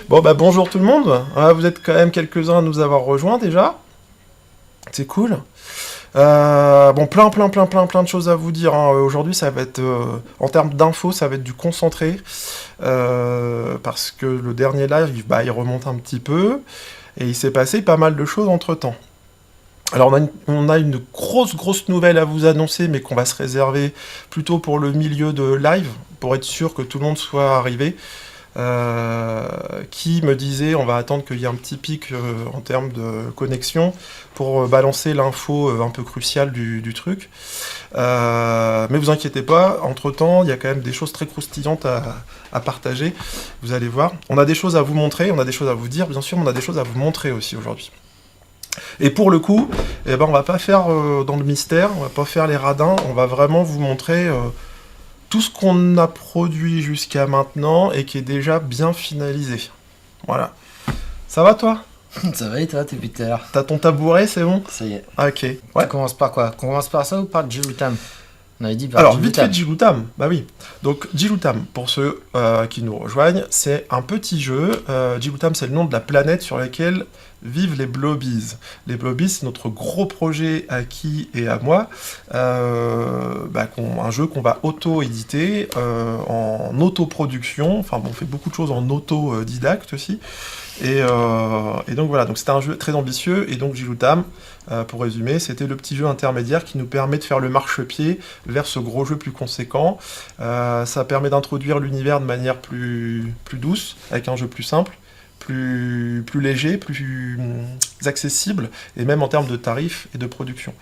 Bon, bah bonjour tout le monde. Vous êtes quand même quelques-uns à nous avoir rejoints déjà. C'est cool. Bon, plein de choses à vous dire, hein. Aujourd'hui, ça va être, en termes d'infos, ça va être du concentré. Parce que le dernier live, bah, il remonte un petit peu. Et il s'est passé pas mal de choses entre-temps. Alors, on a une grosse nouvelle à vous annoncer, mais qu'on va se réserver plutôt pour le milieu de live, pour être sûr que tout le monde soit arrivé. Qui me disait on va attendre qu'il y ait un petit pic en termes de connexion pour balancer l'info un peu cruciale du truc. Mais vous inquiétez pas, entre-temps, il y a quand même des choses très croustillantes à partager. Vous allez voir. On a des choses à vous montrer, on a des choses à vous dire, bien sûr, mais on a des choses à vous montrer aussi aujourd'hui. Et pour le coup, eh ben, on va pas faire dans le mystère, on va pas faire les radins, on va vraiment vous montrer tout ce qu'on a produit jusqu'à maintenant et qui est déjà bien finalisé. Voilà. Ça va toi ? Ça va et toi, t'es Peter? T'as ton tabouret, c'est bon ? Ça y est. Ok. Tu Ouais. commences par quoi? On commence par ça ou par Jilutam? On avait dit par Alors, vite fait, Jilutam. Jilutam. Bah oui. Donc, Jilutam, pour ceux qui nous rejoignent, c'est un petit jeu. Jilutam, c'est le nom de la planète sur laquelle vivent les Blobies. Les Blobies, c'est notre gros projet à qui et à moi. Un jeu qu'on va auto-éditer en autoproduction. Enfin, bon, on fait beaucoup de choses en autodidacte aussi. Et donc voilà, donc c'était un jeu très ambitieux. Et donc Jilutam, pour résumer, c'était le petit jeu intermédiaire qui nous permet de faire le marchepied vers ce gros jeu plus conséquent. Ça permet d'introduire l'univers de manière plus douce, avec un jeu plus simple, plus léger, plus accessible, et même en termes de tarifs et de production.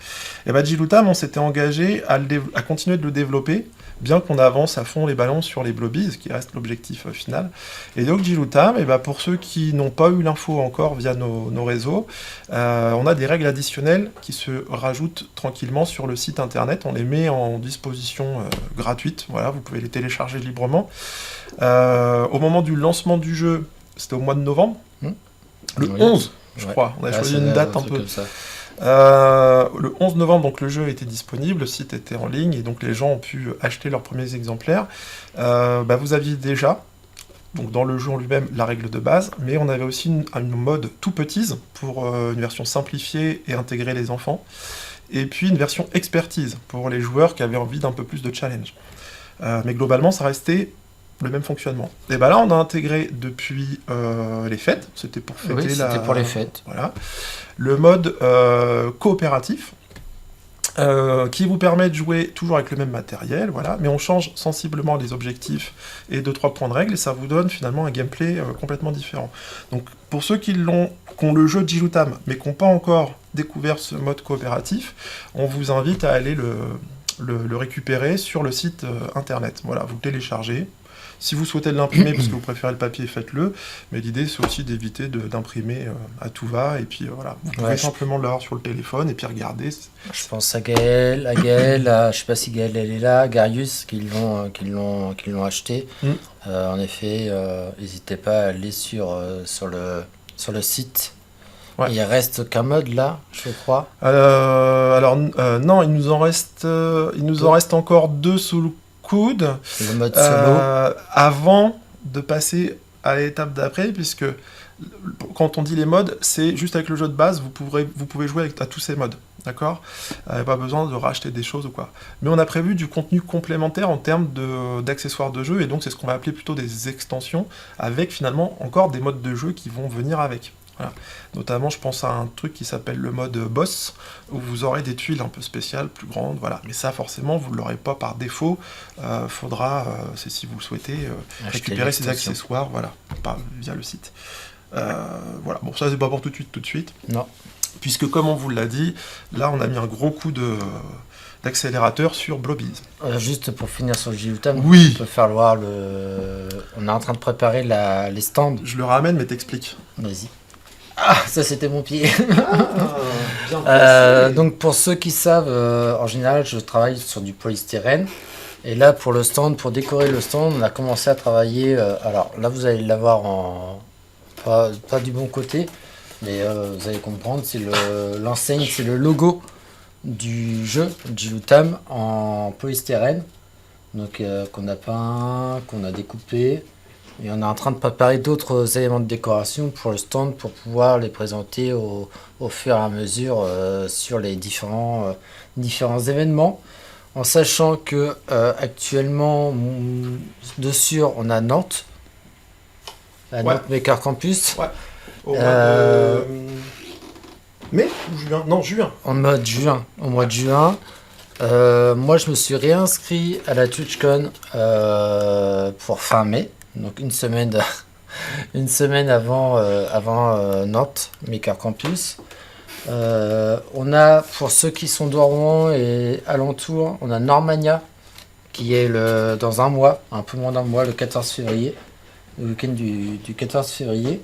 Et bah Jilutam, on s'était engagé à continuer de le développer, bien qu'on avance à fond les ballons sur les Blobies, ce qui reste l'objectif final. Et donc Jilutam, et bah pour ceux qui n'ont pas eu l'info encore via nos réseaux, on a des règles additionnelles qui se rajoutent tranquillement sur le site internet. On les met en disposition gratuite, voilà, vous pouvez les télécharger librement. Au moment du lancement du jeu, c'était au mois de novembre, le Oui. 11, je Ouais. crois. On a choisi ça une va, date un truc peu. comme ça. Le 11 novembre, donc le jeu était disponible, le site était en ligne et donc les gens ont pu acheter leurs premiers exemplaires. Vous aviez déjà, donc dans le jeu en lui-même, la règle de base, mais on avait aussi une mode tout petite pour une version simplifiée et intégrer les enfants, et puis une version expertise pour les joueurs qui avaient envie d'un peu plus de challenge. Mais globalement, ça restait le même fonctionnement. Et bah là, on a intégré depuis les fêtes, c'était pour fêter Oui, c'était pour les fêtes. Voilà. Le mode coopératif, qui vous permet de jouer toujours avec le même matériel, voilà, mais on change sensiblement les objectifs et 2-3 points de règle, et ça vous donne finalement un gameplay complètement différent. Donc pour ceux qui ont le jeu Jilutam, mais qui n'ont pas encore découvert ce mode coopératif, on vous invite à aller le récupérer sur le site internet. Voilà, vous le téléchargez. Si vous souhaitez l'imprimer parce que vous préférez le papier, faites-le. Mais l'idée, c'est aussi d'éviter d'imprimer à tout va. Et puis voilà, vous pouvez simplement l'avoir sur le téléphone et puis regarder. Je pense à Gaël, je sais pas si Gaël elle est là, Garius, qui l'ont acheté. En effet, n'hésitez pas à aller sur le site. Ouais. Il reste qu'un mode là, je crois. Non, il nous en reste encore 2 sous le coude. Le mode solo. Avant de passer à l'étape d'après, puisque quand on dit les modes, c'est juste avec le jeu de base, vous pouvez jouer à tous ces modes, d'accord ? Pas besoin de racheter des choses ou quoi. Mais on a prévu du contenu complémentaire en termes d'accessoires de jeu, et donc c'est ce qu'on va appeler plutôt des extensions, avec finalement encore des modes de jeu qui vont venir avec. Voilà. Notamment, je pense à un truc qui s'appelle le mode boss, où vous aurez des tuiles un peu spéciales, plus grandes, voilà. Mais ça, forcément, vous ne l'aurez pas par défaut. Faudra, c'est si vous le souhaitez, récupérer ces accessoires, voilà, via le site. Voilà. Bon, ça, c'est pas pour tout de suite. Non. Puisque, comme on vous l'a dit, là, on a mis un gros coup d'accélérateur sur Blobies. Juste pour finir sur le Jilutam, oui. On peut faire voir on est en train de préparer les stands. Je le ramène, mais t'expliques. Vas-y. Ah, ça c'était mon pied. Bien donc pour ceux qui savent, en général je travaille sur du polystyrène. Et là pour le stand, pour décorer le stand, on a commencé à travailler. Alors là vous allez l'avoir pas du bon côté, mais vous allez comprendre, c'est l'enseigne, c'est le logo du jeu Jilutam en polystyrène. Donc qu'on a peint, qu'on a découpé. Et on est en train de préparer d'autres éléments de décoration pour le stand pour pouvoir les présenter au fur et à mesure sur les différents événements. En sachant que actuellement, dessus, on a Nantes, la Ouais. Nantes Maker Campus, Ouais. Au mois Euh, de mai ou juin? Non, juin. au mois de juin. Moi, je me suis réinscrit à la TwitchCon pour fin mai, donc une semaine, une semaine avant Nantes Maker Campus. On a, pour ceux qui sont de Rouen et alentours, on a Normania qui est dans un mois, un peu moins d'un mois, le 14 février, le week-end du 14 février.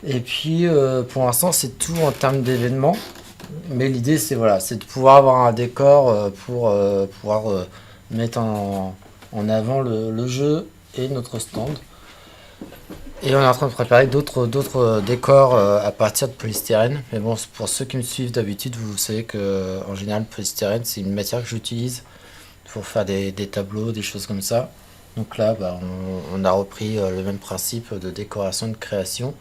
Et puis pour l'instant, c'est tout en termes d'événements. Mais l'idée, c'est de pouvoir avoir un décor pour pouvoir mettre en avant le jeu et notre stand. Et on est en train de préparer d'autres décors à partir de polystyrène. Mais bon, pour ceux qui me suivent d'habitude, vous savez que en général, le polystyrène, c'est une matière que j'utilise pour faire des tableaux, des choses comme ça. Donc là, on a repris le même principe de décoration, de création.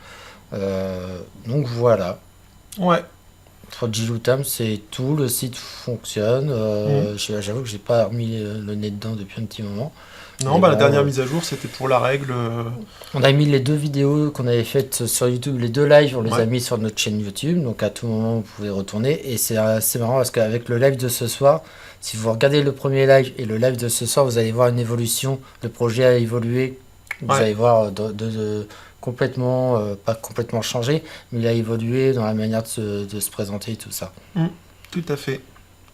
Donc voilà. Ouais. Pour Jiloutam, c'est tout. Le site fonctionne. J'avoue que j'ai pas remis le nez dedans depuis un petit moment. Non, Mais bah la bon, dernière mise à jour, c'était pour la règle. On a mis les 2 vidéos qu'on avait faites sur YouTube, les 2 lives, on les Ouais. a mis sur notre chaîne YouTube, donc à tout moment vous pouvez retourner. Et c'est assez marrant parce qu'avec le live de ce soir, si vous regardez le premier live et le live de ce soir, vous allez voir une évolution, le projet a évolué, vous Ouais. allez voir complètement, pas complètement changé, mais il a évolué dans la manière de se présenter et tout ça. Tout à fait.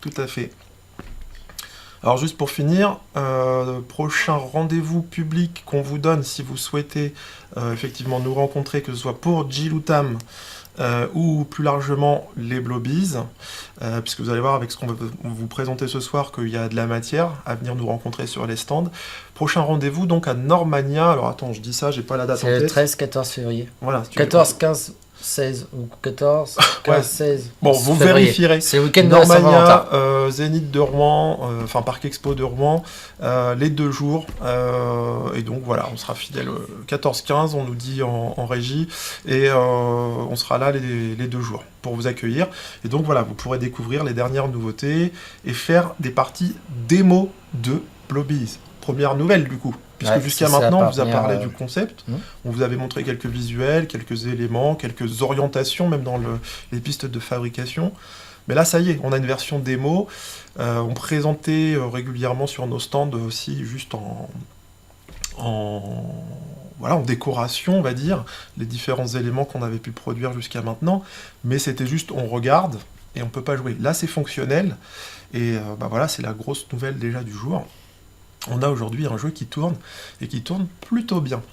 Tout à fait. Alors juste pour finir, prochain rendez-vous public qu'on vous donne si vous souhaitez effectivement nous rencontrer, que ce soit pour Jiloutam ou plus largement les Blobies, puisque vous allez voir avec ce qu'on va vous présenter ce soir qu'il y a de la matière à venir nous rencontrer sur les stands. Prochain rendez-vous donc à Normania. Alors attends, je dis ça, j'ai pas la date en C'est le tête. 13-14 février. Voilà, si tu 14, 15, 16 ou 14, 15, Ouais. 16. Bon, vous février. vérifierez. C'est le week-end de la Saint-Valentin. Normania, Zénith de Rouen, enfin Parc Expo de Rouen, les 2 jours. Et donc voilà, on sera fidèle 14-15, on nous dit en régie, et on sera là les 2 jours pour vous accueillir. Et donc voilà, vous pourrez découvrir les dernières nouveautés et faire des parties démo de Blobies. Première nouvelle du coup. Puisque Ouais, jusqu'à c'est la maintenant, on vous a première, parlé du concept, on vous avait montré quelques visuels, quelques éléments, quelques orientations, même dans les pistes de fabrication. Mais là, ça y est, on a une version démo. On présentait régulièrement sur nos stands aussi, juste voilà, en décoration, on va dire, les différents éléments qu'on avait pu produire jusqu'à maintenant. Mais c'était juste, on regarde et on peut pas jouer. Là, c'est fonctionnel. Et voilà, c'est la grosse nouvelle déjà du jour. On a aujourd'hui un jeu qui tourne, et qui tourne plutôt bien.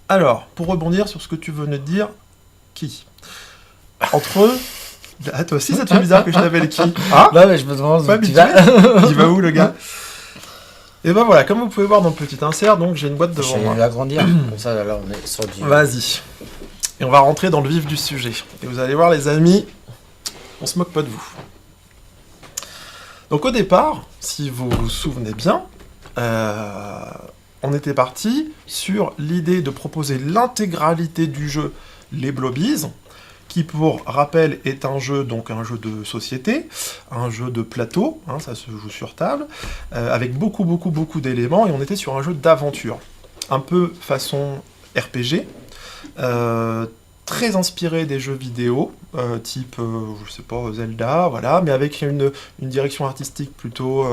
Alors, pour rebondir sur ce que tu venais de dire, qui entre eux... Ah, toi aussi, ça te fait bizarre que je t'appelle qui? Ah, Bah ouais, je me demande pas où tu habitué. vas. Il va où, le gars? Et ben voilà, comme vous pouvez voir dans le petit insert, donc j'ai une boîte Je devant vais moi. l'agrandir, comme ça là on est sur du... Vas-y. Et on va rentrer dans le vif du sujet. Et vous allez voir, les amis, on se moque pas de vous. Donc au départ, si vous vous souvenez bien, on était parti sur l'idée de proposer l'intégralité du jeu Les Blobies, qui pour rappel est un jeu de société, un jeu de plateau, hein, ça se joue sur table, avec beaucoup d'éléments, et on était sur un jeu d'aventure, un peu façon RPG, très inspiré des jeux vidéo, type, je sais pas, Zelda, voilà, mais avec une direction artistique plutôt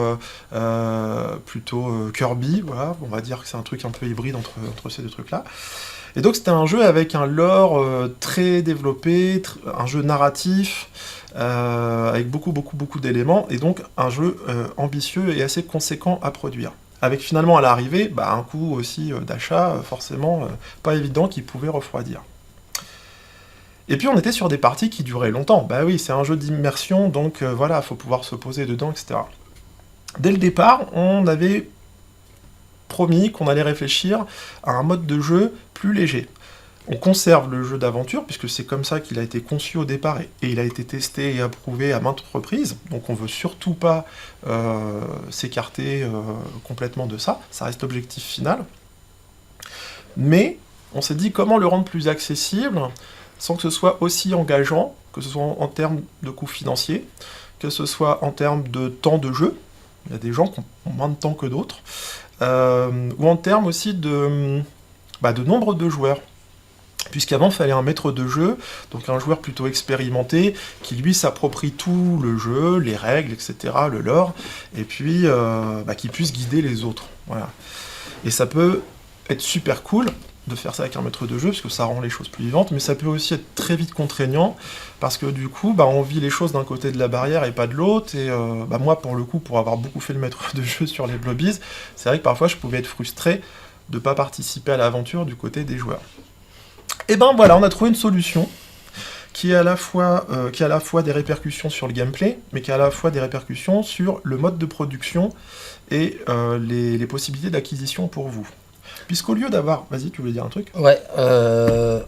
Kirby, voilà, on va dire que c'est un truc un peu hybride entre ces 2 trucs-là. Et donc c'était un jeu avec un lore très développé, un jeu narratif, avec beaucoup d'éléments, et donc un jeu ambitieux et assez conséquent à produire. Avec finalement à l'arrivée, un coût aussi d'achat forcément pas évident qui pouvait refroidir. Et puis on était sur des parties qui duraient longtemps. Bah oui, c'est un jeu d'immersion, donc voilà, faut pouvoir se poser dedans, etc. Dès le départ, on avait promis qu'on allait réfléchir à un mode de jeu plus léger. On conserve le jeu d'aventure, puisque c'est comme ça qu'il a été conçu au départ, et il a été testé et approuvé à maintes reprises, donc on veut surtout pas s'écarter complètement de ça, ça reste l'objectif final. Mais on s'est dit comment le rendre plus accessible sans que ce soit aussi engageant, que ce soit en termes de coûts financiers, que ce soit en termes de temps de jeu. Il y a des gens qui ont moins de temps que d'autres. Ou en termes aussi de nombre de joueurs. Puisqu'avant, il fallait un maître de jeu, donc un joueur plutôt expérimenté, qui lui s'approprie tout le jeu, les règles, etc., le lore, et puis qui puisse guider les autres. Voilà. Et ça peut être super cool de faire ça avec un maître de jeu, parce que ça rend les choses plus vivantes, mais ça peut aussi être très vite contraignant, parce que du coup, on vit les choses d'un côté de la barrière et pas de l'autre, et moi, pour le coup, pour avoir beaucoup fait le maître de jeu sur les Blobies, c'est vrai que parfois, je pouvais être frustré de ne pas participer à l'aventure du côté des joueurs. Et voilà, on a trouvé une solution qui a à la fois des répercussions sur le gameplay, mais qui a à la fois des répercussions sur le mode de production et les possibilités d'acquisition pour vous. Puisqu'au lieu d'avoir... Vas-y, tu voulais dire un truc ? Ouais,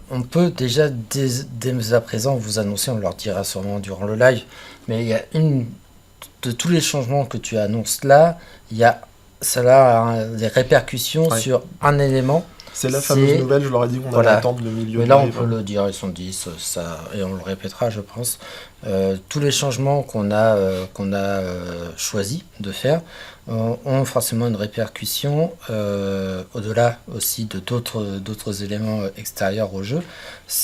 on peut déjà dès à présent vous annoncer, on leur dira sûrement durant le live, mais il y a de tous les changements que tu annonces là, cela a des répercussions sur un élément. C'est la fameuse nouvelle, je leur ai dit qu'on allait attendre le milieu. Mais là, on peut le dire, ils sont 10, et on le répétera, je pense. Tous les changements qu'on a choisi de faire ont forcément une répercussion, au-delà aussi de d'autres éléments extérieurs au jeu.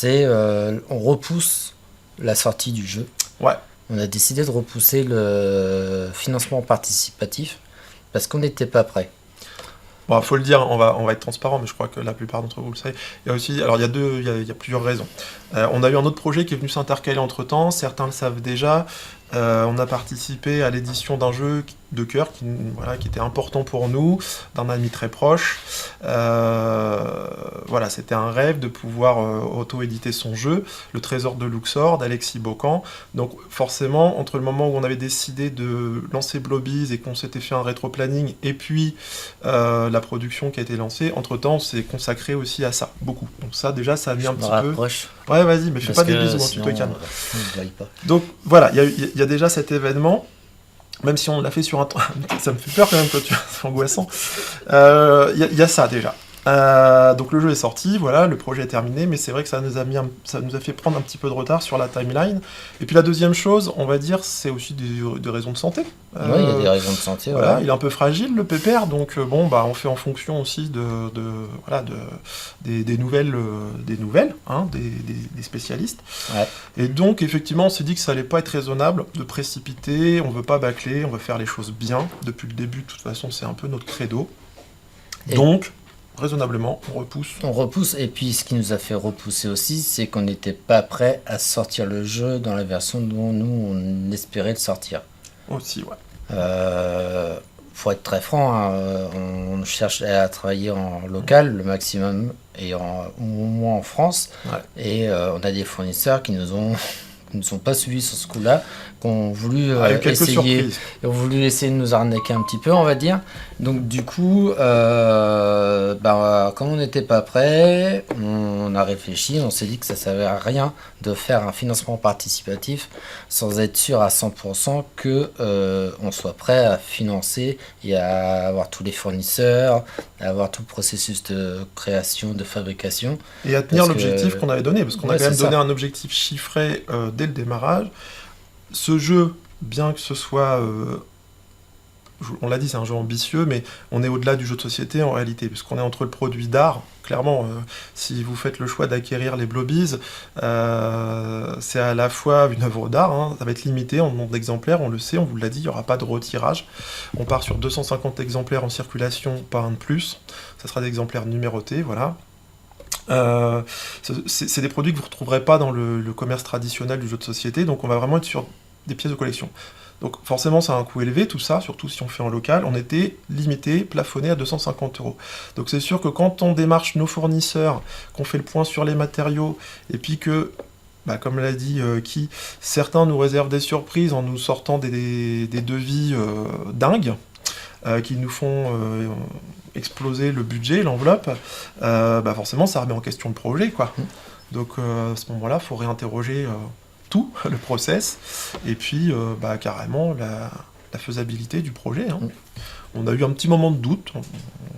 On repousse la sortie du jeu. Ouais. On a décidé de repousser le financement participatif parce qu'on n'était pas prêt. Bon, faut le dire, on va être transparent, mais je crois que la plupart d'entre vous le savez. Il y a aussi, alors il y a plusieurs raisons. On a eu un autre projet qui est venu s'intercaler entre-temps, certains le savent déjà. On a participé à l'édition d'un jeu de cœur qui était important pour nous, d'un ami très proche. C'était un rêve de pouvoir auto-éditer son jeu, Le Trésor de Luxor, d'Alexis Bocan. Donc forcément, entre le moment où on avait décidé de lancer Blobies et qu'on s'était fait un rétro-planning, et puis la production qui a été lancée, entre-temps, on s'est consacré aussi à ça, beaucoup. Donc ça, déjà, ça a mis un petit peu... Ouais, vas-y, mais fais pas des bisous, tu te calmes. Donc voilà, il y a déjà cet événement, même si on l'a fait sur un temps, ça me fait peur quand même, c'est angoissant. Il y a ça déjà. Donc le jeu est sorti, voilà, le projet est terminé, mais c'est vrai que ça nous a fait prendre un petit peu de retard sur la timeline. Et puis la deuxième chose, on va dire, c'est aussi des raisons de santé. Oui, il y a des raisons de santé. Voilà, il est un peu fragile, le pépère, donc on fait en fonction aussi des nouvelles, des spécialistes. Ouais. Et donc effectivement, on s'est dit que ça allait pas être raisonnable de précipiter, on veut pas bâcler, on veut faire les choses bien. Depuis le début, de toute façon, c'est un peu notre credo. Donc raisonnablement, on repousse. On repousse, et puis ce qui nous a fait repousser aussi, c'est qu'on n'était pas prêt à sortir le jeu dans la version dont nous, on espérait le sortir. Aussi, ouais. Pour être très franc, on cherche à travailler en local le maximum, et au moins en France. Ouais. Et on a des fournisseurs qui nous ont pas suivis sur ce coup-là, qui ont voulu essayer de nous arnaquer un petit peu, on va dire. Donc du coup, comme on n'était pas prêt, on a réfléchi, on s'est dit que ça ne servait à rien de faire un financement participatif sans être sûr à 100% que on soit prêt à financer et à avoir tous les fournisseurs, à avoir tout le processus de création, de fabrication. Et à tenir l'objectif qu'on avait donné, parce qu'on a quand même donné un objectif chiffré dès le démarrage. Ce jeu, bien que ce soit... on l'a dit, c'est un jeu ambitieux, mais on est au-delà du jeu de société en réalité, puisqu'on est entre le produit d'art. Clairement, si vous faites le choix d'acquérir les Blobies, c'est à la fois une œuvre d'art, hein, ça va être limité en nombre d'exemplaires, on le sait, on vous l'a dit, il n'y aura pas de retirage. On part sur 250 exemplaires en circulation, pas un de plus. Ça sera des exemplaires numérotés, voilà. C'est des produits que vous ne retrouverez pas dans le commerce traditionnel du jeu de société, donc on va vraiment être sur des pièces de collection. Donc forcément, ça a un coût élevé, tout ça, surtout si on fait en local. On était limité, plafonné à 250 €. Donc c'est sûr que quand on démarche nos fournisseurs, qu'on fait le point sur les matériaux, et puis que, comme l'a dit certains nous réservent des surprises en nous sortant des devis dingues, qui nous font exploser le budget, l'enveloppe, forcément ça remet en question le projet, quoi. Donc à ce moment-là, il faut réinterroger tout le process, et puis carrément la faisabilité du projet. Hein. On a eu un petit moment de doute,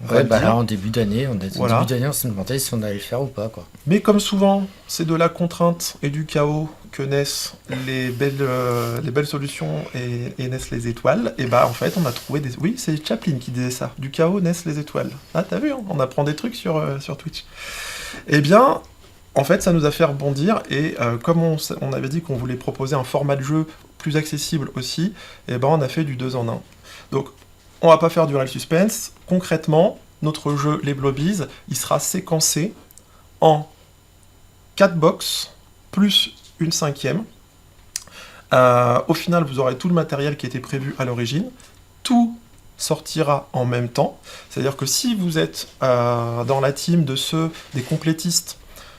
on va Ouais, le bah dire. là, en début d'année, Voilà. on s'est demandé si on allait le faire ou pas, quoi. Mais comme souvent, c'est de la contrainte et du chaos que naissent les belles solutions et naissent les étoiles. Et bah en fait, on a trouvé des... Oui, c'est Chaplin qui disait ça. Du chaos naissent les étoiles. Ah, t'as vu, hein, on apprend des trucs sur Twitch. Eh bien, en fait, ça nous a fait rebondir. Et comme on avait dit qu'on voulait proposer un format de jeu plus accessible aussi, et ben on a fait du 2 en 1. Donc, on va pas faire durer le suspense. Concrètement, notre jeu, les Blobies, il sera séquencé en 4 box, plus une 5e. Au final, vous aurez tout le matériel qui était prévu à l'origine. Tout sortira en même temps. C'est-à-dire que si vous êtes dans la team des complétistes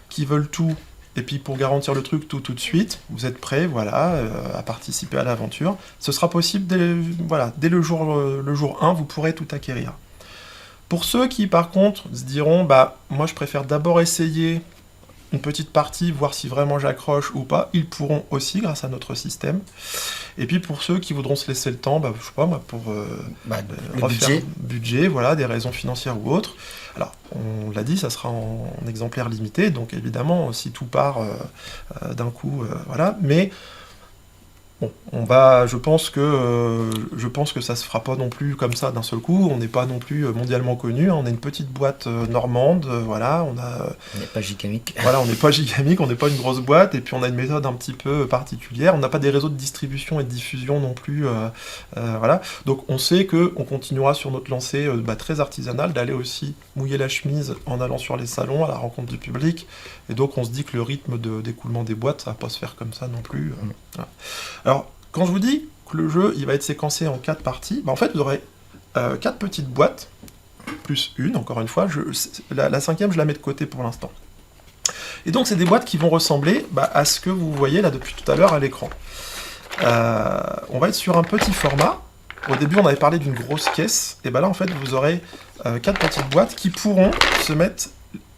qui veulent tout, et puis pour garantir le truc tout de suite, vous êtes prêts, voilà, à participer à l'aventure. Ce sera possible dès le jour 1, vous pourrez tout acquérir. Pour ceux qui, par contre, se diront, bah, moi je préfère d'abord essayer une petite partie, voir si vraiment j'accroche ou pas, ils pourront aussi grâce à notre système. Et puis pour ceux qui voudront se laisser le temps, bah, je sais pas moi, pour Le refaire budget. voilà, des raisons financières ou autres. Alors, on l'a dit, ça sera en exemplaire limité, donc évidemment, si tout part d'un coup, voilà. Mais bon, je pense que ça se fera pas non plus comme ça d'un seul coup. On n'est pas non plus mondialement connu. On est une petite boîte normande, voilà. On n'est pas gigamique. Voilà, on n'est pas gigamique, on n'est pas une grosse boîte, et puis on a une méthode un petit peu particulière. On n'a pas des réseaux de distribution et de diffusion non plus, voilà. Donc on sait que on continuera sur notre lancée très artisanale, d'aller aussi mouiller la chemise en allant sur les salons à la rencontre du public. Et donc on se dit que le rythme d'écoulement des boîtes, ça va pas se faire comme ça non plus. Voilà. Alors, quand je vous dis que le jeu il va être séquencé en 4 parties, bah en fait vous aurez 4 petites boîtes, plus une, encore une fois. La 5e, je la mets de côté pour l'instant. Et donc, c'est des boîtes qui vont ressembler à ce que vous voyez là depuis tout à l'heure à l'écran. On va être sur un petit format. Au début, on avait parlé d'une grosse caisse. Et là, en fait, vous aurez 4 petites boîtes qui pourront se mettre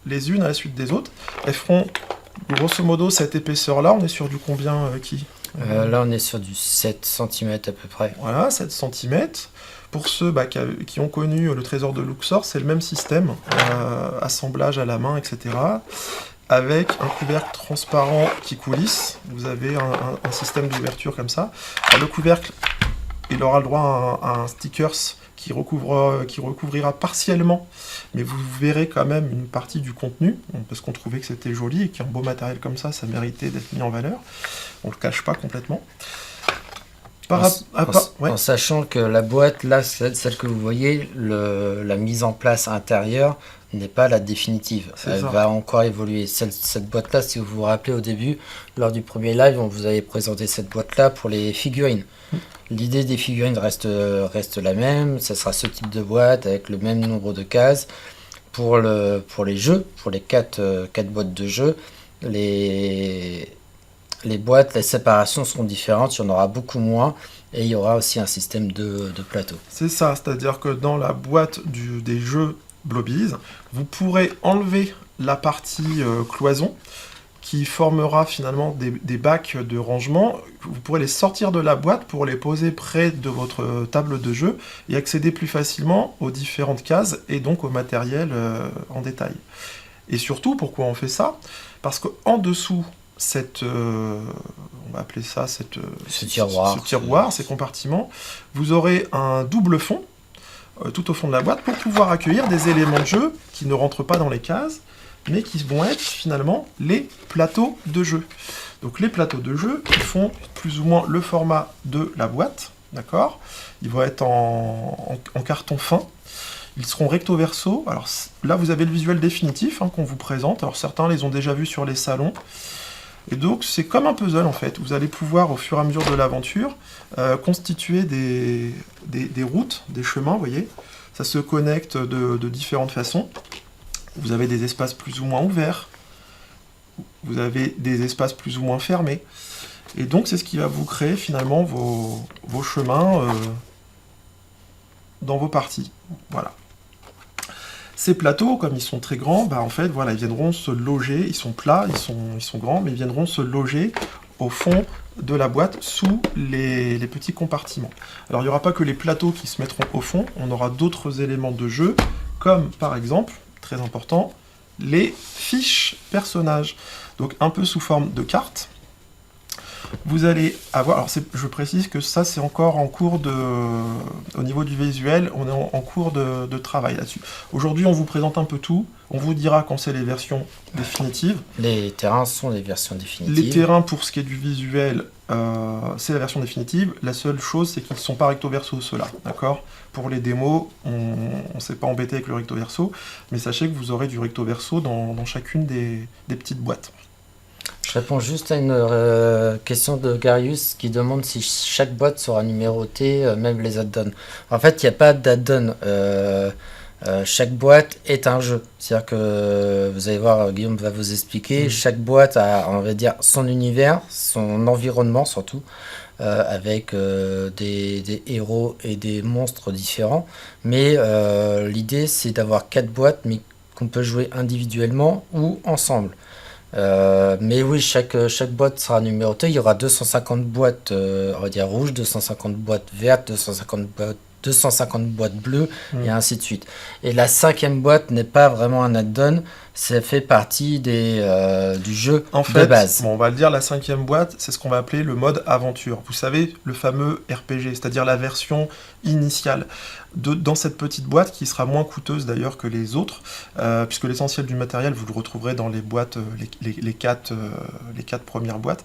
les unes à la suite des autres. Elles feront grosso modo cette épaisseur-là. On est sur du combien Là, on est sur du 7 cm à peu près. Voilà, 7 cm. Pour ceux qui ont connu le trésor de Luxor, c'est le même système, assemblage à la main, etc. Avec un couvercle transparent qui coulisse. Vous avez un système d'ouverture comme ça. Alors, le couvercle, il aura le droit à un stickers qui recouvrira partiellement, mais vous verrez quand même une partie du contenu, parce qu'on trouvait que c'était joli et qu'un beau matériel comme ça méritait d'être mis en valeur. On ne le cache pas complètement. En sachant que la boîte, là, celle que vous voyez, la mise en place intérieure n'est pas la définitive. Elle va encore évoluer. Cette boîte-là, si vous vous rappelez au début, lors du premier live, on vous avait présenté cette boîte-là pour les figurines. L'idée des figurines reste la même. Ça sera ce type de boîte avec le même nombre de cases. Pour les jeux, pour les 4 boîtes de jeux, les boîtes, les séparations seront différentes, il y en aura beaucoup moins, et il y aura aussi un système de plateau. C'est ça, c'est-à-dire que dans la boîte des jeux Blobies, vous pourrez enlever la partie cloison, qui formera finalement des bacs de rangement. Vous pourrez les sortir de la boîte pour les poser près de votre table de jeu, et accéder plus facilement aux différentes cases, et donc au matériel en détail. Et surtout, pourquoi on fait ça ? Parce qu'en dessous, on va appeler ça ce tiroir, ces compartiments, vous aurez un double fond tout au fond de la boîte pour pouvoir accueillir des éléments de jeu qui ne rentrent pas dans les cases, mais qui vont être finalement les plateaux de jeu. Donc les plateaux de jeu, ils font plus ou moins le format de la boîte, d'accord ? Ils vont être en carton fin. Ils seront recto verso. Alors là, vous avez le visuel définitif qu'on vous présente. Alors certains les ont déjà vus sur les salons. Et donc c'est comme un puzzle en fait. Vous allez pouvoir au fur et à mesure de l'aventure constituer des routes, des chemins, vous voyez. Ça se connecte de différentes façons. Vous avez des espaces plus ou moins ouverts. Vous avez des espaces plus ou moins fermés. Et donc c'est ce qui va vous créer finalement vos chemins dans vos parties. Voilà. Ces plateaux, comme ils sont très grands, en fait, voilà, ils viendront se loger, ils sont plats, ils sont grands, mais ils viendront se loger au fond de la boîte, sous les petits compartiments. Alors, il n'y aura pas que les plateaux qui se mettront au fond, on aura d'autres éléments de jeu comme par exemple, très important, les fiches personnages. Donc un peu sous forme de cartes. Vous allez avoir, alors je précise que ça c'est encore en cours de, au niveau du visuel, on est en cours de travail là-dessus. Aujourd'hui on vous présente un peu tout, on vous dira quand c'est les versions définitives. Les terrains sont les versions définitives. Les terrains pour ce qui est du visuel, c'est la version définitive. La seule chose c'est qu'ils ne sont pas recto verso ceux-là, d'accord? Pour les démos, on ne s'est pas embêté avec le recto verso, mais sachez que vous aurez du recto verso dans chacune des petites boîtes. Je réponds juste à une question de Garius qui demande si chaque boîte sera numérotée, même les add-ons. En fait, il n'y a pas d'add-on. Chaque boîte est un jeu. C'est-à-dire que, vous allez voir, Guillaume va vous expliquer, chaque boîte a, on va dire, son univers, son environnement surtout, avec des héros et des monstres différents. Mais l'idée, c'est d'avoir 4 boîtes, mais qu'on peut jouer individuellement ou ensemble. Mais oui, chaque boîte sera numérotée. Il y aura 250 boîtes, on va dire rouges, 250 boîtes vertes, 250 boîtes bleues, et ainsi de suite. Et la 5e boîte n'est pas vraiment un add-on, ça fait partie du jeu en fait, de base. Bon, on va le dire, la 5e boîte, c'est ce qu'on va appeler le mode aventure. Vous savez, le fameux RPG, c'est-à-dire la version initiale. Dans cette petite boîte, qui sera moins coûteuse d'ailleurs que les autres, puisque l'essentiel du matériel, vous le retrouverez dans les boîtes, les 4 premières boîtes.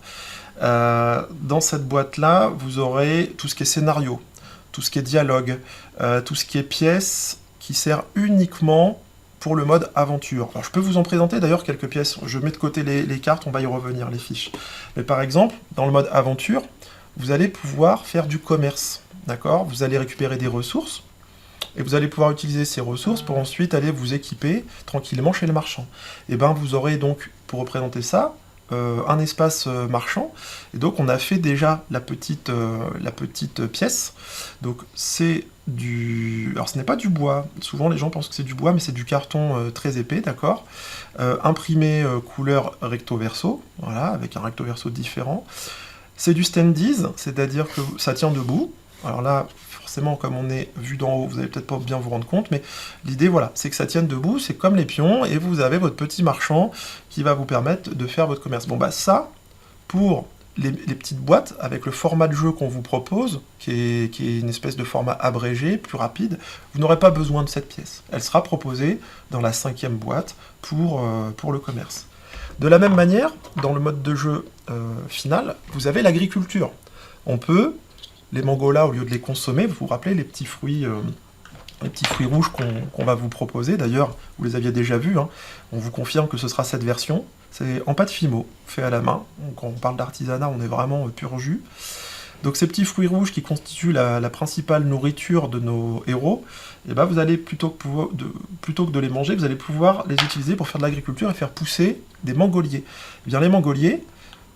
Dans cette boîte-là, vous aurez tout ce qui est scénario, tout ce qui est dialogue, tout ce qui est pièces, qui sert uniquement pour le mode aventure. Alors je peux vous en présenter d'ailleurs quelques pièces, je mets de côté les cartes, on va y revenir, les fiches. Mais par exemple, dans le mode aventure, vous allez pouvoir faire du commerce, d'accord? Vous allez récupérer des ressources, et vous allez pouvoir utiliser ces ressources pour ensuite aller vous équiper tranquillement chez le marchand. Et bien vous aurez donc, pour représenter ça, un espace marchand, et donc on a fait déjà la petite pièce. Donc c'est du... Alors ce n'est pas du bois, souvent les gens pensent que c'est du bois, mais c'est du carton très épais, d'accord, imprimé couleur recto verso, voilà, avec un recto verso différent. C'est du standees, c'est-à-dire que ça tient debout. Alors là, forcément, comme on est vu d'en haut, vous n'allez peut-être pas bien vous rendre compte, mais l'idée, voilà, c'est que ça tienne debout, c'est comme les pions, et vous avez votre petit marchand qui va vous permettre de faire votre commerce. Bon, bah ça, pour les petites boîtes, avec le format de jeu qu'on vous propose, qui est une espèce de format abrégé, plus rapide, vous n'aurez pas besoin de cette pièce. Elle sera proposée dans la 5e boîte pour le commerce. De la même manière, dans le mode de jeu final, vous avez l'agriculture. On peut... Les mangolas, au lieu de les consommer, vous vous rappelez les petits fruits rouges qu'on va vous proposer. D'ailleurs, vous les aviez déjà vus. Hein. On vous confirme que ce sera cette version. C'est en pâte fimo, fait à la main. Donc, quand on parle d'artisanat, on est vraiment pur jus. Donc ces petits fruits rouges qui constituent la principale nourriture de nos héros, et ben vous allez, plutôt que de les manger, vous allez pouvoir les utiliser pour faire de l'agriculture et faire pousser des mangoliers. Eh bien, les mangoliers,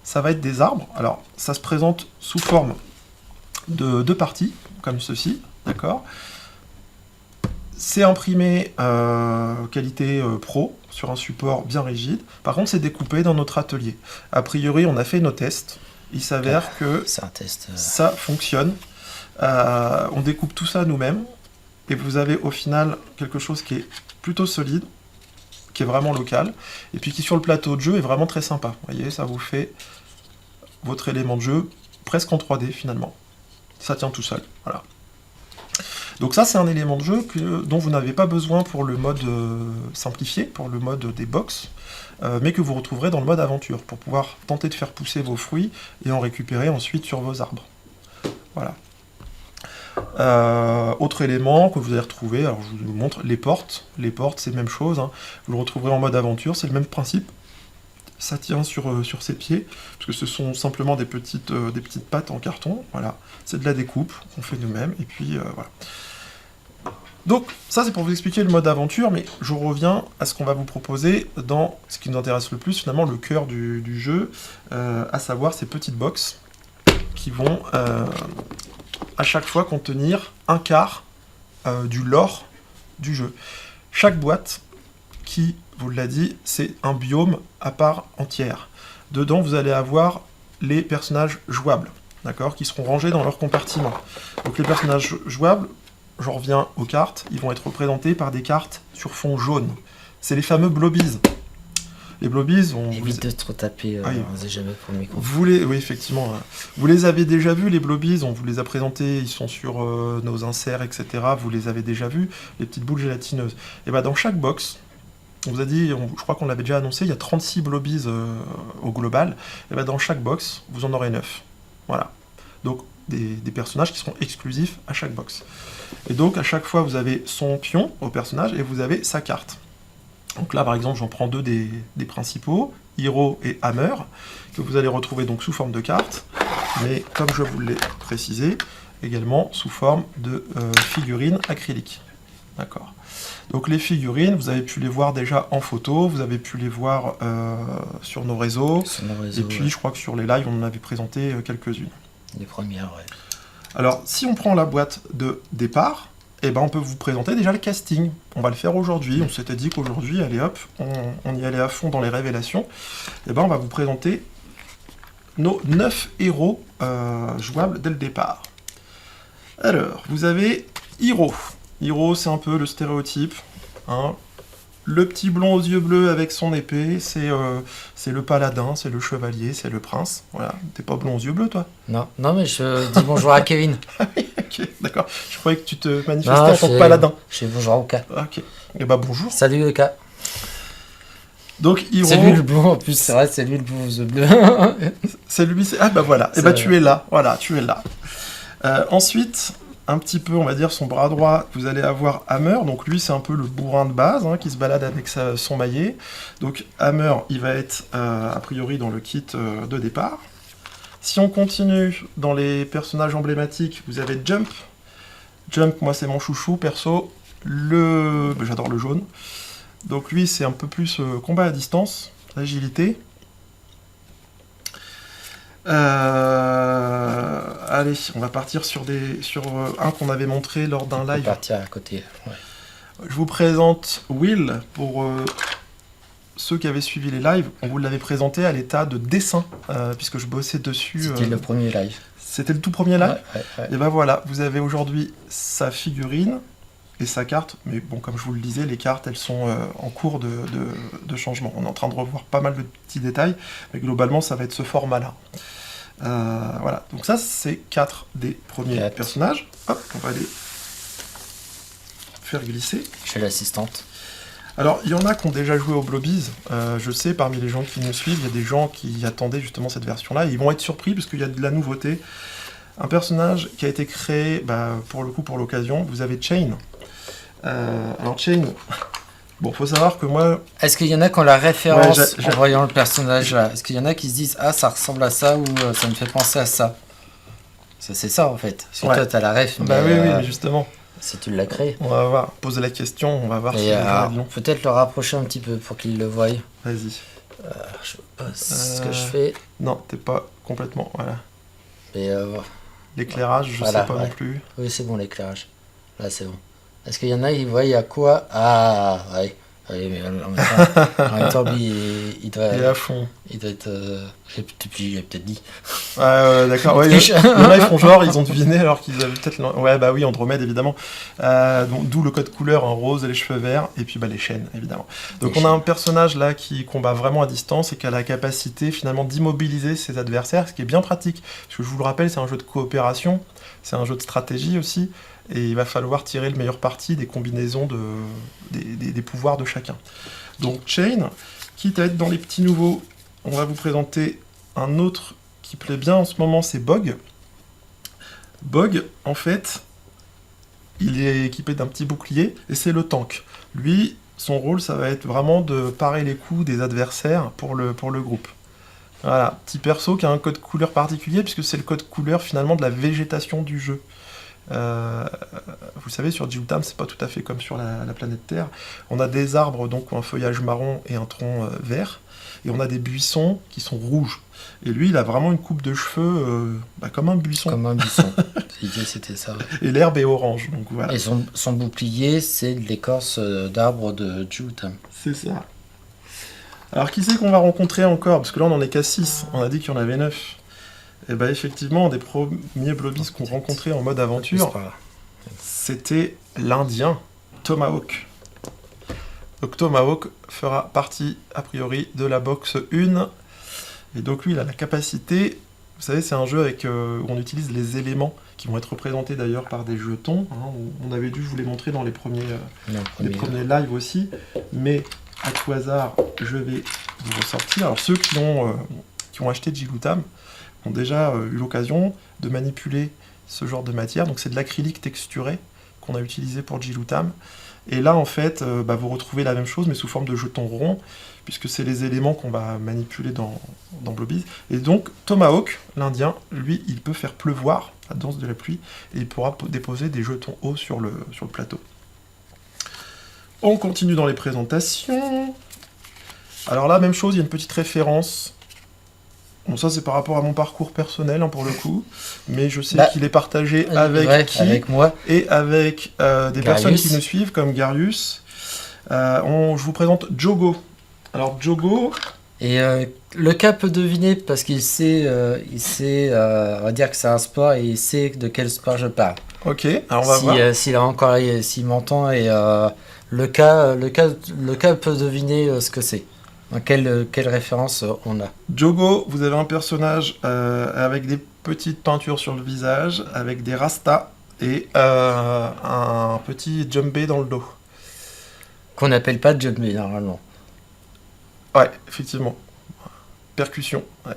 ça va être des arbres. Alors, ça se présente sous forme de 2 parties, comme ceci, d'accord. C'est imprimé qualité pro, sur un support bien rigide. Par contre, c'est découpé dans notre atelier. A priori, on a fait nos tests. Il s'avère que c'est un test, ça fonctionne. On découpe tout ça nous-mêmes. Et vous avez au final quelque chose qui est plutôt solide, qui est vraiment local, et puis qui sur le plateau de jeu est vraiment très sympa. Vous voyez, ça vous fait votre élément de jeu presque en 3D finalement. Ça tient tout seul, voilà. Donc ça, c'est un élément de jeu dont vous n'avez pas besoin pour le mode simplifié, pour le mode des box, mais que vous retrouverez dans le mode aventure, pour pouvoir tenter de faire pousser vos fruits et en récupérer ensuite sur vos arbres. Voilà. Autre élément que vous allez retrouver, alors je vous montre les portes. Les portes, c'est la même chose, hein. Vous le retrouverez en mode aventure, c'est le même principe. Ça tient sur ses pieds, parce que ce sont simplement des petites pattes en carton, voilà. C'est de la découpe qu'on fait nous-mêmes, et puis voilà. Donc, ça c'est pour vous expliquer le mode aventure, mais je reviens à ce qu'on va vous proposer dans ce qui nous intéresse le plus, finalement le cœur du jeu, à savoir ces petites box qui vont à chaque fois contenir un quart du lore du jeu. Chaque boîte qui, vous l'a dit, c'est un biome à part entière. Dedans, vous allez avoir les personnages jouables, d'accord, qui seront rangés dans leur compartiment. Donc les personnages jouables, j'en reviens aux cartes, ils vont être représentés par des cartes sur fond jaune. C'est les fameux blobies. Les blobies, Évite de trop taper, on sait jamais pour le micro. Oui, effectivement. Vous les avez déjà vus, les blobies, on vous les a présentés, ils sont sur nos inserts, etc. Vous les avez déjà vus, les petites boules gélatineuses. Et bien dans chaque box, on vous a dit, je crois qu'on l'avait déjà annoncé, il y a 36 blobies au global. Et bien dans chaque box, vous en aurez 9. Voilà. Donc des personnages qui seront exclusifs à chaque box. Et donc à chaque fois, vous avez son pion au personnage et vous avez sa carte. Donc là, par exemple, j'en prends deux des principaux, Hiro et Hammer, que vous allez retrouver donc sous forme de carte, mais comme je vous l'ai précisé, également sous forme de figurines acryliques. D'accord. Donc les figurines, vous avez pu les voir déjà en photo, vous avez pu les voir sur nos réseaux, et puis je crois que sur les lives, on en avait présenté quelques-unes. Les premières, ouais. Alors, si on prend la boîte de départ, eh ben, on peut vous présenter déjà le casting. On va le faire aujourd'hui. On s'était dit qu'aujourd'hui, allez hop, on y allait à fond dans les révélations. Eh ben, on va vous présenter nos 9 héros jouables dès le départ. Alors, vous avez Hiro. Hiro, c'est un peu le stéréotype. Hein. Le petit blond aux yeux bleus avec son épée, c'est le paladin, c'est le chevalier, c'est le prince. Voilà. T'es pas blond aux yeux bleus, toi? Non, mais je dis bonjour à Kevin. Ok, d'accord. Je croyais que tu te manifestais en tant que paladin. Je dis bonjour à Oka. Ok. Et bah bonjour. Salut Oka. Donc Hiro... C'est lui le blond en plus, c'est vrai, c'est lui le blond aux yeux bleus. C'est lui, c'est... Ah bah voilà. Et bah tu es là. Voilà, tu es là. Ensuite... un petit peu, on va dire, son bras droit, vous allez avoir Hammer. Donc lui, c'est un peu le bourrin de base, hein, qui se balade avec son maillet. Donc Hammer, il va être a priori dans le kit de départ. Si on continue dans les personnages emblématiques, vous avez Jump. Jump, moi, c'est mon chouchou, perso. J'adore le jaune. Donc lui, c'est un peu plus combat à distance, agilité. Allez, on va partir sur un qu'on avait montré lors d'un live. On va partir à côté. Ouais. Je vous présente Will pour ceux qui avaient suivi les lives. On vous l'avait présenté à l'état de dessin puisque je bossais dessus. C'était le premier live. C'était le tout premier live. Ouais. Et ben voilà, vous avez aujourd'hui sa figurine et sa carte. Mais bon, comme je vous le disais, les cartes elles sont en cours de changement. On est en train de revoir pas mal de petits détails, mais globalement ça va être ce format-là. Voilà, donc ça c'est 4 des premiers personnages. Hop, on va les faire glisser. Chez l'assistante. Alors, il y en a qui ont déjà joué au Blobies. Je sais, parmi les gens qui nous suivent, il y a des gens qui attendaient justement cette version-là. Ils vont être surpris parce qu'il y a de la nouveauté. Un personnage qui a été créé, pour le coup, pour l'occasion. Vous avez Chain. Alors, Chain... Bon, faut savoir que moi... Est-ce qu'il y en a qui ont la référence en voyant le personnage là? Est-ce qu'il y en a qui se disent « Ah, ça ressemble à ça » ou « Ça me fait penser à ça ?» Ça, c'est ça, en fait. Parce que toi, t'as la ref, mais... oui, mais justement. Si tu l'as créé. On va voir. Poser la question, on va voir si... Peut-être le rapprocher un petit peu pour qu'ils le voient. Vas-y. Je sais pas ce que je fais. Non, t'es pas complètement... Voilà. Et l'éclairage, je sais pas non plus. Oui, c'est bon, l'éclairage. Là, c'est bon. Est-ce qu'il y en a qui voient à quoi? Ah, ouais. Oui, mais en même temps, lui, il doit... Il est à fond. Il doit être... J'ai peut-être dit. D'accord. Ouais, il y en a, ils font genre, ils ont deviné alors qu'ils avaient peut-être... Ouais, bah oui, Andromède, évidemment. D'où le code couleur, un rose, les cheveux verts, et puis les chaînes, évidemment. Donc on a un personnage là qui combat vraiment à distance et qui a la capacité finalement d'immobiliser ses adversaires, ce qui est bien pratique. Parce que je vous le rappelle, c'est un jeu de coopération, c'est un jeu de stratégie aussi. Et il va falloir tirer le meilleur parti des combinaisons des pouvoirs de chacun. Donc Chain, quitte à être dans les petits nouveaux, on va vous présenter un autre qui plaît bien en ce moment, c'est Bog. Bog, en fait, il est équipé d'un petit bouclier, et c'est le tank. Lui, son rôle, ça va être vraiment de parer les coups des adversaires pour le groupe. Voilà, petit perso qui a un code couleur particulier, puisque c'est le code couleur finalement de la végétation du jeu. Vous savez, sur Jiutam, c'est pas tout à fait comme sur la planète Terre. On a des arbres donc qui ont un feuillage marron et un tronc vert, et on a des buissons qui sont rouges. Et lui, il a vraiment une coupe de cheveux comme un buisson. Comme un buisson. L'idée, c'était ça. Et l'herbe est orange, donc voilà. Et son bouclier, c'est l'écorce d'arbre de Jiutam. C'est ça. Alors, qui c'est qu'on va rencontrer encore? Parce que là, on en est qu'à 6. On a dit qu'il y en avait 9. Et effectivement, des premiers Blobies qu'on rencontrait en mode aventure. C'était l'Indien Tomahawk. Donc Tomahawk fera partie, a priori, de la box 1. Et donc lui, il a la capacité... Vous savez, c'est un jeu où on utilise les éléments qui vont être représentés d'ailleurs par des jetons. Hein. On avait dû, je vous l'ai montré dans les premiers lives aussi. Mais à tout hasard, je vais vous ressortir. Alors ceux qui ont acheté Jiloutam ont déjà eu l'occasion de manipuler ce genre de matière. Donc c'est de l'acrylique texturé qu'on a utilisé pour Jiloutam. Et là, en fait, vous retrouvez la même chose, mais sous forme de jetons ronds, puisque c'est les éléments qu'on va manipuler dans Blobiz. Et donc, Tomahawk, l'Indien, lui, il peut faire pleuvoir la danse de la pluie, et il pourra déposer des jetons hauts sur le plateau. On continue dans les présentations. Alors là, même chose, il y a une petite référence. Bon, ça, c'est par rapport à mon parcours personnel, pour le coup. Mais je sais qu'il est partagé avec moi et avec des personnes qui nous suivent, comme Garius. Je vous présente Jogo. Alors, Jogo... Et le cas peut deviner, parce qu'il sait, on va dire que c'est un sport, et il sait de quel sport je parle. Ok, alors on va voir. S'il m'entend, et le cas peut deviner ce que c'est. Quelle référence on a? Jogo, vous avez un personnage avec des petites peintures sur le visage, avec des rastas et un petit jumbé dans le dos. Qu'on n'appelle pas jumbé normalement. Ouais, effectivement. Percussion, ouais.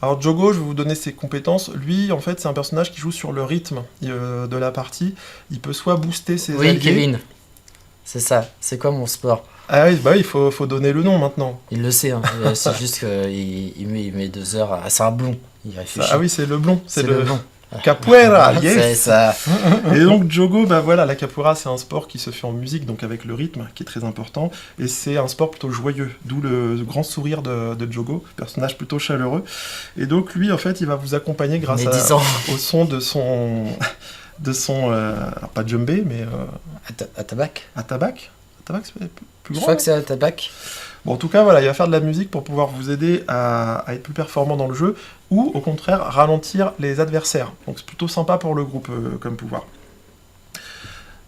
Alors Jogo, je vais vous donner ses compétences. Lui, en fait, c'est un personnage qui joue sur le rythme de la partie. Il peut soit booster ses alliés... Oui, Kevin. C'est ça. C'est quoi mon sport? Ah oui, il faut donner le nom maintenant. Il le sait, hein. C'est juste qu'il met 2 heures à... C'est un blond, il réfléchit. Ah oui, c'est le blond. C'est le blond. Capoeira, yes. C'est ça. Et donc Jogo, la capoeira, c'est un sport qui se fait en musique, donc avec le rythme, qui est très important. Et c'est un sport plutôt joyeux, d'où le grand sourire de Jogo, personnage plutôt chaleureux. Et donc lui, en fait, il va vous accompagner grâce au son de son... alors pas djembé, mais... Atabak. Atabak, c'est plus grand. Je crois que c'est Atabak. Bon, en tout cas, il va faire de la musique pour pouvoir vous aider à être plus performant dans le jeu, ou au contraire, ralentir les adversaires. Donc c'est plutôt sympa pour le groupe comme pouvoir.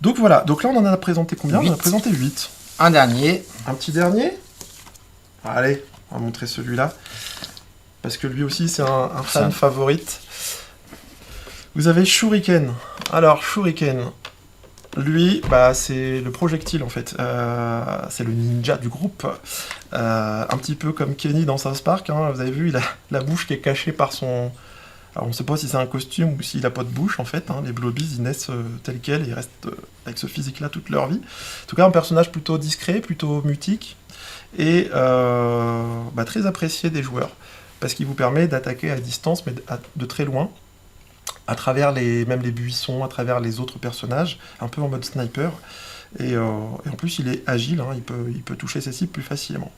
Donc voilà, donc là on en a présenté combien? 8. On en a présenté 8. Un dernier. Un petit dernier? Allez, on va montrer celui-là. Parce que lui aussi c'est un fan favorite. Vous avez Shuriken. Alors Shuriken, lui, c'est le projectile en fait. C'est le ninja du groupe. Un petit peu comme Kenny dans South Park. Hein. Vous avez vu, il a la bouche qui est cachée par son... Alors on ne sait pas si c'est un costume ou s'il n'a pas de bouche en fait. Hein. Les Blobies, ils naissent tels quels et ils restent avec ce physique-là toute leur vie. En tout cas, un personnage plutôt discret, plutôt mutique. Et très apprécié des joueurs. Parce qu'il vous permet d'attaquer à distance, mais de très loin. À travers même les buissons, à travers les autres personnages, un peu en mode sniper. Et en plus, il est agile, hein, il peut toucher ses cibles plus facilement.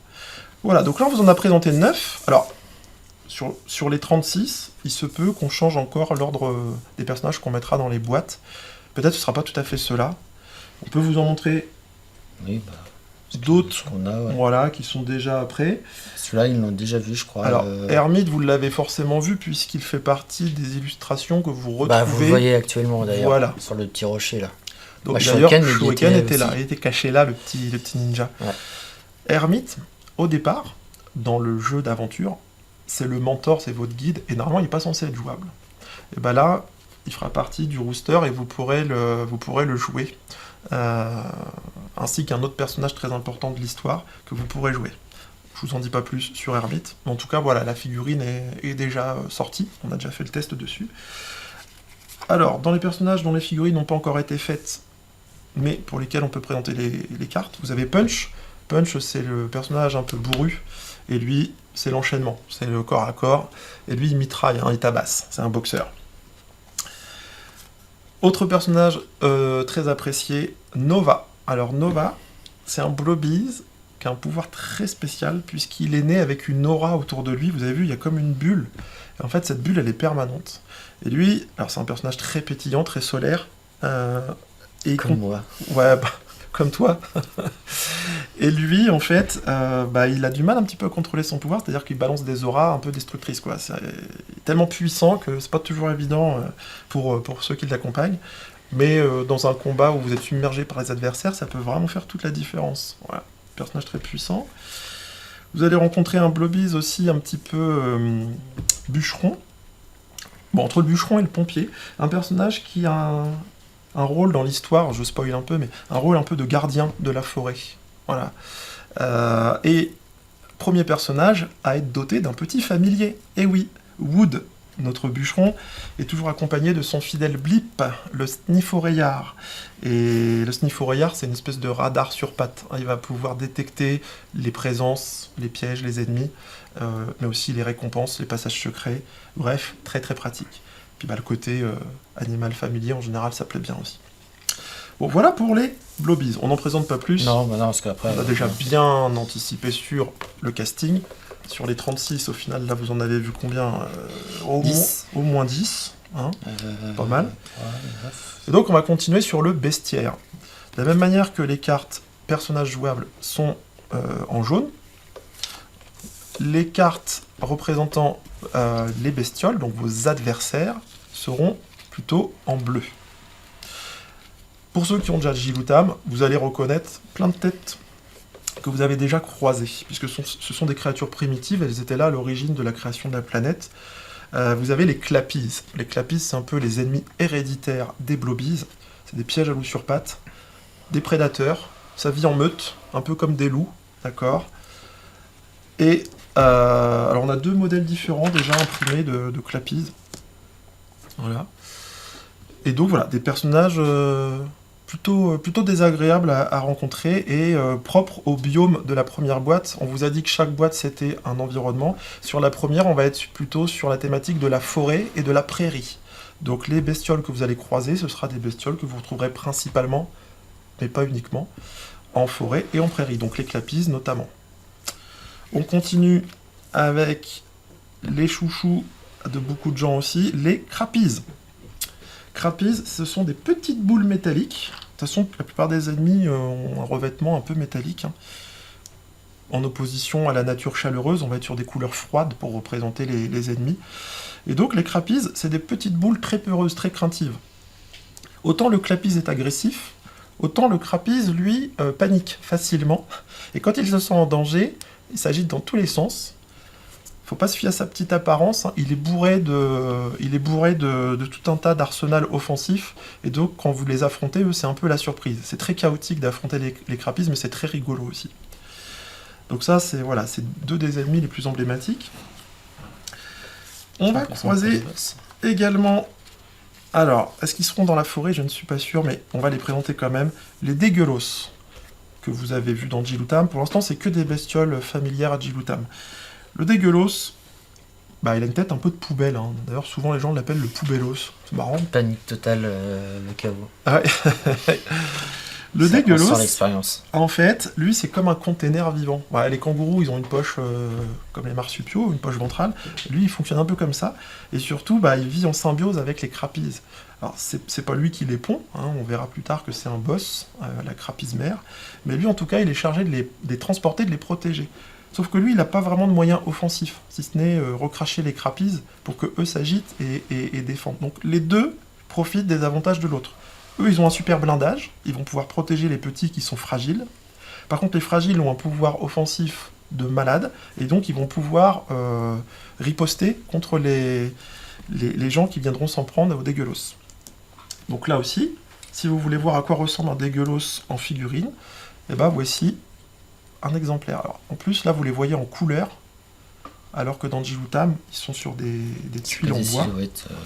Voilà, donc là, on vous en a présenté 9. Alors, sur les 36, il se peut qu'on change encore l'ordre des personnages qu'on mettra dans les boîtes. Peut-être que ce ne sera pas tout à fait ceux-là. On peut vous en montrer d'autres qui sont déjà prêts. Celui-là, ils l'ont déjà vu, je crois. Alors, Hermite, vous l'avez forcément vu, puisqu'il fait partie des illustrations que vous retrouvez... vous le voyez actuellement, d'ailleurs, voilà. Sur le petit rocher, là. Donc d'ailleurs, Shuriken était là, il était caché là, le petit ninja. Ouais. Hermite, au départ, dans le jeu d'aventure, c'est le mentor, c'est votre guide, et normalement il n'est pas censé être jouable. Et là, il fera partie du rooster et vous pourrez le jouer. Ainsi qu'un autre personnage très important de l'histoire que vous pourrez jouer. Je vous en dis pas plus sur Hermite, mais en tout cas voilà, la figurine est déjà sortie, on a déjà fait le test dessus. Alors, dans les personnages dont les figurines n'ont pas encore été faites, mais pour lesquels on peut présenter les cartes, vous avez Punch. Punch, c'est le personnage un peu bourru, et lui, c'est l'enchaînement, c'est le corps à corps, et lui, il mitraille, il tabasse, c'est un boxeur. Autre personnage très apprécié, Nova. Alors Nova, c'est un Blobiz qui a un pouvoir très spécial, puisqu'il est né avec une aura autour de lui, vous avez vu, il y a comme une bulle, et en fait, cette bulle, elle est permanente. Et lui, alors c'est un personnage très pétillant, très solaire. Comme moi. Ouais, comme toi. Et lui, en fait, il a du mal un petit peu à contrôler son pouvoir, c'est-à-dire qu'il balance des auras un peu destructrices, quoi. C'est tellement puissant que c'est pas toujours évident pour ceux qui l'accompagnent. Mais dans un combat où vous êtes submergé par les adversaires, ça peut vraiment faire toute la différence. Voilà, personnage très puissant. Vous allez rencontrer un Blobies aussi un petit peu bûcheron. Bon, entre le bûcheron et le pompier, un personnage qui a un rôle dans l'histoire, je spoil un peu, mais un rôle un peu de gardien de la forêt. Voilà. Et premier personnage à être doté d'un petit familier. Et oui, Wood, notre bûcheron, est toujours accompagné de son fidèle Blip, le Snifforeillard. Et le Snifforeillard, c'est une espèce de radar sur pattes. Il va pouvoir détecter les présences, les pièges, les ennemis, mais aussi les récompenses, les passages secrets. Bref, très très pratique. Puis le côté animal familier, en général, ça plaît bien aussi. Bon, voilà pour les Blobies. On n'en présente pas plus. Non, parce qu'après... On a déjà bien anticipé sur le casting. Sur les 36, au final, là, vous en avez vu combien 10. Au moins 10. Hein, pas mal. Et donc, on va continuer sur le bestiaire. De la même manière que les cartes personnages jouables sont en jaune, les cartes représentant les bestioles, donc vos adversaires, seront plutôt en bleu. Pour ceux qui ont déjà Jiloutam, vous allez reconnaître plein de têtes que vous avez déjà croisées, puisque ce sont des créatures primitives, elles étaient là à l'origine de la création de la planète. Vous avez les Clapies. Les Clapies, c'est un peu les ennemis héréditaires des Blobies. C'est des pièges à loups sur pattes, des prédateurs, ça vit en meute, un peu comme des loups, d'accord. Et alors on a 2 modèles différents déjà imprimés de Clapies. Voilà. Et donc voilà, des personnages plutôt désagréables à rencontrer et propres au biome de la première boîte. On vous a dit que chaque boîte c'était un environnement. Sur la première, on va être plutôt sur la thématique de la forêt et de la prairie. Donc les bestioles que vous allez croiser, ce sera des bestioles que vous retrouverez principalement, mais pas uniquement, en forêt et en prairie. Donc les Clapies notamment. On continue avec les chouchous de beaucoup de gens aussi, les Crapies. Crapies, ce sont des petites boules métalliques. De toute façon, la plupart des ennemis ont un revêtement un peu métallique. Hein. En opposition à la nature chaleureuse, on va être sur des couleurs froides pour représenter les ennemis. Et donc les Crapies, c'est des petites boules très peureuses, très craintives. Autant le Clapies est agressif, autant le Crapies, lui, panique facilement. Et quand il se sent en danger, il s'agite dans tous les sens. Faut pas se fier à sa petite apparence, hein. Il est bourré de tout un tas d'arsenal offensifs, et donc quand vous les affrontez, eux, c'est un peu la surprise. C'est très chaotique d'affronter les Crapies, mais c'est très rigolo aussi. Donc ça, c'est voilà, c'est 2 des ennemis les plus emblématiques. On va croiser également... Alors, est-ce qu'ils seront dans la forêt? Je ne suis pas sûr, mais on va les présenter quand même. Les Dégueulos, que vous avez vus dans Jiloutam. Pour l'instant, c'est que des bestioles familières à Jiloutam. Le Dégueulos, il a une tête un peu de poubelle. Hein. D'ailleurs, souvent les gens l'appellent le Poubellos. C'est marrant. Panique totale, le chaos. Ah ouais. Le Dégueulos, l'expérience. en fait, lui, c'est comme un container vivant. Voilà, les kangourous, ils ont une poche comme les marsupiaux, une poche ventrale. Lui, il fonctionne un peu comme ça. Et surtout, il vit en symbiose avec les Crapies. Alors, c'est pas lui qui les pond. Hein. On verra plus tard que c'est un boss, la Crapies mère. Mais lui, en tout cas, il est chargé de les transporter, de les protéger. Sauf que lui, il n'a pas vraiment de moyens offensifs, si ce n'est recracher les Crapies pour que eux s'agitent et défendent. Donc les deux profitent des avantages de l'autre. Eux, ils ont un super blindage, ils vont pouvoir protéger les petits qui sont fragiles. Par contre, les fragiles ont un pouvoir offensif de malade, et donc ils vont pouvoir riposter contre les gens qui viendront s'en prendre aux Dégueulos. Donc là aussi, si vous voulez voir à quoi ressemble un Dégueulos en figurine, voici un exemplaire. Alors, en plus, là, vous les voyez en couleur, alors que dans Jiloutam, ils sont sur des tuiles en bois.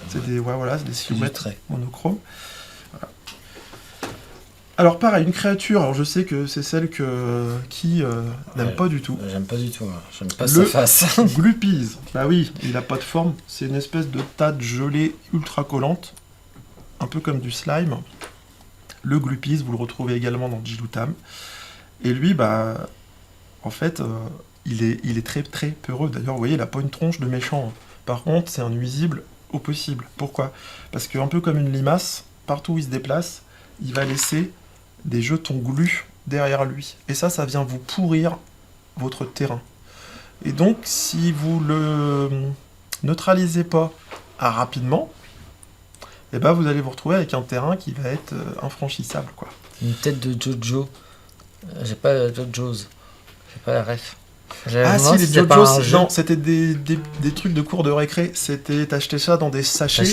C'est des silhouettes monochromes. Voilà. Alors, pareil, une créature, alors je sais que c'est celle qui n'aime pas du tout. J'aime pas du tout, moi. J'aime pas sa face. Glupies. Bah oui, il a pas de forme. C'est une espèce de tas de gelée ultra collante, un peu comme du slime. Le Glupies, vous le retrouvez également dans Jiloutam. Et lui, en fait, il est très très peureux. D'ailleurs, vous voyez, il n'a pas une tronche de méchant. Par contre, c'est un nuisible au possible. Pourquoi? Parce qu'un peu comme une limace, partout où il se déplace, il va laisser des jetons glu derrière lui. Et ça vient vous pourrir votre terrain. Et donc, si vous le neutralisez pas rapidement, et ben vous allez vous retrouver avec un terrain qui va être infranchissable, quoi. Une tête de Jojo. J'ai pas Jojo's. J'ai pas la ref. Ah Non, si, les c'était pas un JoJo's, jeu. non, c'était des trucs de cours de récré. C'était, t'achetais ça dans des sachets.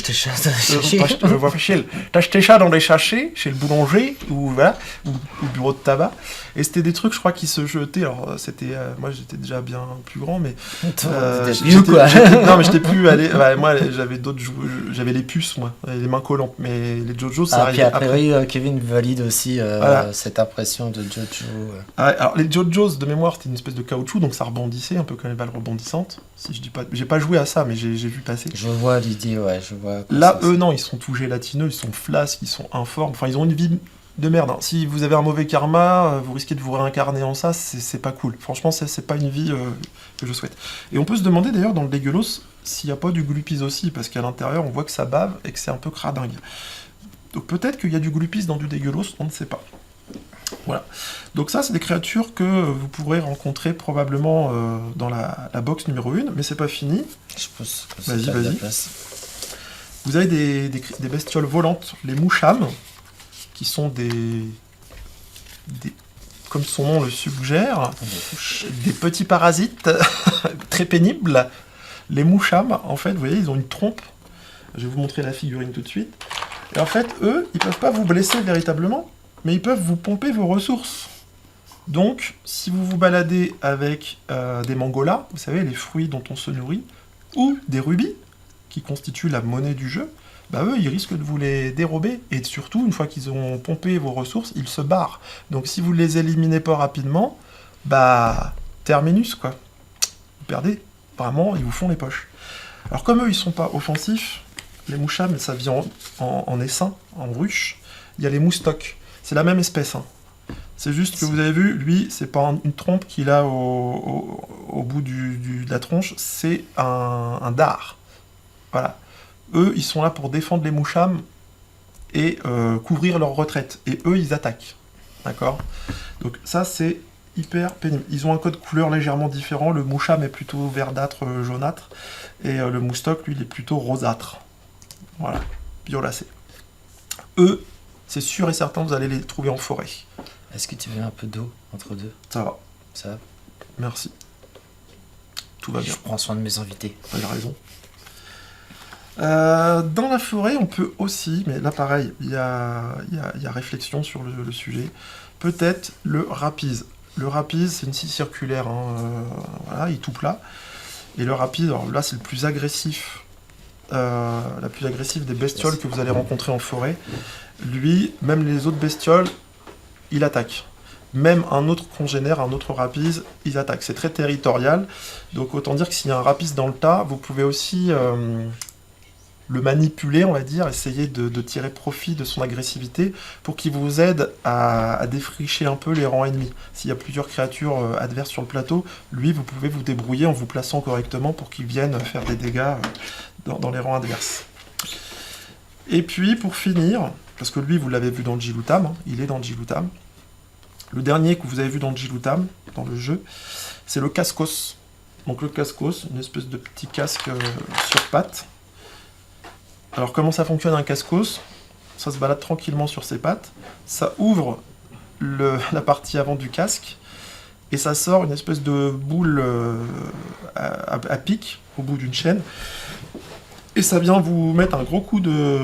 T'achetais ça dans des sachets chez le boulanger ou voilà, ou au bureau de tabac. Et c'était des trucs, je crois, qui se jetaient. Alors c'était, moi j'étais déjà bien plus grand, mais T'étais vieux, quoi. non, mais j'étais plus allé. Ouais, moi j'avais j'avais les puces, moi, les mains collantes. Mais les JoJo's, ça puis arrivait après. après, Kevin valide aussi Voilà. cette impression de Jojo. Ah ouais, alors les JoJo's de mémoire, c'était une espèce de caoutchouc, donc ça rebondissait un peu comme les balles rebondissantes. Si je dis pas, j'ai pas joué à ça, mais j'ai vu passer. Je vois l'idée, ouais, je vois. Là, eux, non, ils sont tout gélatineux, ils sont flasques, ils sont informes. Enfin, ils ont une vie de merde, hein. Si vous avez un mauvais karma, vous risquez de vous réincarner en ça, c'est pas cool. Franchement, c'est pas une vie que je souhaite. Et on peut se demander d'ailleurs dans le dégueulos s'il n'y a pas du glupis aussi, parce qu'à l'intérieur, on voit que ça bave et que c'est un peu cradingue. Donc peut-être qu'il y a du glupis dans du dégueulos, on ne sait pas. Voilà. Donc ça, c'est des créatures que vous pourrez rencontrer probablement dans la box numéro 1, mais c'est pas fini. Je pense que Vas-y, c'est pas de la vas-y. place. Vous avez des bestioles volantes, les mouchams, qui sont des comme son nom le suggère, des petits parasites très pénibles. Les mouchams, en fait, vous voyez, ils ont une trompe. Je vais vous montrer la figurine tout de suite. Et en fait, eux, ils peuvent pas vous blesser véritablement, mais ils peuvent vous pomper vos ressources. Donc, si vous vous baladez avec des mangolas, vous savez, les fruits dont on se nourrit, ou des rubis, qui constituent la monnaie du jeu, bah eux, ils risquent de vous les dérober. Et surtout, une fois qu'ils ont pompé vos ressources, ils se barrent. Donc si vous les éliminez pas rapidement, bah, terminus, quoi. Vous perdez. Vraiment, ils vous font les poches. Alors comme eux, ils sont pas offensifs, les mouchams, ça vient en essaim, en ruche. Il y a les moustocs. C'est la même espèce, hein. C'est juste que vous avez vu, lui, c'est pas une trompe qu'il a au bout de la tronche, c'est un dard. Voilà. Eux, ils sont là pour défendre les mouchams et couvrir leur retraite. Et eux, ils attaquent. D'accord ? Donc ça, c'est hyper pénible. Ils ont un code couleur légèrement différent. Le moucham est plutôt verdâtre, jaunâtre. Et le moustoc, lui, il est plutôt rosâtre. Voilà. Violacé. Eux, c'est sûr et certain, vous allez les trouver en forêt. Est-ce que tu veux un peu d'eau entre deux? Ça va. Ça va. Merci. Tout va bien. Je prends soin de mes invités. Il a raison. Dans la forêt, on peut aussi, mais là pareil, il y a réflexion sur le sujet, peut-être le rapize. Le rapize, c'est une scie circulaire, hein, voilà, il est tout plat. Et le rapize, alors là c'est le plus agressif, la plus agressive des bestioles que vous allez rencontrer en forêt. Lui, même les autres bestioles, il attaque. Même un autre congénère, un autre rapize, ils attaquent. C'est très territorial, donc autant dire que s'il y a un rapize dans le tas, vous pouvez aussi le manipuler, on va dire, essayer de tirer profit de son agressivité pour qu'il vous aide à défricher un peu les rangs ennemis. S'il y a plusieurs créatures adverses sur le plateau, lui, vous pouvez vous débrouiller en vous plaçant correctement pour qu'il vienne faire des dégâts dans les rangs adverses. Et puis, pour finir, parce que lui, vous l'avez vu dans le Jiloutam, hein, il est dans le Jiloutam, le dernier que vous avez vu dans le Jiloutam, dans le jeu, c'est le Cascos. Donc le Cascos, une espèce de petit casque sur pattes. Alors comment ça fonctionne un Cascos? Ça se balade tranquillement sur ses pattes, ça ouvre la partie avant du casque, et ça sort une espèce de boule à pic au bout d'une chaîne, et ça vient vous mettre un gros coup de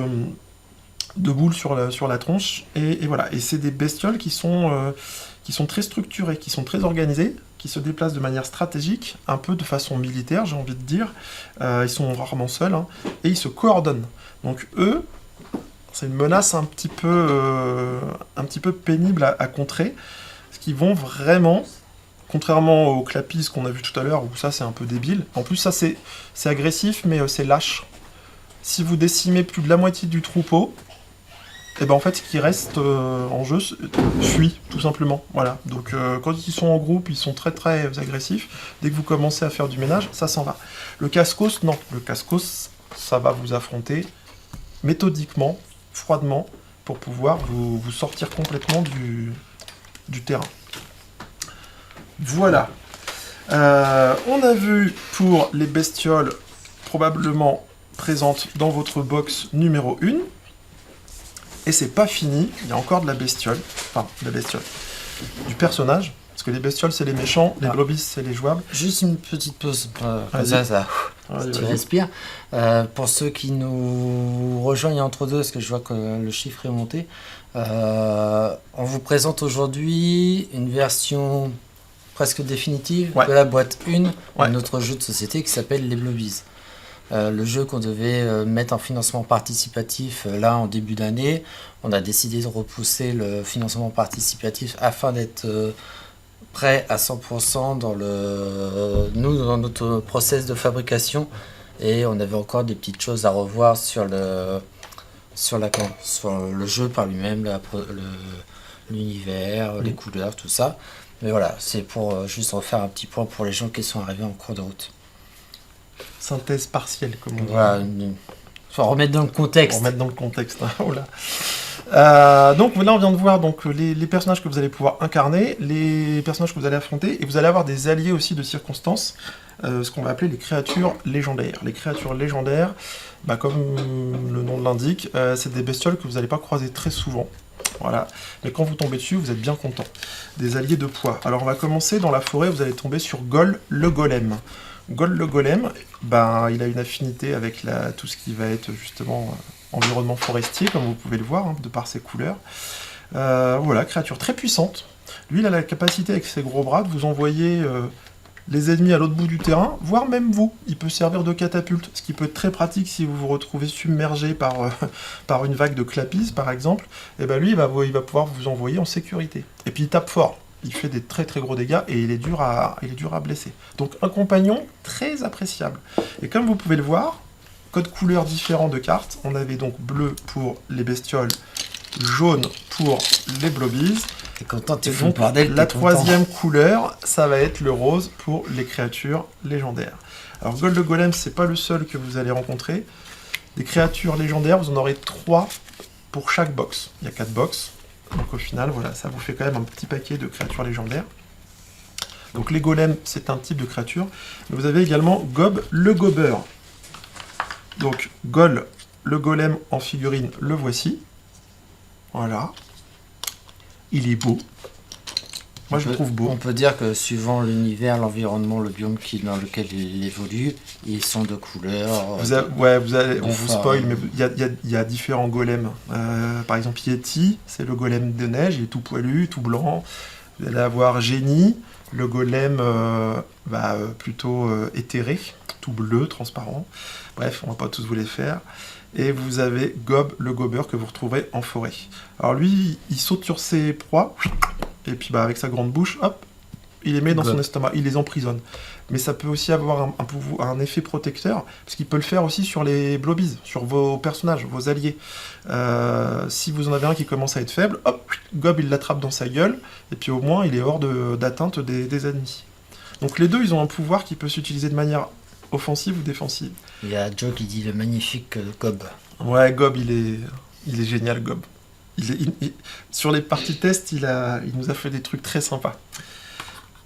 boule sur la tronche, et voilà. Et c'est des bestioles qui sont très structurées, qui sont très organisées, qui se déplacent de manière stratégique, un peu de façon militaire, j'ai envie de dire. Ils sont rarement seuls, hein, et ils se coordonnent. Donc eux, c'est une menace un petit peu pénible à contrer, parce qu'ils vont vraiment, contrairement aux clapis qu'on a vu tout à l'heure, où ça c'est un peu débile, en plus ça c'est agressif, mais c'est lâche. Si vous décimez plus de la moitié du troupeau, et ben en fait, ce qui reste en jeu fuit, tout simplement. Voilà. Donc quand ils sont en groupe, ils sont très très agressifs. Dès que vous commencez à faire du ménage, ça s'en va. Le Cascos, non. Le Cascos, ça va vous affronter méthodiquement, froidement, pour pouvoir vous sortir complètement du terrain. Voilà. On a vu pour les bestioles probablement présentes dans votre box numéro 1. Et c'est pas fini, il y a encore de la bestiole, enfin, de la bestiole, du personnage, parce que les bestioles c'est les méchants, les globies c'est les jouables. Juste une petite pause, comme Vas-y. ça, Vas-y, tu vas-y. respires. Pour ceux qui nous rejoignent entre deux, parce que je vois que le chiffre est monté, on vous présente aujourd'hui une version presque définitive Ouais. de la boîte 1 Ouais. de notre jeu de société qui s'appelle Les Blobies. Le jeu qu'on devait mettre en financement participatif là en début d'année, on a décidé de repousser le financement participatif afin d'être prêt à 100% dans notre process de fabrication, et on avait encore des petites choses à revoir sur le jeu par lui-même, l'univers, les couleurs, tout ça. Mais voilà, c'est pour juste refaire un petit point pour les gens qui sont arrivés en cours de route. Synthèse partielle, comme on dit. Voilà, faut remettre dans le contexte. Pour mettre dans le contexte. Oh là. Donc là, on vient de voir donc, les personnages que vous allez pouvoir incarner, les personnages que vous allez affronter, et vous allez avoir des alliés aussi de circonstances, ce qu'on va appeler les créatures légendaires. Les créatures légendaires, comme le nom l'indique, c'est des bestioles que vous n'allez pas croiser très souvent. Voilà. Mais quand vous tombez dessus, vous êtes bien content. Des alliés de poids. Alors on va commencer dans la forêt, vous allez tomber sur Gol le Golem. Gol le Golem, il a une affinité avec tout ce qui va être justement environnement forestier, comme vous pouvez le voir, de par ses couleurs. Voilà, créature très puissante. Lui, il a la capacité avec ses gros bras de vous envoyer les ennemis à l'autre bout du terrain, voire même vous. Il peut servir de catapulte, ce qui peut être très pratique si vous vous retrouvez submergé par une vague de clapis, par exemple. Et lui, il va pouvoir vous envoyer en sécurité. Et puis il tape fort. Il fait des très très gros dégâts et il est dur à blesser. Donc un compagnon très appréciable. Et comme vous pouvez le voir, code couleur différent de cartes. On avait donc bleu pour les bestioles, jaune pour les blobies. T'es content, tu Et fous donc le bordel, la t'es content. troisième couleur, ça va être le rose pour les créatures légendaires. Alors Gold le Golem, c'est pas le seul que vous allez rencontrer. Des créatures légendaires, vous en aurez 3 pour chaque box. Il y a 4 box. Donc au final, voilà, ça vous fait quand même un petit paquet de créatures légendaires. Donc les golems, c'est un type de créature. Mais vous avez également Gob le Gobeur. Donc Gol le Golem en figurine, le voici. Voilà. Il est beau. Moi je le trouve beau. On peut dire que suivant l'univers, l'environnement, le biome dans lequel il évolue, ils sont de couleurs. On vous spoil, mais il y a différents golems. Par exemple, Yeti, c'est le golem de neige, il est tout poilu, tout blanc. Vous allez avoir Génie, le golem plutôt éthéré, tout bleu, transparent. Bref, on va pas tous vous les faire. Et vous avez Gob, le gobeur, que vous retrouverez en forêt. Alors lui, il saute sur ses proies, et puis avec sa grande bouche, hop, il les met dans son estomac, il les emprisonne. Mais ça peut aussi avoir un effet protecteur, parce qu'il peut le faire aussi sur les blobies, sur vos personnages, vos alliés. Si vous en avez un qui commence à être faible, hop, Gob il l'attrape dans sa gueule, et puis au moins il est hors d'atteinte des ennemis. Donc les deux, ils ont un pouvoir qui peut s'utiliser de manière offensive ou défensive. Il y a Joe qui dit le magnifique Gob. Ouais, Gob, il est génial, Gob. Sur les parties test, il nous a fait des trucs très sympas.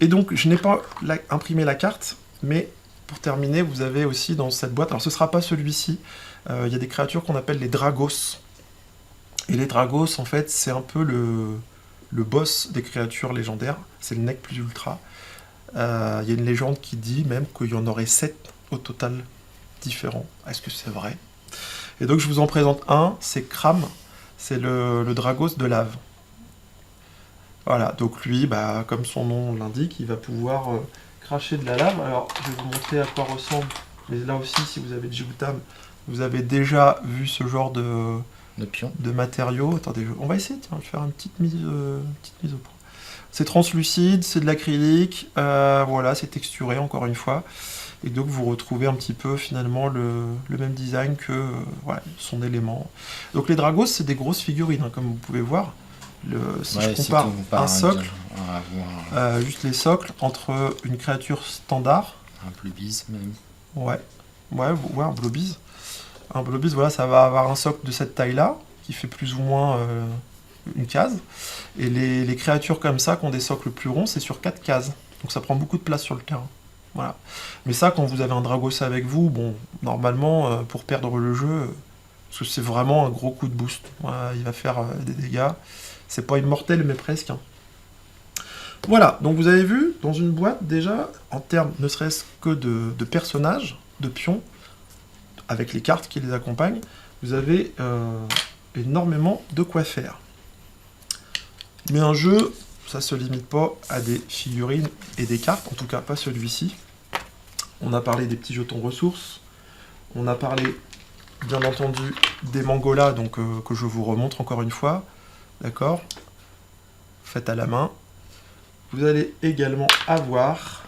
Et donc, je n'ai pas imprimé la carte, mais pour terminer, vous avez aussi dans cette boîte, alors ce ne sera pas celui-ci, il y a des créatures qu'on appelle les Dragos. Et les Dragos, en fait, c'est un peu le boss des créatures légendaires, c'est le nec plus ultra. Il y a une légende qui dit même qu'il y en aurait 7 au total différents. Est-ce que c'est vrai? Et donc je vous en présente un, c'est Kram, c'est le Dragos de lave. Voilà, donc lui, comme son nom l'indique, il va pouvoir cracher de la lave. Alors je vais vous montrer à quoi ressemble, mais là aussi, si vous avez Jibutam, vous avez déjà vu ce genre de matériaux. Attendez, on va essayer de faire une petite mise au point. C'est translucide, c'est de l'acrylique, voilà, c'est texturé encore une fois. Et donc vous retrouvez un petit peu finalement le même design que son élément. Donc les Dragos, c'est des grosses figurines, comme vous pouvez voir. Si je compare un socle, juste les socles, entre une créature standard... Un Blobies même. Ouais, un Blobies. Un Blobies, voilà, ça va avoir un socle de cette taille-là, qui fait plus ou moins une case. Et les créatures comme ça, qui ont des socles plus ronds, c'est sur 4 cases. Donc ça prend beaucoup de place sur le terrain. Voilà. Mais ça, quand vous avez un Dragos avec vous, bon, normalement, pour perdre le jeu, parce que c'est vraiment un gros coup de boost. Voilà, il va faire des dégâts. C'est pas immortel, mais presque. Hein. Voilà, donc vous avez vu, dans une boîte, déjà, en termes ne serait-ce que de personnages, de pions, avec les cartes qui les accompagnent, vous avez énormément de quoi faire. Mais un jeu, ça se limite pas à des figurines et des cartes, en tout cas pas celui-ci. On a parlé des petits jetons ressources, on a parlé, bien entendu, des mangolas, donc que je vous remontre encore une fois, d'accord, faites à la main. Vous allez également avoir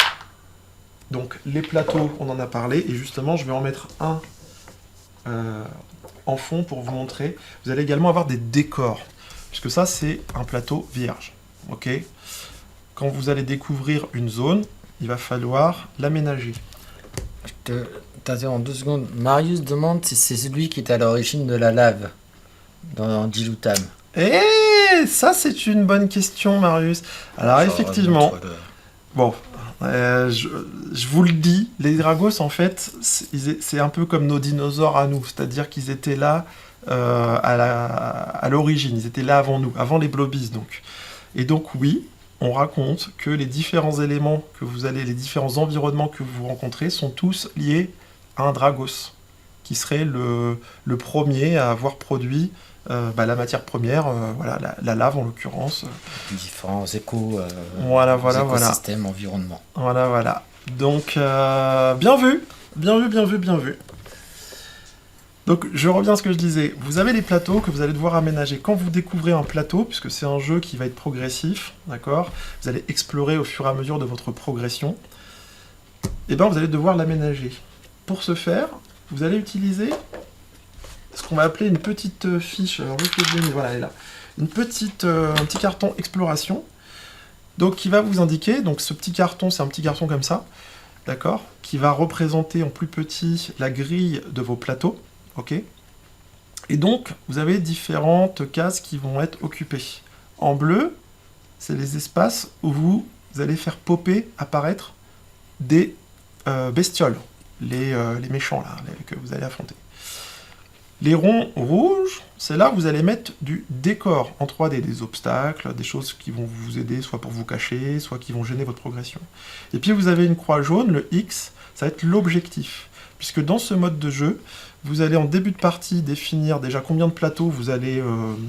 donc les plateaux, on en a parlé, et justement je vais en mettre un en fond pour vous montrer. Vous allez également avoir des décors, puisque ça c'est un plateau vierge. Ok. Quand vous allez découvrir une zone, il va falloir l'aménager. Je t'interromps 2 secondes. Marius demande si c'est celui qui est à l'origine de la lave dans Dilutam. Eh, ça c'est une bonne question, Marius. Alors effectivement, bon, je vous le dis, les Dragos en fait, c'est un peu comme nos dinosaures à nous, c'est-à-dire qu'ils étaient là à l'origine, ils étaient là avant nous, avant les Blobbies donc. Et donc oui, on raconte que les différents éléments que vous allez, les différents environnements que vous rencontrez sont tous liés à un Dragos, qui serait le premier à avoir produit la matière première, voilà, la lave en l'occurrence. Différents écosystèmes, environnements. Voilà. Donc, bien vu. Donc, je reviens à ce que je disais. Vous avez les plateaux que vous allez devoir aménager. Quand vous découvrez un plateau, puisque c'est un jeu qui va être progressif, d'accord, vous allez explorer au fur et à mesure de votre progression, et bien vous allez devoir l'aménager. Pour ce faire, vous allez utiliser ce qu'on va appeler une petite fiche, alors voilà, elle est là, un petit carton exploration, donc qui va vous indiquer, donc ce petit carton, c'est un petit carton comme ça, d'accord, qui va représenter en plus petit la grille de vos plateaux, ok, et donc vous avez différentes cases qui vont être occupées. En bleu, c'est les espaces où vous allez faire popper, apparaître des bestioles, les méchants là, que vous allez affronter. Les ronds rouges, c'est là où vous allez mettre du décor en 3D, des obstacles, des choses qui vont vous aider, soit pour vous cacher, soit qui vont gêner votre progression. Et puis vous avez une croix jaune, le X, ça va être l'objectif. Puisque dans ce mode de jeu, vous allez en début de partie définir déjà combien de plateaux vous allez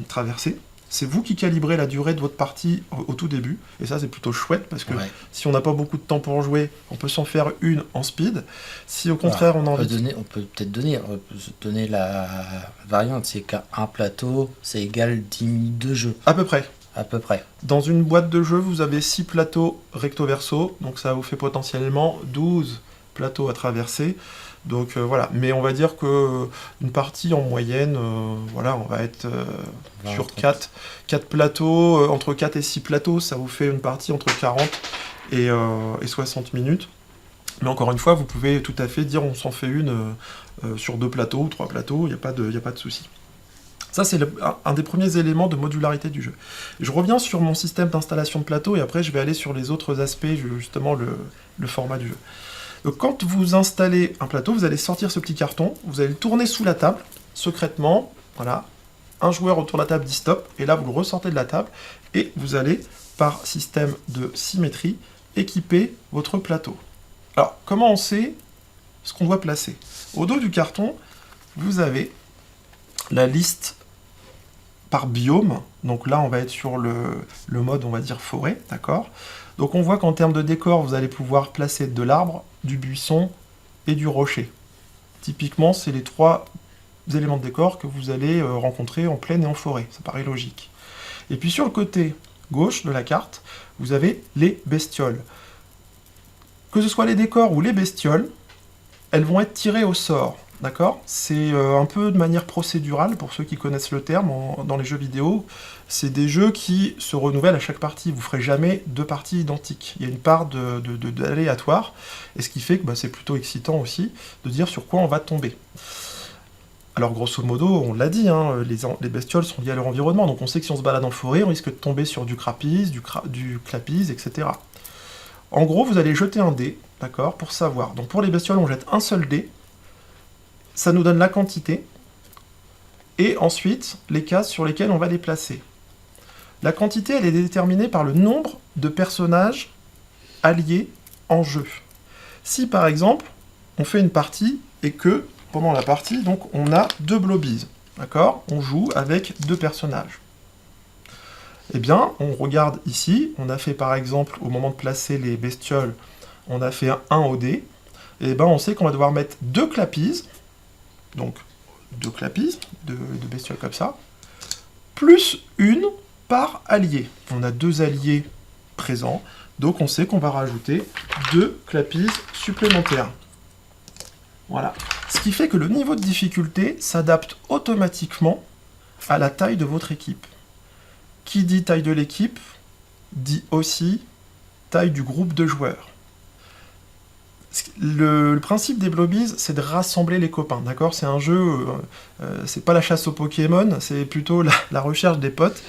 traverser. C'est vous qui calibrez la durée de votre partie au tout début, et ça c'est plutôt chouette, parce que si on n'a pas beaucoup de temps pour jouer, on peut s'en faire une en speed. Si au contraire on a envie... On peut donner la variante, c'est qu'un plateau, c'est égal 10 minutes de jeu. À peu près. À peu près. Dans une boîte de jeu, vous avez 6 plateaux recto-verso, donc ça vous fait potentiellement 12 plateaux à traverser. Donc voilà, mais on va dire que une partie en moyenne, voilà, on va être sur 4 plateaux, entre 4 et 6 plateaux, ça vous fait une partie entre 40 et 60 minutes. Mais encore une fois, vous pouvez tout à fait dire on s'en fait une sur 2 plateaux ou 3 plateaux, il n'y a pas de souci. Ça, c'est un des premiers éléments de modularité du jeu. Je reviens sur mon système d'installation de plateau et après je vais aller sur les autres aspects, justement le format du jeu. Donc quand vous installez un plateau, vous allez sortir ce petit carton, vous allez le tourner sous la table, secrètement, voilà, un joueur autour de la table dit stop, et là vous le ressortez de la table, et vous allez, par système de symétrie, équiper votre plateau. Alors, comment on sait ce qu'on doit placer? Au dos du carton, vous avez la liste par biome, donc là on va être sur le mode, on va dire, forêt, d'accord? Donc on voit qu'en termes de décor, vous allez pouvoir placer de l'arbre, du buisson et du rocher. Typiquement, c'est les 3 éléments de décor que vous allez rencontrer en plaine et en forêt. Ça paraît logique. Et puis sur le côté gauche de la carte, vous avez les bestioles. Que ce soit les décors ou les bestioles, elles vont être tirées au sort. D'accord? C'est un peu de manière procédurale, pour ceux qui connaissent le terme, dans les jeux vidéo. C'est des jeux qui se renouvellent à chaque partie. Vous ne ferez jamais 2 parties identiques. Il y a une part d'aléatoire, et ce qui fait que c'est plutôt excitant aussi de dire sur quoi on va tomber. Alors grosso modo, on l'a dit, hein, les bestioles sont liées à leur environnement, donc on sait que si on se balade en forêt, on risque de tomber sur du crapis, du clapis, etc. En gros, vous allez jeter un dé, d'accord, pour savoir. Donc pour les bestioles, on jette un seul dé. Ça nous donne la quantité. et ensuite les cases sur lesquelles on va les placer. La quantité, elle est déterminée par le nombre de personnages alliés en jeu. Si par exemple, on fait une partie et que pendant la partie, donc on a 2 blobies, d'accord? On joue avec 2 personnages. Eh bien, on regarde ici, on a fait par exemple, au moment de placer les bestioles, on a fait un 1 au dé, et ben on sait qu'on va devoir mettre 2 clapies, donc 2 clapies de bestioles comme ça, plus une par allié. On a 2 alliés présents, donc on sait qu'on va rajouter 2 clapies supplémentaires. Voilà. Ce qui fait que le niveau de difficulté s'adapte automatiquement à la taille de votre équipe. Qui dit taille de l'équipe, dit aussi taille du groupe de joueurs. Le principe des Blobies, c'est de rassembler les copains, d'accord? C'est un jeu, c'est pas la chasse aux Pokémon, c'est plutôt la recherche des potes.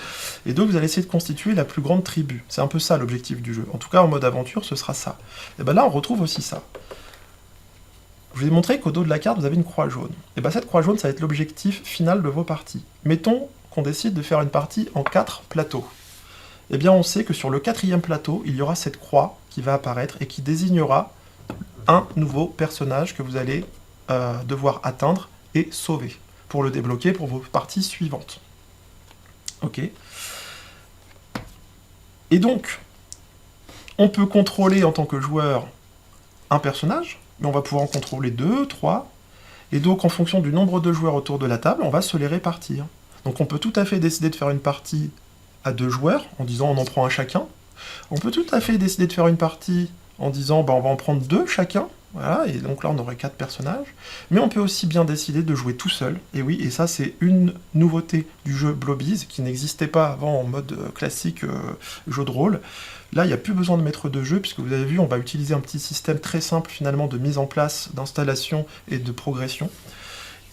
Et donc vous allez essayer de constituer la plus grande tribu. C'est un peu ça l'objectif du jeu. En tout cas, en mode aventure, ce sera ça. Et ben là, on retrouve aussi ça. Je vous ai montré qu'au dos de la carte, vous avez une croix jaune. Et ben cette croix jaune, ça va être l'objectif final de vos parties. Mettons qu'on décide de faire une partie en 4 plateaux. Eh bien, on sait que sur le 4e plateau, il y aura cette croix qui va apparaître et qui désignera un nouveau personnage que vous allez devoir atteindre et sauver pour le débloquer pour vos parties suivantes. Ok. Et donc, on peut contrôler en tant que joueur un personnage, mais on va pouvoir en contrôler 2, 3, et donc en fonction du nombre de joueurs autour de la table, on va se les répartir. Donc on peut tout à fait décider de faire une partie à 2 joueurs, en disant on en prend un chacun. On peut tout à fait décider de faire une partie en disant on va en prendre 2 chacun, voilà, et donc là on aurait 4 personnages. Mais on peut aussi bien décider de jouer tout seul, et oui, et ça c'est une nouveauté du jeu Blobies, qui n'existait pas avant en mode classique jeu de rôle. Là, il n'y a plus besoin de maître de jeu, puisque vous avez vu, on va utiliser un petit système très simple finalement de mise en place, d'installation et de progression.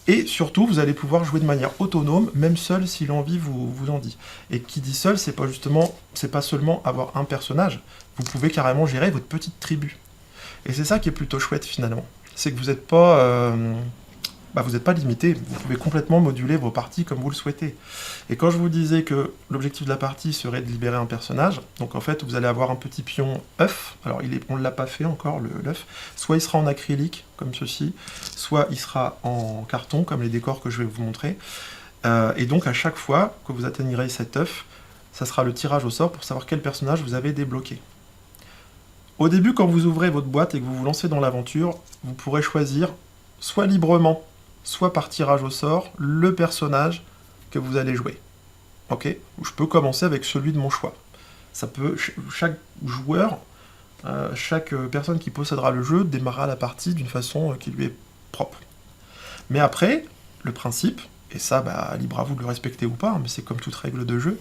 Et surtout, vous allez pouvoir jouer de manière autonome, même seul si l'envie vous en dit. Et qui dit seul, c'est pas seulement avoir un personnage, vous pouvez carrément gérer votre petite tribu. Et c'est ça qui est plutôt chouette finalement. C'est que vous n'êtes pas, vous n'êtes pas limité, vous pouvez complètement moduler vos parties comme vous le souhaitez. Et quand je vous disais que l'objectif de la partie serait de libérer un personnage, donc en fait vous allez avoir un petit pion œuf, alors on ne l'a pas fait encore l'œuf, soit il sera en acrylique comme ceci, soit il sera en carton comme les décors que je vais vous montrer, et donc à chaque fois que vous atteignerez cet œuf, ça sera le tirage au sort pour savoir quel personnage vous avez débloqué. Au début, quand vous ouvrez votre boîte et que vous vous lancez dans l'aventure, vous pourrez choisir soit librement, soit par tirage au sort, le personnage que vous allez jouer. Ok? Je peux commencer avec celui de mon choix. Ça peut, chaque joueur, chaque personne qui possédera le jeu démarrera la partie d'une façon qui lui est propre. Mais après, le principe, et ça, libre à vous de le respecter ou pas, mais c'est comme toute règle de jeu,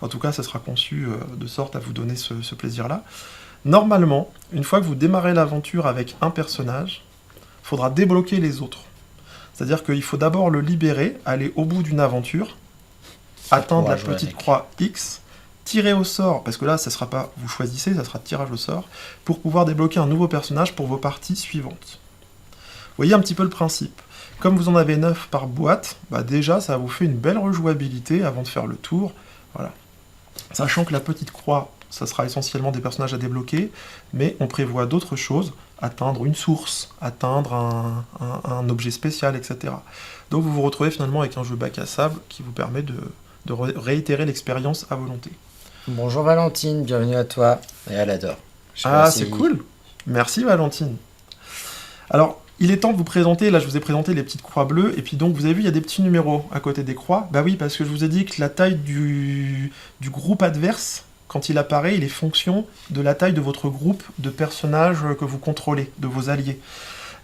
en tout cas, ça sera conçu de sorte à vous donner ce plaisir-là. Normalement, une fois que vous démarrez l'aventure avec un personnage, il faudra débloquer les autres. C'est-à-dire qu'il faut d'abord le libérer, aller au bout d'une aventure, atteindre la petite croix X, tirer au sort, parce que là, ça sera pas vous choisissez, ça sera tirage au sort, pour pouvoir débloquer un nouveau personnage pour vos parties suivantes. Vous voyez un petit peu le principe. Comme vous en avez 9 par boîte, déjà, ça vous fait une belle rejouabilité avant de faire le tour. Voilà. Sachant que la petite croix, ça sera essentiellement des personnages à débloquer, mais on prévoit d'autres choses, atteindre une source, atteindre un objet spécial, etc. Donc vous vous retrouvez finalement avec un jeu bac à sable qui vous permet de réitérer l'expérience à volonté. Bonjour Valentine, bienvenue à toi et à l'adore. Ah, c'est cool. Merci Valentine. Alors, il est temps de vous présenter, là je vous ai présenté les petites croix bleues, et puis donc vous avez vu, il y a des petits numéros à côté des croix. Bah oui, parce que je vous ai dit que la taille du groupe adverse, quand il apparaît, il est fonction de la taille de votre groupe de personnages que vous contrôlez, de vos alliés.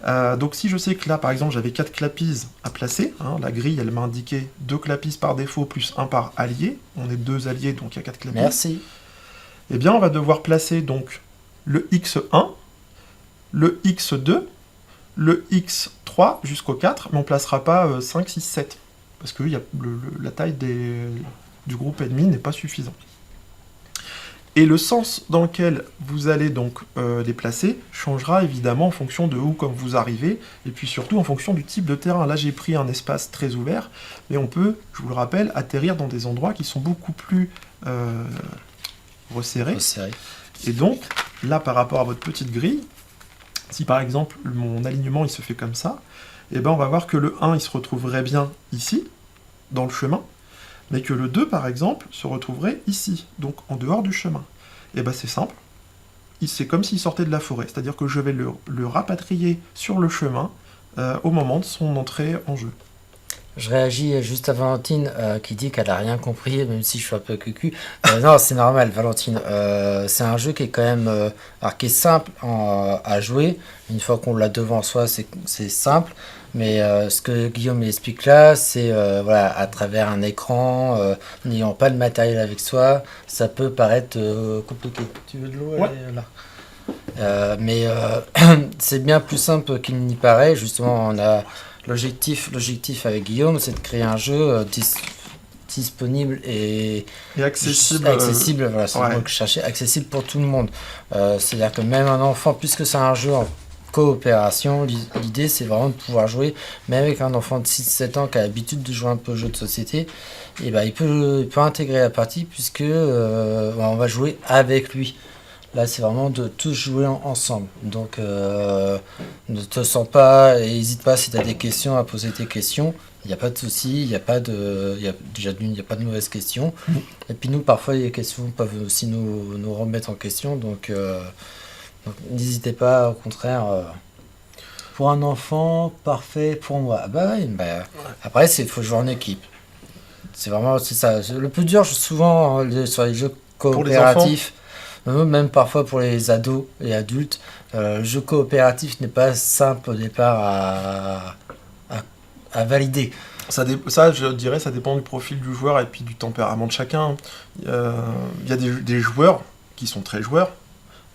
Donc si je sais que là, par exemple, j'avais 4 clapies à placer, la grille, elle m'a indiqué 2 clapies par défaut plus 1 par allié, on est 2 alliés, donc il y a 4 clapies. Merci. Eh bien, on va devoir placer donc le X1, le X2, le X3 jusqu'au 4, mais on ne placera pas 5, 6, 7, parce que la taille du groupe ennemi n'est pas suffisante. Et le sens dans lequel vous allez donc les placer changera évidemment en fonction de où comme vous arrivez, et puis surtout en fonction du type de terrain. Là j'ai pris un espace très ouvert, mais on peut, je vous le rappelle, atterrir dans des endroits qui sont beaucoup plus resserrés. Et donc, là par rapport à votre petite grille, si par exemple mon alignement il se fait comme ça, et ben on va voir que le 1 il se retrouverait bien ici, dans le chemin, mais que le 2, par exemple, se retrouverait ici, donc en dehors du chemin. Et bien c'est simple, c'est comme s'il sortait de la forêt, c'est-à-dire que je vais le rapatrier sur le chemin au moment de son entrée en jeu. Je réagis juste à Valentine qui dit qu'elle a rien compris, même si je suis un peu cucu. Non, c'est normal, Valentine. C'est un jeu qui est quand même alors, qui est simple à jouer. Une fois qu'on l'a devant soi, c'est simple. Mais ce que Guillaume explique là, c'est voilà, à travers un écran, n'ayant pas de matériel avec soi, ça peut paraître compliqué. Tu veux de l'eau? Ouais. Mais c'est bien plus simple qu'il n'y paraît. Justement, on a l'objectif avec Guillaume, c'est de créer un jeu disponible et accessible. Accessible, voilà, c'est le mot que je cherchais, accessible pour tout le monde. C'est-à-dire que même un enfant, puisque c'est un jeu en coopération, l'idée c'est vraiment de pouvoir jouer, même avec un enfant de 6-7 ans qui a l'habitude de jouer un peu aux jeux de société, et ben, il peut intégrer la partie puisque on va jouer avec lui. Là, c'est vraiment de tous jouer ensemble. Donc, ne te sens pas, n'hésite pas si tu as des questions à poser tes questions. Il n'y a pas de souci, il n'y a pas de mauvaises questions. Et puis nous, parfois, les questions peuvent aussi nous remettre en question. Donc n'hésitez pas, au contraire. Pour un enfant, parfait pour moi. Après, il faut jouer en équipe. C'est ça. Le plus dur, souvent, sur les jeux coopératifs, même parfois pour les ados et adultes, le jeu coopératif n'est pas simple au départ à valider. Ça, je dirais, ça dépend du profil du joueur et puis du tempérament de chacun. Il y a des joueurs qui sont très joueurs,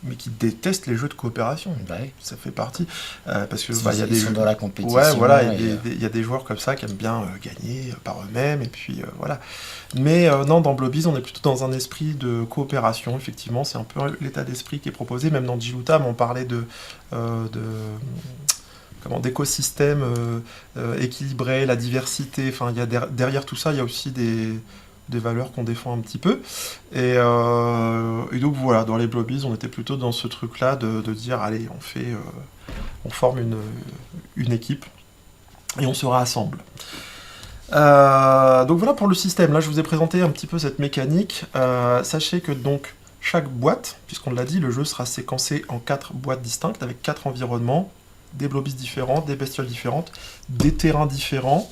mais qui détestent les jeux de coopération. Ouais. Ça fait partie. Parce que ils sont dans la compétition. Ouais, voilà, il y a des joueurs comme ça qui aiment bien gagner par eux-mêmes, et puis voilà. Mais non, dans Blobies, on est plutôt dans un esprit de coopération, effectivement, c'est un peu l'état d'esprit qui est proposé. Même dans Jilutam, on parlait d'écosystème équilibré, la diversité, enfin, il y a derrière tout ça, il y a aussi des valeurs qu'on défend un petit peu. Et donc voilà, dans les Blobies, on était plutôt dans ce truc-là de dire, allez, on forme une équipe et on se rassemble. Donc voilà pour le système. Là, je vous ai présenté un petit peu cette mécanique. Sachez que donc chaque boîte, puisqu'on l'a dit, le jeu sera séquencé en 4 boîtes distinctes avec 4 environnements, des Blobies différents, des bestioles différentes, des terrains différents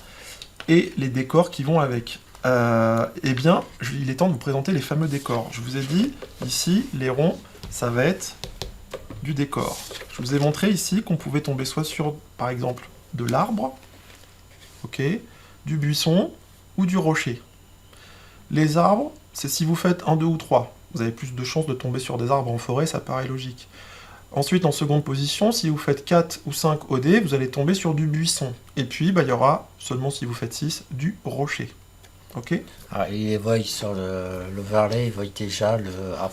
et les décors qui vont avec. Eh bien, il est temps de vous présenter les fameux décors. Je vous ai dit, ici, les ronds, ça va être du décor. Je vous ai montré ici qu'on pouvait tomber soit sur, par exemple, de l'arbre, ok, du buisson ou du rocher. Les arbres, c'est si vous faites 1, 2 ou 3. Vous avez plus de chances de tomber sur des arbres en forêt, ça paraît logique. Ensuite, en seconde position, si vous faites 4 ou 5 OD, vous allez tomber sur du buisson. Et puis, il y aura, seulement si vous faites 6, du rocher. Ok. Alors, il les voit sur l'overlay, il voit déjà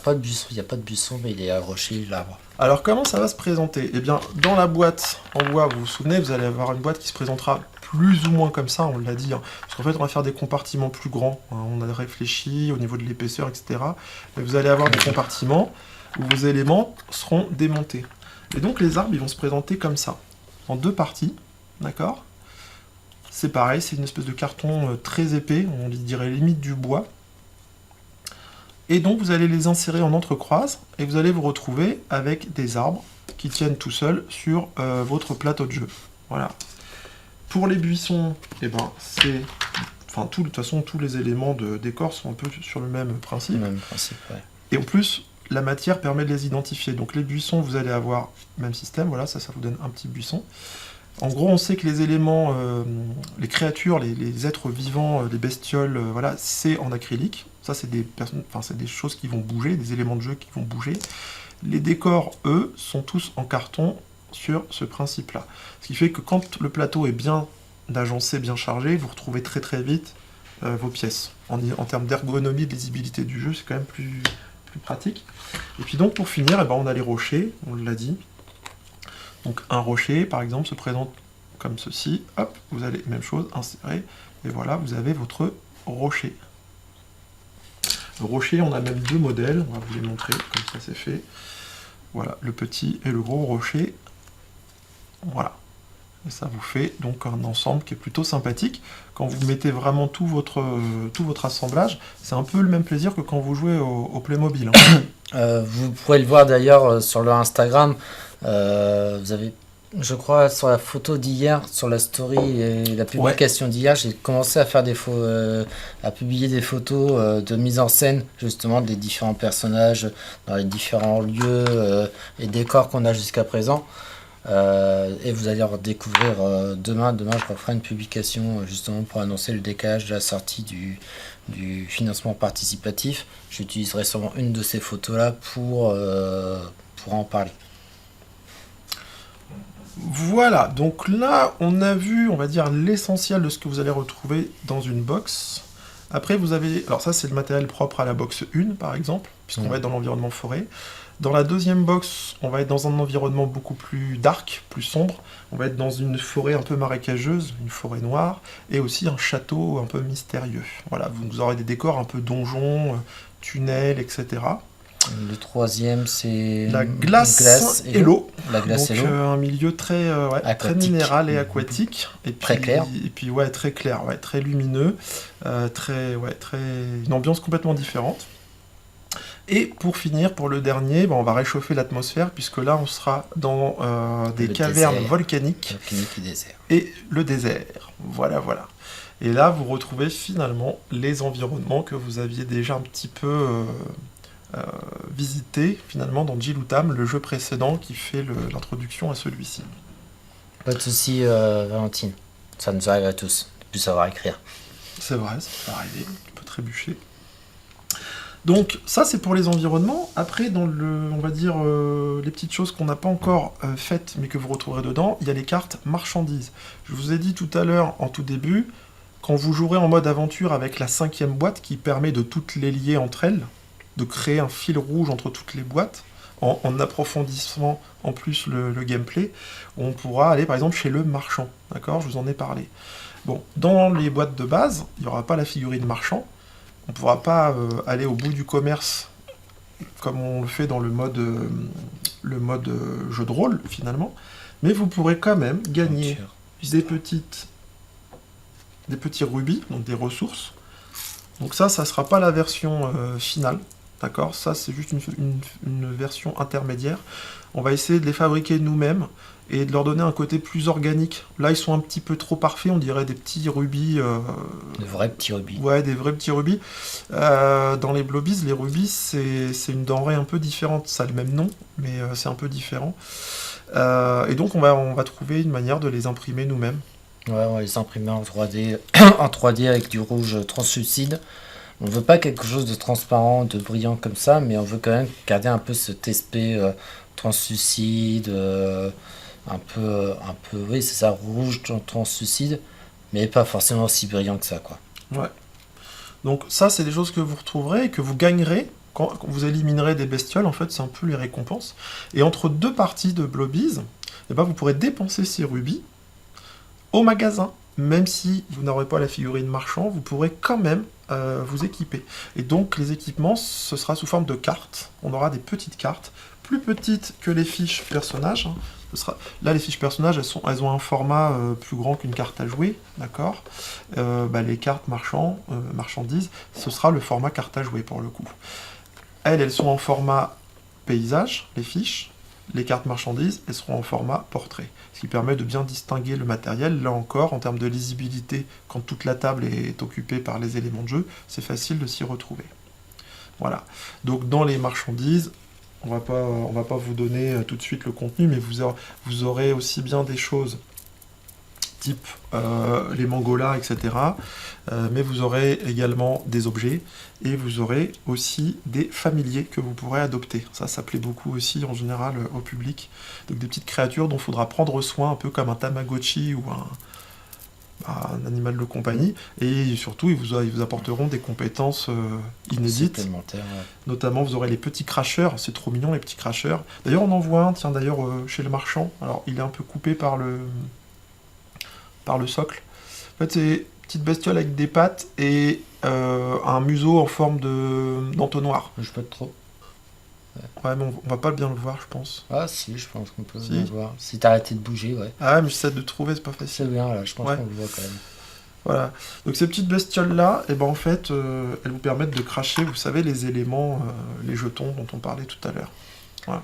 pas de buisson, il n'y a pas de buisson, mais il est à rocher, l'arbre. Alors comment ça va se présenter? Eh bien, dans la boîte en bois, vous vous souvenez, vous allez avoir une boîte qui se présentera plus ou moins comme ça, on l'a dit, hein, parce qu'en fait, on va faire des compartiments plus grands, hein, on a réfléchi au niveau de l'épaisseur, etc. Mais vous allez avoir des compartiments où vos éléments seront démontés. Et donc, les arbres, ils vont se présenter comme ça, en 2 parties, d'accord? C'est pareil, c'est une espèce de carton très épais, on dirait limite du bois. Et donc vous allez les insérer en entrecroise et vous allez vous retrouver avec des arbres qui tiennent tout seuls sur votre plateau de jeu. Voilà. Pour les buissons, eh ben, de toute façon, tous les éléments de décor sont un peu sur le même principe. Ouais. Et en plus, la matière permet de les identifier. Donc les buissons, vous allez avoir le même système, voilà, ça vous donne un petit buisson. En gros, on sait que les éléments, les créatures, les êtres vivants, les bestioles, voilà, c'est en acrylique. Ça, c'est des choses qui vont bouger, des éléments de jeu qui vont bouger. Les décors, eux, sont tous en carton sur ce principe-là. Ce qui fait que quand le plateau est bien agencé, bien chargé, vous retrouvez très très vite vos pièces. En termes d'ergonomie, de lisibilité du jeu, c'est quand même plus pratique. Et puis donc pour finir, eh ben, on a les rochers, on l'a dit. Donc un rocher, par exemple, se présente comme ceci. Hop, vous allez, même chose, insérer. Et voilà, vous avez votre rocher. Le rocher, on a même 2 modèles. On va vous les montrer, comme ça c'est fait. Voilà, le petit et le gros rocher. Voilà. Et ça vous fait donc un ensemble qui est plutôt sympathique. Quand vous mettez vraiment tout votre assemblage, c'est un peu le même plaisir que quand vous jouez au Playmobil. Vous pourrez le voir d'ailleurs sur leur Instagram. Vous avez, je crois, sur la photo d'hier, sur la story et la publication d'hier, j'ai commencé à faire à publier des photos de mise en scène justement des différents personnages dans les différents lieux et décors qu'on a jusqu'à présent. Et vous allez redécouvrir demain. Demain, je referai une publication justement pour annoncer le décalage de la sortie du financement participatif. J'utiliserai sûrement une de ces photos-là pour en parler. Voilà, donc là, on a vu, on va dire, l'essentiel de ce que vous allez retrouver dans une box. Après, vous avez... Alors ça, c'est le matériel propre à la box 1, par exemple, puisqu'on va être dans l'environnement forêt. Dans la deuxième box, on va être dans un environnement beaucoup plus dark, plus sombre. On va être dans une forêt un peu marécageuse, une forêt noire, et aussi un château un peu mystérieux. Voilà, vous aurez des décors un peu donjons, tunnels, etc. Le troisième, c'est la glace et l'eau. La glace donc, et l'eau. Un milieu très minéral et aquatique. Et puis, très clair. Et puis ouais, très clair, très lumineux, une ambiance complètement différente. Et pour finir, pour le dernier, on va réchauffer l'atmosphère, puisque là, on sera dans des cavernes volcaniques. Volcanique et désert. Et le désert. Voilà. Et là, vous retrouvez finalement les environnements que vous aviez déjà un petit peu visité, finalement, dans Jiloutam, le jeu précédent qui fait l'introduction à celui-ci. Pas de soucis, Valentine. Ça nous arrive à tous, de plus savoir écrire. C'est vrai, ça peut arriver. Tu peux trébucher. Donc ça c'est pour les environnements. Après dans on va dire les petites choses qu'on n'a pas encore faites mais que vous retrouverez dedans, il y a les cartes marchandises. Je vous ai dit tout à l'heure en tout début, quand vous jouerez en mode aventure avec la 5e boîte qui permet de toutes les lier entre elles, de créer un fil rouge entre toutes les boîtes, en approfondissant en plus le gameplay, on pourra aller par exemple chez le marchand. D'accord, je vous en ai parlé. Bon, dans les boîtes de base, il n'y aura pas la figurine marchand. On ne pourra pas aller au bout du commerce comme on le fait dans le mode jeu de rôle, finalement. Mais vous pourrez quand même gagner des petits rubis, donc des ressources. Donc ça ne sera pas la version finale. D'accord ? Ça, c'est juste une version intermédiaire. On va essayer de les fabriquer nous-mêmes et de leur donner un côté plus organique. Là, ils sont un petit peu trop parfaits, on dirait des petits rubis. Des vrais petits rubis. Ouais, des vrais petits rubis. Dans les Blobies, les rubis, c'est une denrée un peu différente. Ça a le même nom, mais c'est un peu différent. Et donc, on va trouver une manière de les imprimer nous-mêmes. Ouais, on va les imprimer en 3D, en 3D avec du rouge translucide. On veut pas quelque chose de transparent, de brillant comme ça, mais on veut quand même garder un peu cet aspect translucide, un peu, oui, c'est ça, rouge translucide, mais pas forcément aussi brillant que ça, quoi. Ouais. Donc ça, c'est des choses que vous retrouverez et que vous gagnerez quand vous éliminerez des bestioles. En fait, c'est un peu les récompenses. Et entre 2 parties de Blobies, vous pourrez dépenser ces rubis au magasin. Même si vous n'aurez pas la figurine marchand, vous pourrez quand même vous équiper. Et donc les équipements, ce sera sous forme de cartes. On aura des petites cartes, plus petites que les fiches personnages. Là, les fiches personnages, elles ont un format plus grand qu'une carte à jouer, d'accord. Les cartes marchandises, ce sera le format carte à jouer pour le coup. Elles sont en format paysage, les fiches. Les cartes marchandises, elles seront en format portrait, ce qui permet de bien distinguer le matériel. Là encore, en termes de lisibilité, quand toute la table est occupée par les éléments de jeu, c'est facile de s'y retrouver. Voilà. Donc dans les marchandises, on va pas vous donner tout de suite le contenu, mais vous aurez aussi bien des choses type les mangolas, etc. Mais vous aurez également des objets et vous aurez aussi des familiers que vous pourrez adopter. Ça plaît beaucoup aussi en général au public. Donc des petites créatures dont il faudra prendre soin, un peu comme un Tamagotchi ou un animal de compagnie, et surtout ils vous apporteront des compétences inédites. Supplémentaire, ouais. Notamment vous aurez les petits cracheurs, c'est trop mignon les petits cracheurs. D'ailleurs on en voit un, tiens d'ailleurs chez le marchand, alors il est un peu coupé par le socle. En fait c'est une petite bestiole avec des pattes et un museau en forme d'entonnoir. Je peux trop. Ouais mais on va pas bien le voir je pense. Ah si, je pense qu'on peut Si. le voir. Si t'as arrêté de bouger, ouais. Ah mais j'essaie de trouver, c'est pas facile. C'est bien là, je pense Ouais. qu'on le voit quand même. Voilà. Donc ces petites bestioles là, et ben en fait, elles vous permettent de cracher, vous savez, les éléments, les jetons dont on parlait tout à l'heure. Voilà.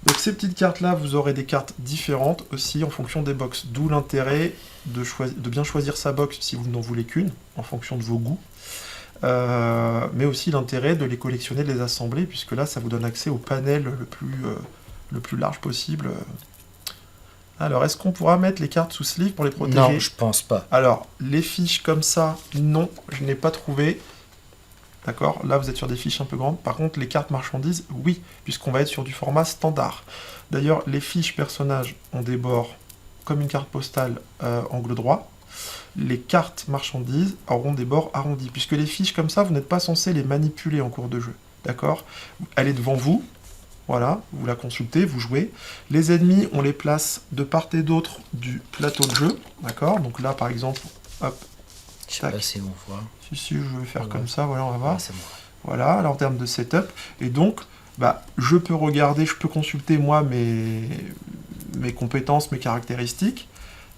Donc ces petites cartes là, vous aurez des cartes différentes aussi en fonction des box. D'où l'intérêt de bien choisir sa box si vous n'en voulez qu'une, en fonction de vos goûts. Mais aussi l'intérêt de les collectionner, de les assembler, puisque là ça vous donne accès au panel le plus large possible. Alors, est-ce qu'on pourra mettre les cartes sous sleeve pour les protéger? Non, je pense pas. Alors, les fiches comme ça, non, je n'ai pas trouvé. D'accord? Là, vous êtes sur des fiches un peu grandes. Par contre, les cartes marchandises, oui, puisqu'on va être sur du format standard. D'ailleurs, les fiches personnages ont des bords comme une carte postale angle droit. Les cartes marchandises auront des bords arrondis, puisque les fiches comme ça, vous n'êtes pas censé les manipuler en cours de jeu. D'accord? Elle est devant vous. Voilà, vous la consultez, vous jouez. Les ennemis, on les place de part et d'autre du plateau de jeu. D'accord? Donc là, par exemple, hop. Je sais pas si on voit. Si, je vais faire Ouais. comme ça, voilà, on va voir. Ah, c'est bon. Voilà, là, en termes de setup. Et donc, je peux regarder, je peux consulter, moi, mes compétences, mes caractéristiques.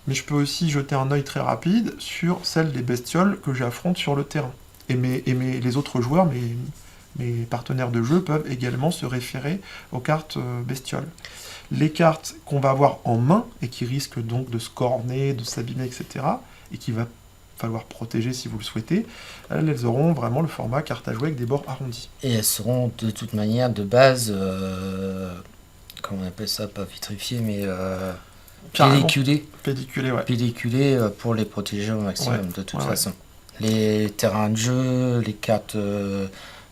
Mais je peux aussi jeter un œil très rapide sur celles des bestioles que j'affronte sur le terrain. Et les autres joueurs, mes partenaires de jeu peuvent également se référer aux cartes bestioles. Les cartes qu'on va avoir en main et qui risquent donc de se corner, de s'abîmer, etc. et qu'il va falloir protéger si vous le souhaitez, elles auront vraiment le format carte à jouer avec des bords arrondis. Et elles seront de toute manière de base, comment on appelle ça, pas vitrifiées, mais Carrément. pelliculées. Pédiculé, ouais. Pelliculées pour les protéger au maximum, Ouais, de toute ouais, façon. Les terrains de jeu, les cartes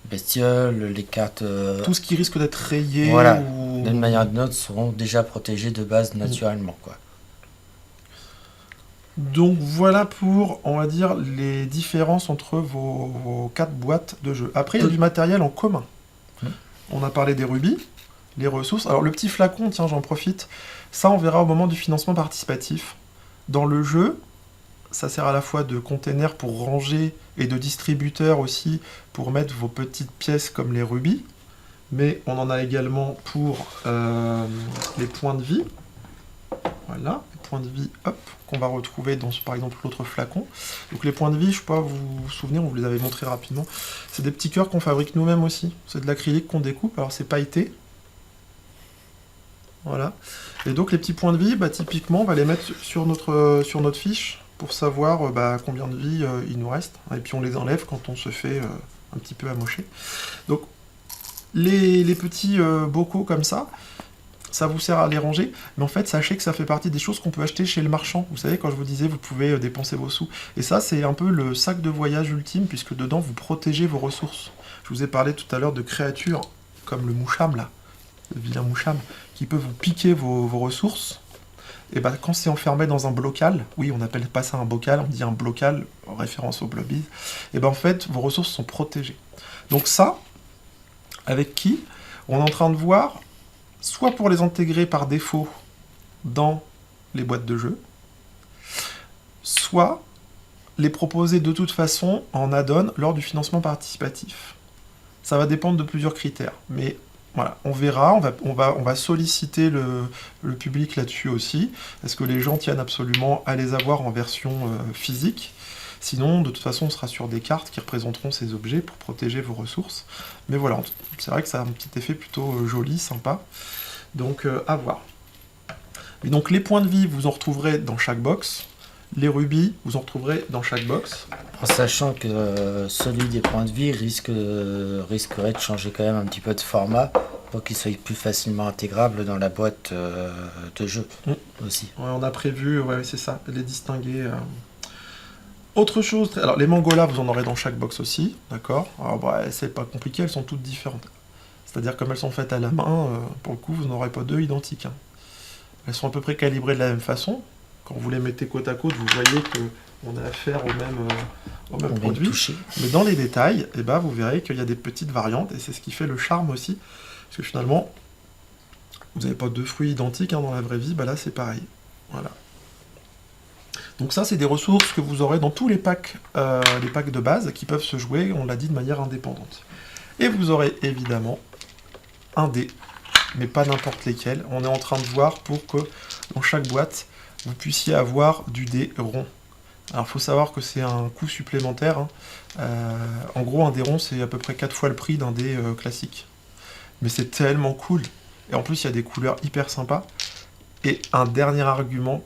bestioles, les cartes... Tout ce qui risque d'être rayé Voilà. ou... d'une manière ou d'une autre, seront déjà protégées de base naturellement, quoi. Donc voilà pour, on va dire, les différences entre vos 4 boîtes de jeu. Après, il y a du matériel en commun. On a parlé des rubis, les ressources. Alors le petit flacon, tiens, j'en profite. Ça, on verra au moment du financement participatif. Dans le jeu, ça sert à la fois de container pour ranger et de distributeur aussi pour mettre vos petites pièces comme les rubis. Mais on en a également pour les points de vie. Voilà, les points de vie, hop, qu'on va retrouver dans, par exemple, l'autre flacon. Donc les points de vie, je ne sais pas, vous vous souvenez, on vous les avait montrés rapidement. C'est des petits cœurs qu'on fabrique nous-mêmes aussi. C'est de l'acrylique qu'on découpe, alors c'est pailleté. Voilà. Et donc les petits points de vie, typiquement, on va les mettre sur notre fiche pour savoir combien de vie il nous reste. Et puis on les enlève quand on se fait un petit peu amocher. Donc les petits bocaux comme ça vous sert à les ranger, mais en fait, sachez que ça fait partie des choses qu'on peut acheter chez le marchand. Vous savez, quand je vous disais, vous pouvez dépenser vos sous. Et ça, c'est un peu le sac de voyage ultime, puisque dedans, vous protégez vos ressources. Je vous ai parlé tout à l'heure de créatures comme le moucham, là, le vilain moucham, qui peut vous piquer vos ressources. Et quand c'est enfermé dans un blocal, oui, on n'appelle pas ça un bocal, on dit un blocal, en référence au blobbies, et en fait, vos ressources sont protégées. Donc ça, avec qui on est en train de voir soit pour les intégrer par défaut dans les boîtes de jeu, soit les proposer de toute façon en add-on lors du financement participatif. Ça va dépendre de plusieurs critères, mais voilà, on verra, on va solliciter le public là-dessus aussi. Est-ce que les gens tiennent absolument à les avoir en version physique? Sinon, de toute façon, on sera sur des cartes qui représenteront ces objets pour protéger vos ressources. Mais voilà, c'est vrai que ça a un petit effet plutôt joli, sympa. Donc, à voir. Et donc, les points de vie, vous en retrouverez dans chaque box. Les rubis, vous en retrouverez dans chaque box. En sachant que celui des points de vie risquerait de changer quand même un petit peu de format pour qu'il soit plus facilement intégrable dans la boîte de jeu aussi. Ouais, on a prévu, ouais, c'est ça, les distinguer. Autre chose, alors les mangolas, vous en aurez dans chaque box aussi, d'accord? Alors c'est pas compliqué, elles sont toutes différentes. C'est-à-dire comme elles sont faites à la main, pour le coup, vous n'aurez pas deux identiques. Elles sont à peu près calibrées de la même façon, quand vous les mettez côte à côte, vous voyez qu'on a affaire au même On vient de produit. toucher. Mais dans les détails, eh ben, vous verrez qu'il y a des petites variantes, et c'est ce qui fait le charme aussi. Parce que finalement, vous n'avez pas deux fruits identiques dans la vraie vie, bah là c'est pareil. Voilà. Donc ça, c'est des ressources que vous aurez dans tous les packs de base qui peuvent se jouer, on l'a dit, de manière indépendante. Et vous aurez évidemment un dé, mais pas n'importe lesquels. On est en train de voir pour que dans chaque boîte, vous puissiez avoir du dé rond. Alors il faut savoir que c'est un coût supplémentaire. En gros, un dé rond, c'est à peu près 4 fois le prix d'un dé classique. Mais c'est tellement cool. Et en plus, il y a des couleurs hyper sympas. Et un dernier argument,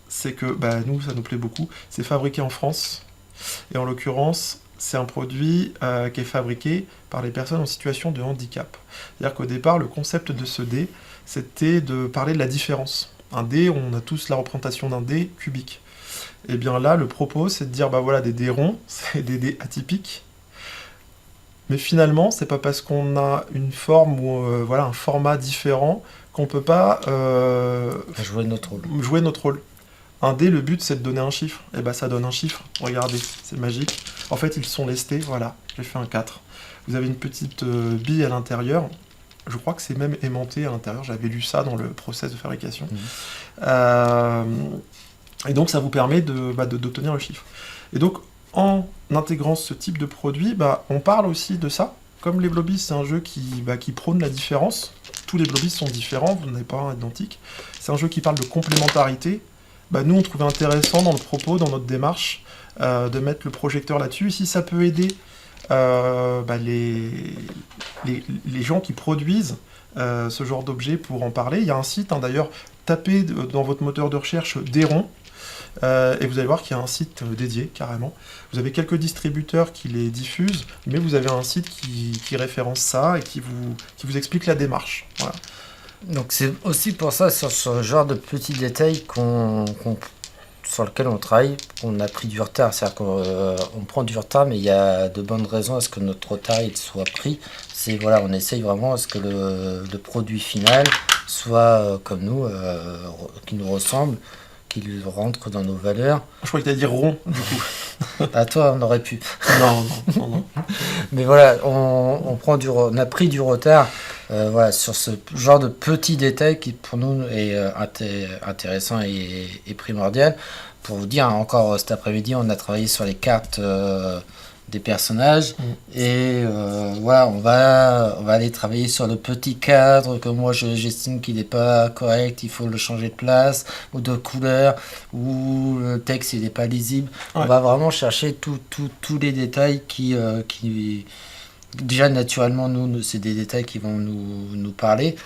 c'est que nous, ça nous plaît beaucoup. C'est fabriqué en France. Et en l'occurrence, c'est un produit qui est fabriqué par les personnes en situation de handicap. C'est-à-dire qu'au départ, le concept de ce dé, c'était de parler de la différence. Un dé, on a tous la représentation d'un dé cubique. Et bien là, le propos, c'est de dire, voilà, des dés ronds, c'est des dés atypiques. Mais finalement, c'est pas parce qu'on a une forme ou un format différent qu'on peut pas Jouer notre rôle. jouer notre rôle. Un dé, le but, c'est de donner un chiffre. Et ça donne un chiffre. Regardez, c'est magique. En fait, ils sont lestés, voilà. J'ai fait un 4. Vous avez une petite bille à l'intérieur. Je crois que c'est même aimanté à l'intérieur. J'avais lu ça dans le process de fabrication. Et donc, ça vous permet d'obtenir le chiffre. Et donc, en intégrant ce type de produit, on parle aussi de ça. Comme les Blobies, c'est un jeu qui prône la différence. Tous les Blobies sont différents, vous n'en avez pas un identique. C'est un jeu qui parle de complémentarité. Nous, on trouvait intéressant dans le propos, dans notre démarche, de mettre le projecteur là-dessus. Et si ça peut aider les gens qui produisent ce genre d'objet pour en parler, il y a un site, d'ailleurs, tapez dans votre moteur de recherche Déron, et vous allez voir qu'il y a un site dédié, carrément. Vous avez quelques distributeurs qui les diffusent, mais vous avez un site qui référence ça et qui vous explique la démarche. Voilà. Donc c'est aussi pour ça, sur ce genre de petits détails sur lequel on travaille, on a pris du retard. C'est-à-dire qu'on prend du retard, mais il y a de bonnes raisons à ce que notre retard il soit pris. On essaye vraiment à ce que le produit final soit comme nous, qui nous ressemble, qu'il rentre dans nos valeurs. Je crois que tu allais dire rond, du coup. À toi, on aurait pu. Non. Mais voilà, on a pris du retard sur ce genre de petits détails qui pour nous est intéressant et primordial. Pour vous dire, encore cet après-midi, on a travaillé sur les cartes des personnages et on va aller travailler sur le petit cadre que moi j'estime qu'il n'est pas correct, il faut le changer de place ou de couleur, ou le texte il n'est pas lisible. On va vraiment chercher tous les détails qui déjà naturellement nous c'est des détails qui vont nous parler,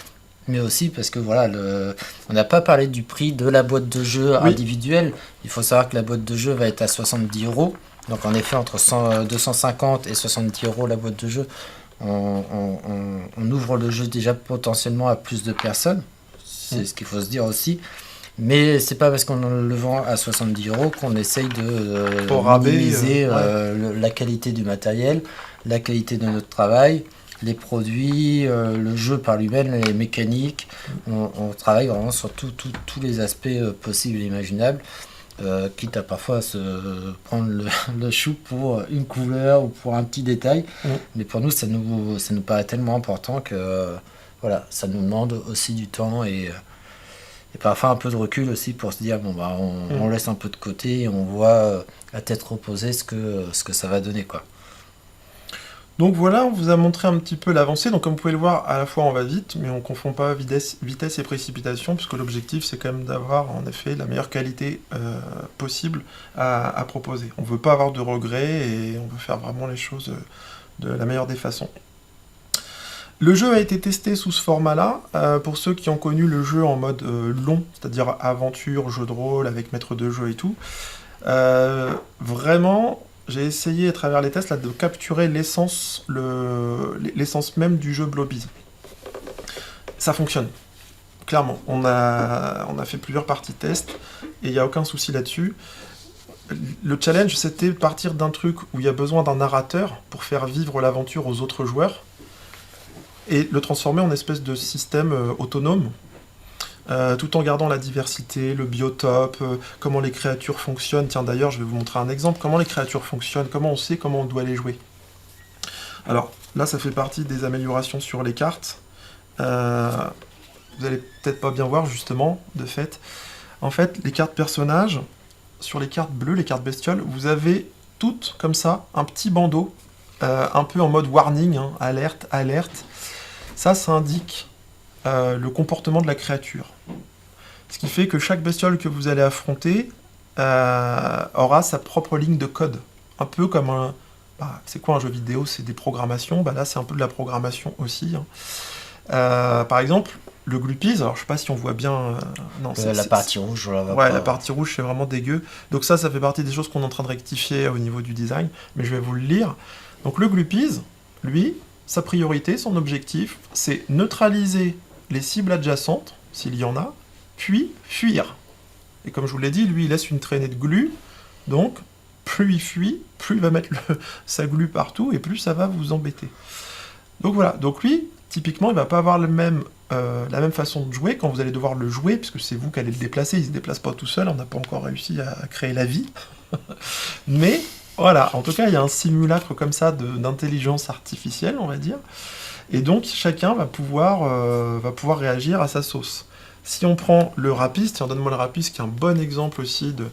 mais aussi parce que on n'a pas parlé du prix de la boîte de jeu individuelle. Il faut savoir que la boîte de jeu va être à 70 €. Donc en effet, entre 250 et 70 € la boîte de jeu, on ouvre le jeu déjà potentiellement à plus de personnes. C'est ce qu'il faut se dire aussi. Mais c'est pas parce qu'on le vend à 70 € qu'on essaye de minimiser la qualité du matériel, la qualité de notre travail, les produits, le jeu par lui-même, les mécaniques. On travaille vraiment sur tous les aspects possibles et imaginables. Quitte à parfois se prendre le chou pour une couleur ou pour un petit détail, mais pour nous ça nous paraît tellement important que ça nous demande aussi du temps et parfois un peu de recul aussi pour se dire on laisse un peu de côté et on voit à tête reposée ce que ça va donner, quoi. Donc voilà, on vous a montré un petit peu l'avancée. Donc comme vous pouvez le voir, à la fois on va vite, mais on ne confond pas vitesse et précipitation, puisque l'objectif c'est quand même d'avoir en effet la meilleure qualité possible à proposer. On ne veut pas avoir de regrets et on veut faire vraiment les choses de la meilleure des façons. Le jeu a été testé sous ce format-là. Pour ceux qui ont connu le jeu en mode long, c'est-à-dire aventure, jeu de rôle avec maître de jeu et tout, vraiment... J'ai essayé à travers les tests de capturer l'essence même du jeu Blobies. Ça fonctionne, clairement. On a fait plusieurs parties tests et il n'y a aucun souci là-dessus. Le challenge, c'était de partir d'un truc où il y a besoin d'un narrateur pour faire vivre l'aventure aux autres joueurs et le transformer en espèce de système autonome tout en gardant la diversité, le biotope, comment les créatures fonctionnent. Tiens, d'ailleurs, je vais vous montrer un exemple. Comment les créatures fonctionnent, comment on sait comment on doit les jouer. Alors, là, ça fait partie des améliorations sur les cartes. Vous allez peut-être pas bien voir, justement, de fait. En fait, les cartes personnages, sur les cartes bleues, les cartes bestioles, vous avez toutes, comme ça, un petit bandeau, un peu en mode warning, hein, alerte, alerte. Ça indique le comportement de la créature. Ce qui fait que chaque bestiole que vous allez affronter aura sa propre ligne de code. Un peu comme un... c'est quoi un jeu vidéo? C'est des programmations. Là, c'est un peu de la programmation aussi. Hein. Par exemple, le Gluppies, alors je sais pas si on voit bien... la partie rouge, je la vois ouais, pas. la partie rouge, c'est vraiment dégueu. Donc ça fait partie des choses qu'on est en train de rectifier au niveau du design, mais je vais vous le lire. Donc le Gluppies, lui, sa priorité, son objectif, c'est neutraliser les cibles adjacentes, s'il y en a, puis fuir. Et comme je vous l'ai dit, lui, il laisse une traînée de glu, donc plus il fuit, plus il va mettre sa glu partout, et plus ça va vous embêter. Donc voilà, donc lui, typiquement, il va pas avoir la même façon de jouer quand vous allez devoir le jouer, puisque c'est vous qui allez le déplacer, il se déplace pas tout seul, on n'a pas encore réussi à créer la vie. Mais voilà, en tout cas, il y a un simulacre comme ça d'intelligence artificielle, on va dire, et donc chacun va pouvoir réagir à sa sauce. Si on prend le rapiste, tiens, donne-moi le rapiste, qui est un bon exemple aussi de...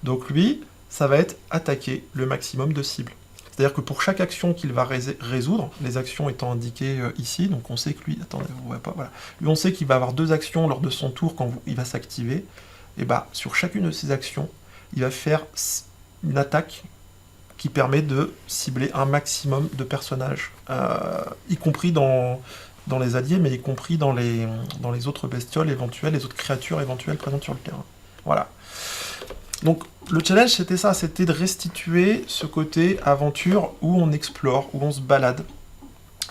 Donc lui, ça va être attaquer le maximum de cibles. C'est-à-dire que pour chaque action qu'il va résoudre, les actions étant indiquées ici, donc on sait que lui, attendez, vous ne voyez pas, voilà. Lui, on sait qu'il va avoir 2 actions lors de son tour quand il va s'activer, et sur chacune de ces actions, il va faire une attaque qui permet de cibler un maximum de personnages, y compris dans les alliés, mais y compris dans les autres bestioles éventuelles, les autres créatures éventuelles présentes sur le terrain. Voilà. Donc le challenge c'était ça, c'était de restituer ce côté aventure où on explore, où on se balade,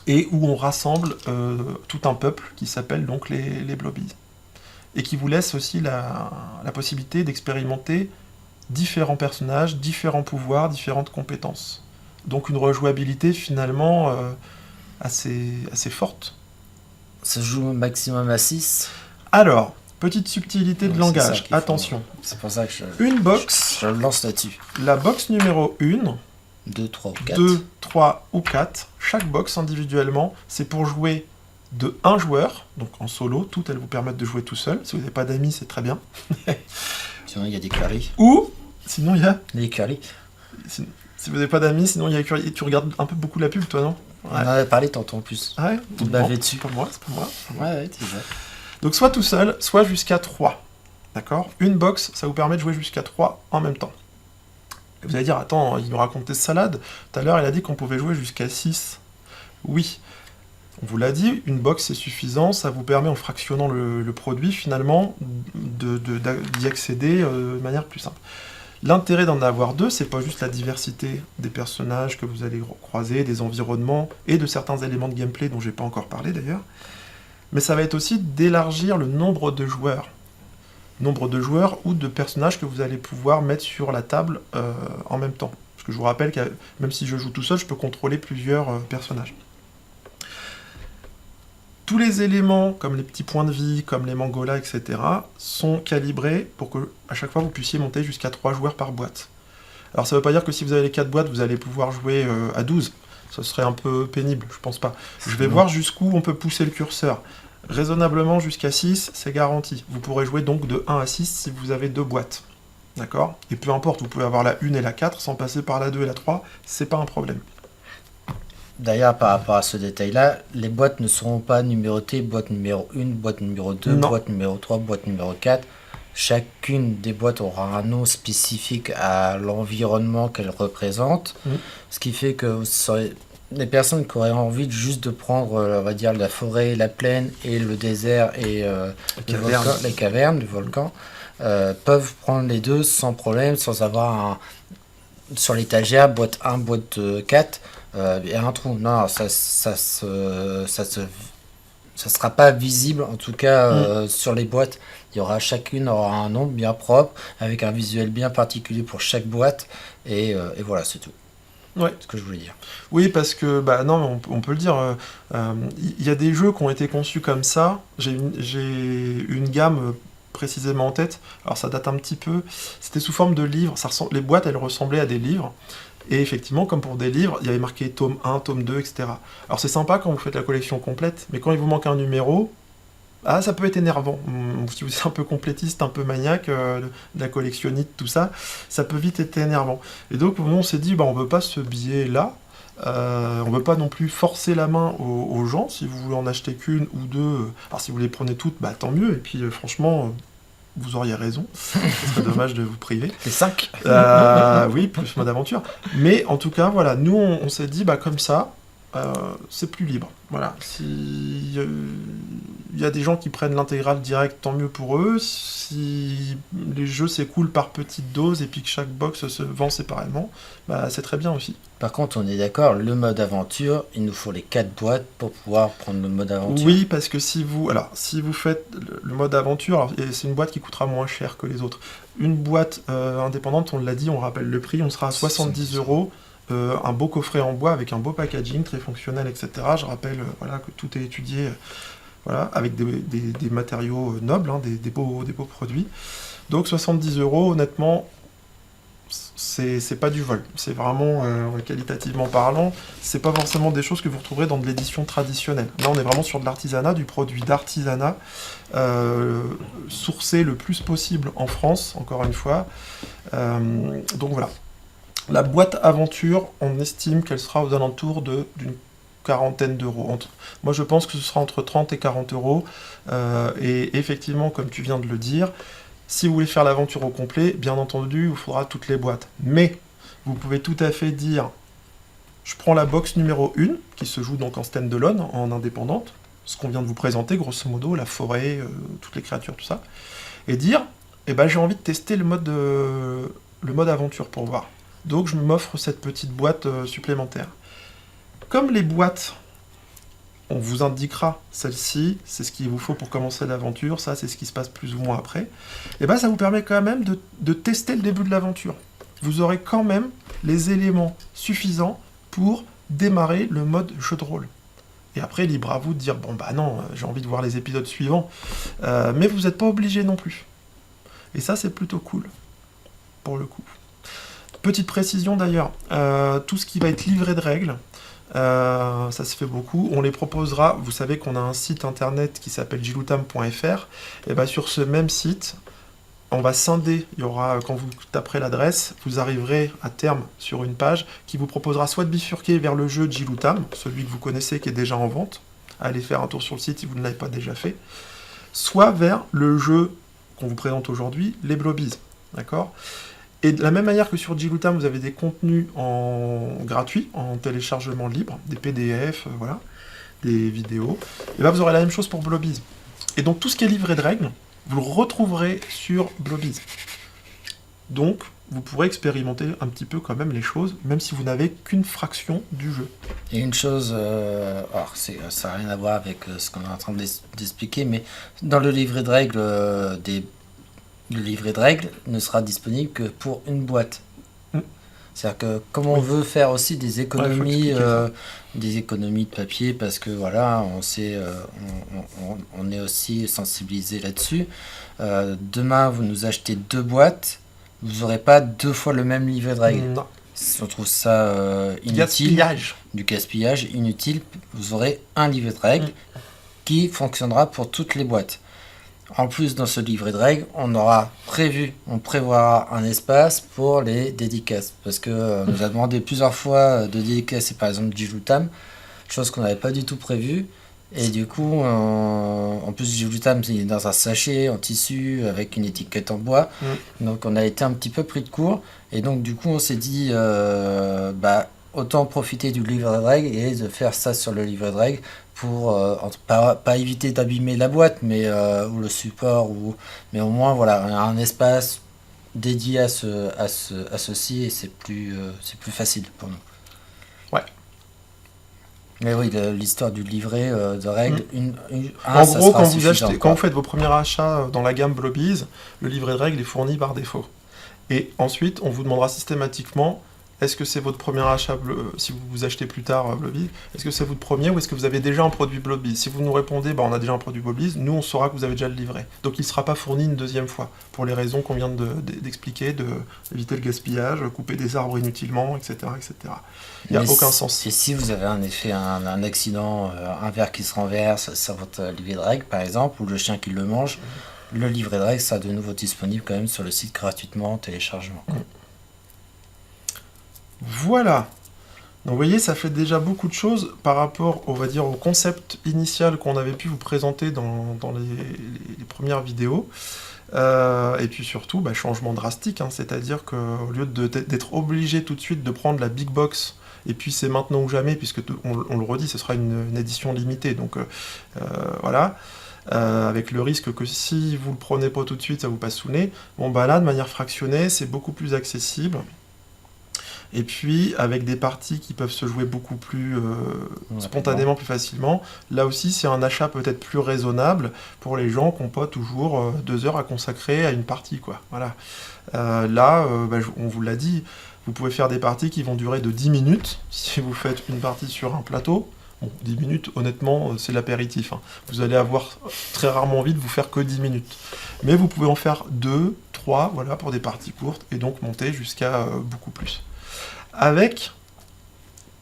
et où on rassemble tout un peuple qui s'appelle donc les Blobbies. Et qui vous laisse aussi la possibilité d'expérimenter différents personnages, différents pouvoirs, différentes compétences. Donc une rejouabilité finalement assez forte. Ça joue au maximum à 6. Alors, petite subtilité de langage, attention. C'est pour ça que une box, je lance là-dessus. La box numéro 1, 2, 3 ou 4. 2, 3 ou 4, chaque box individuellement, c'est pour jouer de 1 joueur, donc en solo, toutes elles vous permettent de jouer tout seul. Si vous n'avez pas d'amis, c'est très bien. Sinon, il y a des curry. Ou, sinon, il y a... Des curry. Si vous n'avez pas d'amis, sinon il y a curry. Tu regardes un peu beaucoup la pub, toi, non? Ouais. On en avait parlé tantôt en plus. Ah ouais? Tu bavais dessus. C'est pas moi, c'est pas moi. Ouais, tu vois. Donc soit tout seul, soit jusqu'à 3. D'accord? Une box, ça vous permet de jouer jusqu'à 3 en même temps. Et vous allez dire, attends, il nous racontait salade. Tout à l'heure, il a dit qu'on pouvait jouer jusqu'à 6. Oui. On vous l'a dit, une box c'est suffisant, ça vous permet en fractionnant le produit finalement d'y accéder de manière plus simple. L'intérêt d'en avoir 2, c'est pas juste la diversité des personnages que vous allez croiser, des environnements et de certains éléments de gameplay dont j'ai pas encore parlé d'ailleurs, mais ça va être aussi d'élargir le nombre de joueurs. Nombre de joueurs ou de personnages que vous allez pouvoir mettre sur la table en même temps. Parce que je vous rappelle que même si je joue tout seul, je peux contrôler plusieurs personnages. Tous les éléments, comme les petits points de vie, comme les mangolas, etc., sont calibrés pour que à chaque fois vous puissiez monter jusqu'à 3 joueurs par boîte. Alors ça ne veut pas dire que si vous avez les 4 boîtes, vous allez pouvoir jouer à 12. Ça serait un peu pénible, je pense pas. Je vais voir jusqu'où on peut pousser le curseur. Raisonnablement jusqu'à 6, c'est garanti. Vous pourrez jouer donc de 1 à 6 si vous avez 2 boîtes. D'accord? Et peu importe, vous pouvez avoir la 1 et la 4 sans passer par la 2 et la 3, c'est pas un problème. D'ailleurs, par rapport à ce détail-là, les boîtes ne seront pas numérotées, boîte numéro 1, boîte numéro 2, non. Boîte numéro 3, boîte numéro 4. Chacune des boîtes aura un nom spécifique à l'environnement qu'elle représente, ce qui fait que les personnes qui auraient envie juste de prendre, on va dire, la forêt, la plaine et le désert et les cavernes du volcan, peuvent prendre les deux sans problème, sans avoir sur l'étagère, boîte 1, boîte 4, et un trou. Non, ça sera pas visible, en tout cas sur les boîtes. Chacune aura un nom bien propre, avec un visuel bien particulier pour chaque boîte, et voilà, c'est tout. Ouais. C'est ce que je voulais dire. Oui, parce que, bah non, mais on peut le dire, il y a des jeux qui ont été conçus comme ça. J'ai une gamme précisément en tête. Alors ça date un petit peu. C'était sous forme de livres. Les boîtes, elles ressemblaient à des livres. Et effectivement, comme pour des livres, il y avait marqué tome 1, tome 2, etc. Alors c'est sympa quand vous faites la collection complète, mais quand il vous manque un numéro, ah, ça peut être énervant. Si vous êtes un peu complétiste, un peu maniaque, de la collectionnite, tout ça, ça peut vite être énervant. Et donc, on s'est dit, bah, on veut pas ce biais-là. On veut pas non plus forcer la main aux gens. Si vous voulez en acheter qu'une ou deux, alors si vous les prenez toutes, bah, tant mieux. Et puis, franchement, vous auriez raison. Ce serait dommage de vous priver. Les 5. Oui, plus mode aventure. Mais en tout cas, voilà, nous, on s'est dit, bah, comme ça, c'est plus libre. Voilà. Si il y a des gens qui prennent l'intégrale direct, tant mieux pour eux. Si les jeux s'écoulent par petites doses et puis que chaque box se vend séparément, bah, c'est très bien aussi. Par contre, on est d'accord, le mode aventure, il nous faut les 4 boîtes pour pouvoir prendre le mode aventure. Oui, parce que si vous faites le mode aventure, alors, et c'est une boîte qui coûtera moins cher que les autres. Une boîte indépendante, on l'a dit, on rappelle le prix, on sera à 70 €. Un beau coffret en bois avec un beau packaging très fonctionnel, etc. Je rappelle voilà, que tout est étudié voilà, avec des matériaux nobles, hein, des beaux produits. Donc 70 €, honnêtement, c'est pas du vol. C'est vraiment, qualitativement parlant, c'est pas forcément des choses que vous retrouverez dans de l'édition traditionnelle. Là, on est vraiment sur de l'artisanat, du produit d'artisanat, sourcé le plus possible en France, encore une fois. Donc voilà. La boîte aventure, on estime qu'elle sera aux alentours d'une quarantaine d'euros. Moi, je pense que ce sera entre 30 et 40 €. Et effectivement, comme tu viens de le dire, si vous voulez faire l'aventure au complet, bien entendu, il vous faudra toutes les boîtes. Mais vous pouvez tout à fait dire, je prends la box numéro 1, qui se joue donc en stand-alone, en indépendante, ce qu'on vient de vous présenter, grosso modo, la forêt, toutes les créatures, tout ça, et dire, eh ben, j'ai envie de tester le mode aventure pour voir. Donc je m'offre cette petite boîte supplémentaire. Comme les boîtes, on vous indiquera celle-ci, c'est ce qu'il vous faut pour commencer l'aventure, ça c'est ce qui se passe plus ou moins après, et ben ça vous permet quand même de tester le début de l'aventure. Vous aurez quand même les éléments suffisants pour démarrer le mode jeu de rôle. Et après, libre à vous de dire, bon bah non, j'ai envie de voir les épisodes suivants, mais vous n'êtes pas obligé non plus. Et ça c'est plutôt cool, pour le coup. Petite précision d'ailleurs, tout ce qui va être livré de règles, ça se fait beaucoup, on les proposera, vous savez qu'on a un site internet qui s'appelle jiloutam.fr, et bien sur ce même site, on va scinder, il y aura, quand vous taperez l'adresse, vous arriverez à terme sur une page qui vous proposera soit de bifurquer vers le jeu Jiloutam, celui que vous connaissez qui est déjà en vente, allez faire un tour sur le site si vous ne l'avez pas déjà fait, soit vers le jeu qu'on vous présente aujourd'hui, les Blobies, d'accord ? Et de la même manière que sur Jiloutam, vous avez des contenus gratuits, en téléchargement libre, des PDF, voilà, des vidéos, et là vous aurez la même chose pour Blobies. Et donc tout ce qui est livré de règles, vous le retrouverez sur Blobies. Donc vous pourrez expérimenter un petit peu quand même les choses, même si vous n'avez qu'une fraction du jeu. Et une chose, alors ça n'a rien à voir avec ce qu'on est en train d'expliquer, mais dans le livret de règles le livret de règles ne sera disponible que pour une boîte. C'est-à-dire que comme on veut faire aussi des économies, de papier, parce que voilà, on sait, on est aussi sensibilisé là-dessus. Demain, vous nous achetez 2 boîtes, vous n'aurez pas 2 fois le même livret de règles. Non. On trouve ça inutile, du gaspillage inutile. Vous aurez un livret de règles qui fonctionnera pour toutes les boîtes. En plus, dans ce livret de règles, on prévoira un espace pour les dédicaces. Parce que on nous a demandé plusieurs fois de dédicacer par exemple Jiloutam, chose qu'on n'avait pas du tout prévue. Et du coup, en plus, Jiloutam, il est dans un sachet en tissu avec une étiquette en bois. Donc, on a été un petit peu pris de court. Et donc, du coup, on s'est dit, autant profiter du livret de règles et de faire ça sur le livret de règles pour pas éviter d'abîmer la boîte, mais ou le support, mais au moins voilà un espace dédié à ceci, et c'est plus facile pour nous. Ouais. Mais oui, l'histoire du livret de règles, en gros, quand vous faites vos premiers achats dans la gamme Blobies, le livret de règles est fourni par défaut. Et ensuite, on vous demandera systématiquement est-ce que c'est votre premier achat, si vous vous achetez plus tard Blobbies, est-ce que c'est votre premier ou est-ce que vous avez déjà un produit Blobbies? Si vous nous répondez, bah, on a déjà un produit Blobbies, nous on saura que vous avez déjà le livret. Donc il ne sera pas fourni une deuxième fois, pour les raisons qu'on vient d'expliquer, d'éviter le gaspillage, couper des arbres inutilement, etc. etc. Il n'y a aucun sens. Et si vous avez un accident, un verre qui se renverse sur votre livret de règles par exemple, ou le chien qui le mange, le livret de règles sera de nouveau disponible quand même sur le site gratuitement en téléchargement. Voilà. Donc vous voyez, ça fait déjà beaucoup de choses par rapport, on va dire, au concept initial qu'on avait pu vous présenter dans les premières vidéos. Et puis surtout, bah, changement drastique, hein, c'est-à-dire qu'au lieu d'être obligé tout de suite de prendre la big box, et puis c'est maintenant ou jamais, puisque on le redit, ce sera une édition limitée, donc voilà. Avec le risque que si vous le prenez pas tout de suite, ça vous passe sous le nez. Bon bah là, de manière fractionnée, c'est beaucoup plus accessible. Et puis, avec des parties qui peuvent se jouer beaucoup plus spontanément, plus facilement, là aussi, c'est un achat peut-être plus raisonnable pour les gens qui n'ont pas toujours 2 heures à consacrer à une partie, quoi. Voilà. Là, on vous l'a dit, vous pouvez faire des parties qui vont durer de 10 minutes, si vous faites une partie sur un plateau. Bon, 10 minutes, honnêtement, c'est l'apéritif. Hein. Vous allez avoir très rarement envie de vous faire que 10 minutes. Mais vous pouvez en faire 2, 3, voilà, pour des parties courtes, et donc monter jusqu'à beaucoup plus. Avec,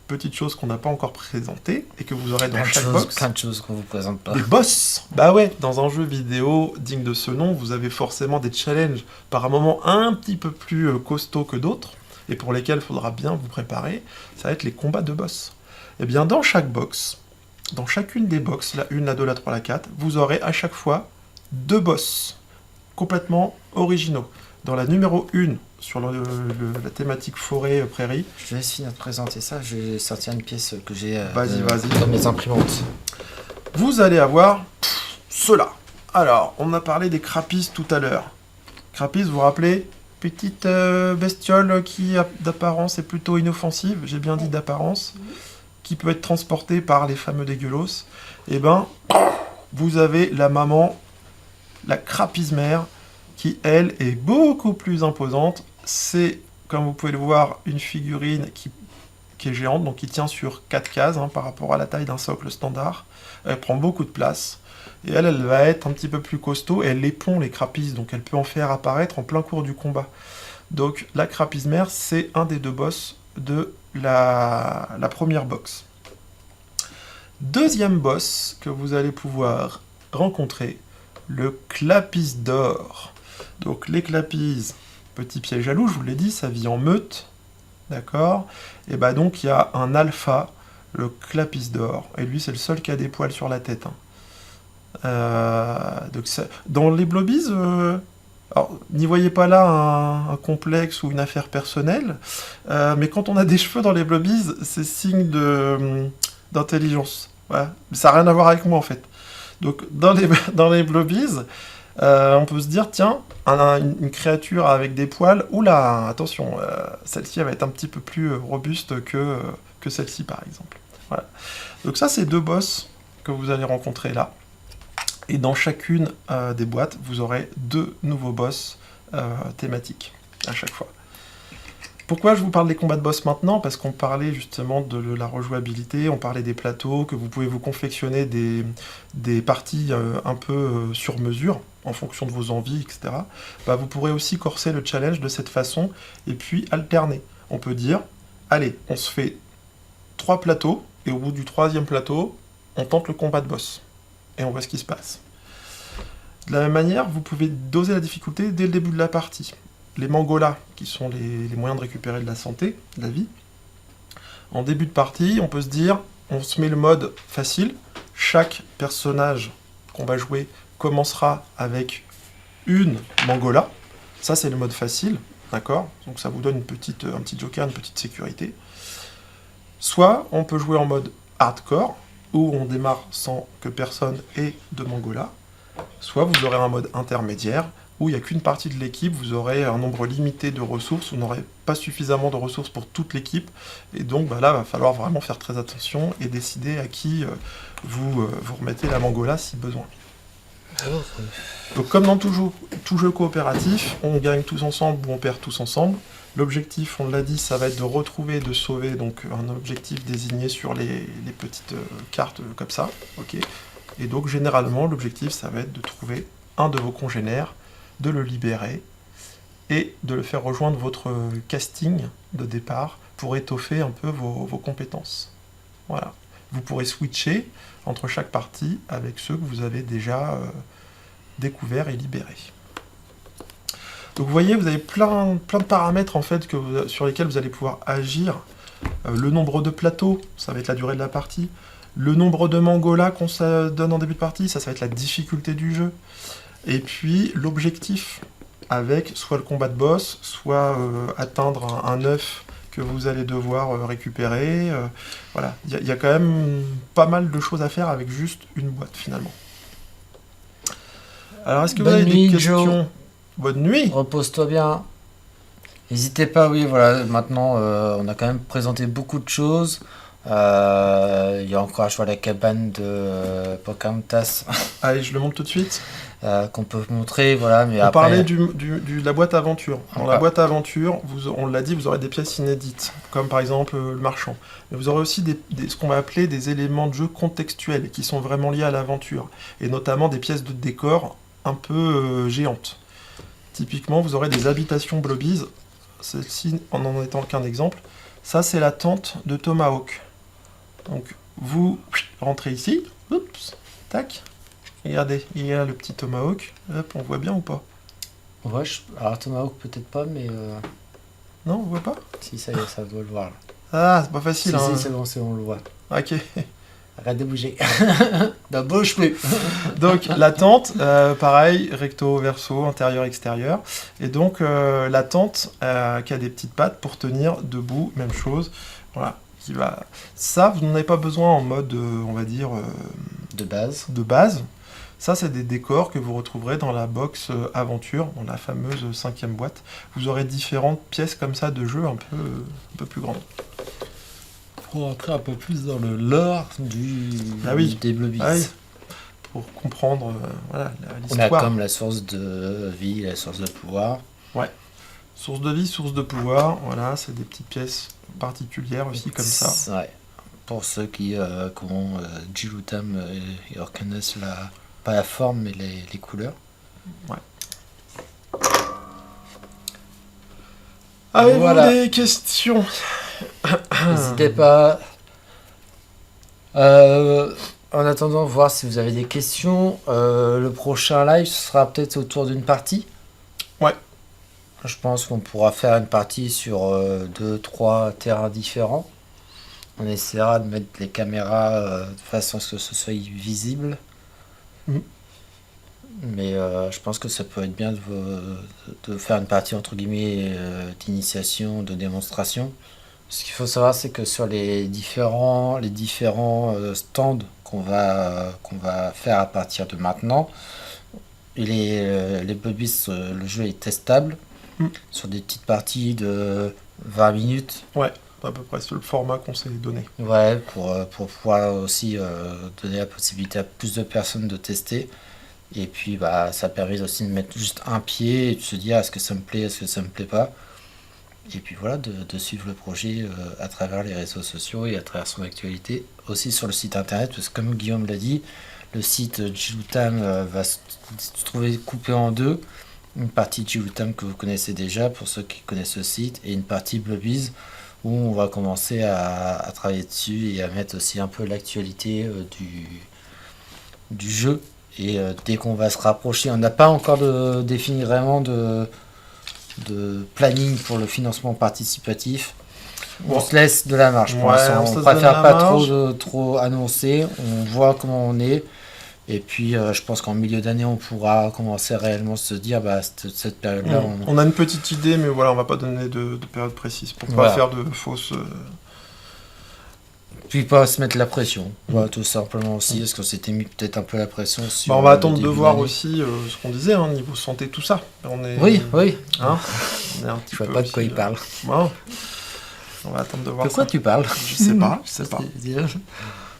petite chose qu'on n'a pas encore présentée, et que vous aurez dans chaque box. Plein de choses qu'on vous présente pas. Des boss. Bah ouais, dans un jeu vidéo digne de ce nom, vous avez forcément des challenges par un moment un petit peu plus costauds que d'autres, et pour lesquels il faudra bien vous préparer. Ça va être les combats de boss. Et bien dans chaque box, dans chacune des box, la 1, la 2, la 3, la 4, vous aurez à chaque fois 2 boss complètement originaux. Dans la numéro 1, sur la thématique forêt-prairie. Je te laisse finir de présenter ça, je vais sortir une pièce que j'ai vas-y. dans mes imprimantes. Vous allez avoir cela. Alors, on a parlé des crapis tout à l'heure. Crapis, vous vous rappelez? Petite bestiole qui, d'apparence, est plutôt inoffensive, j'ai bien dit d'apparence, qui peut être transportée par les fameux dégueulos. Eh ben, vous avez la maman, la crapise mère, qui, elle, est beaucoup plus imposante. C'est, comme vous pouvez le voir, une figurine qui est géante, donc qui tient sur 4 cases hein, par rapport à la taille d'un socle standard. Elle prend beaucoup de place. Et elle va être un petit peu plus costaud, et elle épond les crapis, donc elle peut en faire apparaître en plein cours du combat. Donc la crapise mère, c'est un des 2 boss de la première box. Deuxième boss que vous allez pouvoir rencontrer, le clapis d'or. Donc les clapis, petit piège à loup, je vous l'ai dit, ça vit en meute, d'accord? Et bah donc il y a un alpha, le clapis d'or, et lui c'est le seul qui a des poils sur la tête. Hein. Donc dans les Blobbies, alors n'y voyez pas là un complexe ou une affaire personnelle, mais quand on a des cheveux dans les Blobbies, c'est signe d'intelligence. Voilà. Ça n'a rien à voir avec moi en fait. Donc dans les Blobbies, on peut se dire, tiens, une créature avec des poils, oula, attention, celle-ci elle va être un petit peu plus robuste que celle-ci par exemple. Voilà. Donc ça c'est 2 boss que vous allez rencontrer là. Et dans chacune des boîtes, vous aurez 2 nouveaux boss thématiques à chaque fois. Pourquoi je vous parle des combats de boss maintenant? Parce qu'on parlait justement de la rejouabilité, on parlait des plateaux, que vous pouvez vous confectionner des parties un peu sur mesure, en fonction de vos envies, etc. Bah, vous pourrez aussi corser le challenge de cette façon, et puis alterner. On peut dire, allez, on se fait 3 plateaux, et au bout du 3e plateau, on tente le combat de boss. Et on voit ce qui se passe. De la même manière, vous pouvez doser la difficulté dès le début de la partie. Les mangolas, qui sont les moyens de récupérer de la santé, de la vie. En début de partie, on peut se dire, on se met le mode facile. Chaque personnage qu'on va jouer commencera avec une mangola. Ça, c'est le mode facile, d'accord? Donc ça vous donne un petit joker, une petite sécurité. Soit on peut jouer en mode hardcore, où on démarre sans que personne ait de mangola. Soit vous aurez un mode intermédiaire, où il n'y a qu'une partie de l'équipe, vous aurez un nombre limité de ressources, vous n'aurez pas suffisamment de ressources pour toute l'équipe, et donc là, il va falloir vraiment faire très attention et décider à qui vous remettez la mangola si besoin. Donc comme dans tout jeu coopératif, on gagne tous ensemble ou on perd tous ensemble. L'objectif, on l'a dit, ça va être de retrouver, de sauver, donc un objectif désigné sur les petites cartes comme ça. Ok. Et donc généralement, l'objectif, ça va être de trouver un de vos congénères, de le libérer et de le faire rejoindre votre casting de départ pour étoffer un peu vos compétences. Voilà. Vous pourrez switcher entre chaque partie avec ceux que vous avez déjà découverts et libérés. Donc vous voyez, vous avez plein de paramètres en fait sur lesquels vous allez pouvoir agir. Le nombre de plateaux, ça va être la durée de la partie. Le nombre de mangolas qu'on se donne en début de partie, ça va être la difficulté du jeu. Et puis l'objectif, avec soit le combat de boss, soit atteindre un œuf que vous allez devoir récupérer. Voilà, il y a quand même pas mal de choses à faire avec juste une boîte finalement. Alors est-ce que vous avez des questions, Joe? Bonne nuit. Repose-toi bien. N'hésitez pas, oui, voilà, maintenant on a quand même présenté beaucoup de choses. Il y a encore, je vois, la cabane de Pocahontas. Allez, je le montre tout de suite. Qu'on peut montrer, voilà, mais on après... parlait de la boîte aventure. Dans la boîte aventure, on l'a dit, vous aurez des pièces inédites, comme par exemple le marchand. Mais vous aurez aussi ce qu'on va appeler des éléments de jeu contextuels, qui sont vraiment liés à l'aventure, et notamment des pièces de décor un peu géantes. Typiquement, vous aurez des habitations Blobies, celle-ci en n'en étant qu'un exemple. Ça, c'est la tente de Tomahawk. Donc, vous rentrez ici, oups, tac. Regardez, il y a le petit Tomahawk. Hop, on voit bien ou pas? Ouais, alors Tomahawk peut-être pas, mais... Non, on voit pas? Si, ça y est, ça doit le voir. Là. Ah, c'est pas facile. Si, hein. Si, c'est bon, on le voit. Ok. Arrête de bouger. Ne bouge plus. Donc, la tente, pareil, recto, verso, intérieur, extérieur. Et donc, la tente qui a des petites pattes pour tenir debout, même chose. Voilà. Ça, vous n'en avez pas besoin en mode, on va dire... De base. Ça, c'est des décors que vous retrouverez dans la box aventure, dans la fameuse 5e boîte. Vous aurez différentes pièces comme ça de jeu un peu plus grandes. Pour entrer un peu plus dans le lore des Blobies. Ah oui. Pour comprendre l'histoire. On a comme la source de vie, la source de pouvoir. Ouais. Source de vie, source de pouvoir. Voilà, c'est des petites pièces particulières aussi comme ça. Ouais. Pour ceux qui ont Jilutam et reconnaissent pas la forme mais les couleurs. Ouais. Avez-vous des questions? N'hésitez pas. En attendant, voir si vous avez des questions. Le prochain live sera peut-être autour d'une partie. Ouais. Je pense qu'on pourra faire une partie sur 2-3 terrains différents. On essaiera de mettre les caméras de façon à ce que ce soit visible. Mais je pense que ça peut être bien de faire une partie entre guillemets d'initiation, de démonstration. Ce qu'il faut savoir, c'est que sur les différents stands qu'on va faire à partir de maintenant, les Blobies, le jeu est testable sur des petites parties de 20 minutes. Ouais, à peu près c'est le format qu'on s'est donné. Ouais, pour pouvoir aussi donner la possibilité à plus de personnes de tester. Et puis ça permet aussi de mettre juste un pied et de se dire est-ce que ça me plaît, est-ce que ça me plaît pas. Et puis voilà, de suivre le projet à travers les réseaux sociaux et à travers son actualité, aussi sur le site internet, parce que comme Guillaume l'a dit, le site Jilutam va se trouver coupé en deux. Une partie Jilutam que vous connaissez déjà, pour ceux qui connaissent le site, et une partie Blobies, où on va commencer à travailler dessus et à mettre aussi un peu l'actualité du jeu. Et dès qu'on va se rapprocher, on n'a pas encore défini vraiment de planning pour le financement participatif. On se laisse de la marge pour l'instant. On préfère pas trop annoncer. On voit comment on est. Et puis je pense qu'en milieu d'année, on pourra commencer à réellement se dire cette période-là. On a une petite idée, mais voilà, on va pas donner de période précise pour pas faire de fausses. Puis pas se mettre la pression, tout simplement aussi, parce qu'on s'était mis peut-être un peu la pression sur... on va attendre de voir aussi ce qu'on disait, niveau santé, tout ça. Oui. Hein, on est un petit je vois peu pas de quoi il parle. Bon. On va attendre de voir de quoi tu parles? Je sais pas.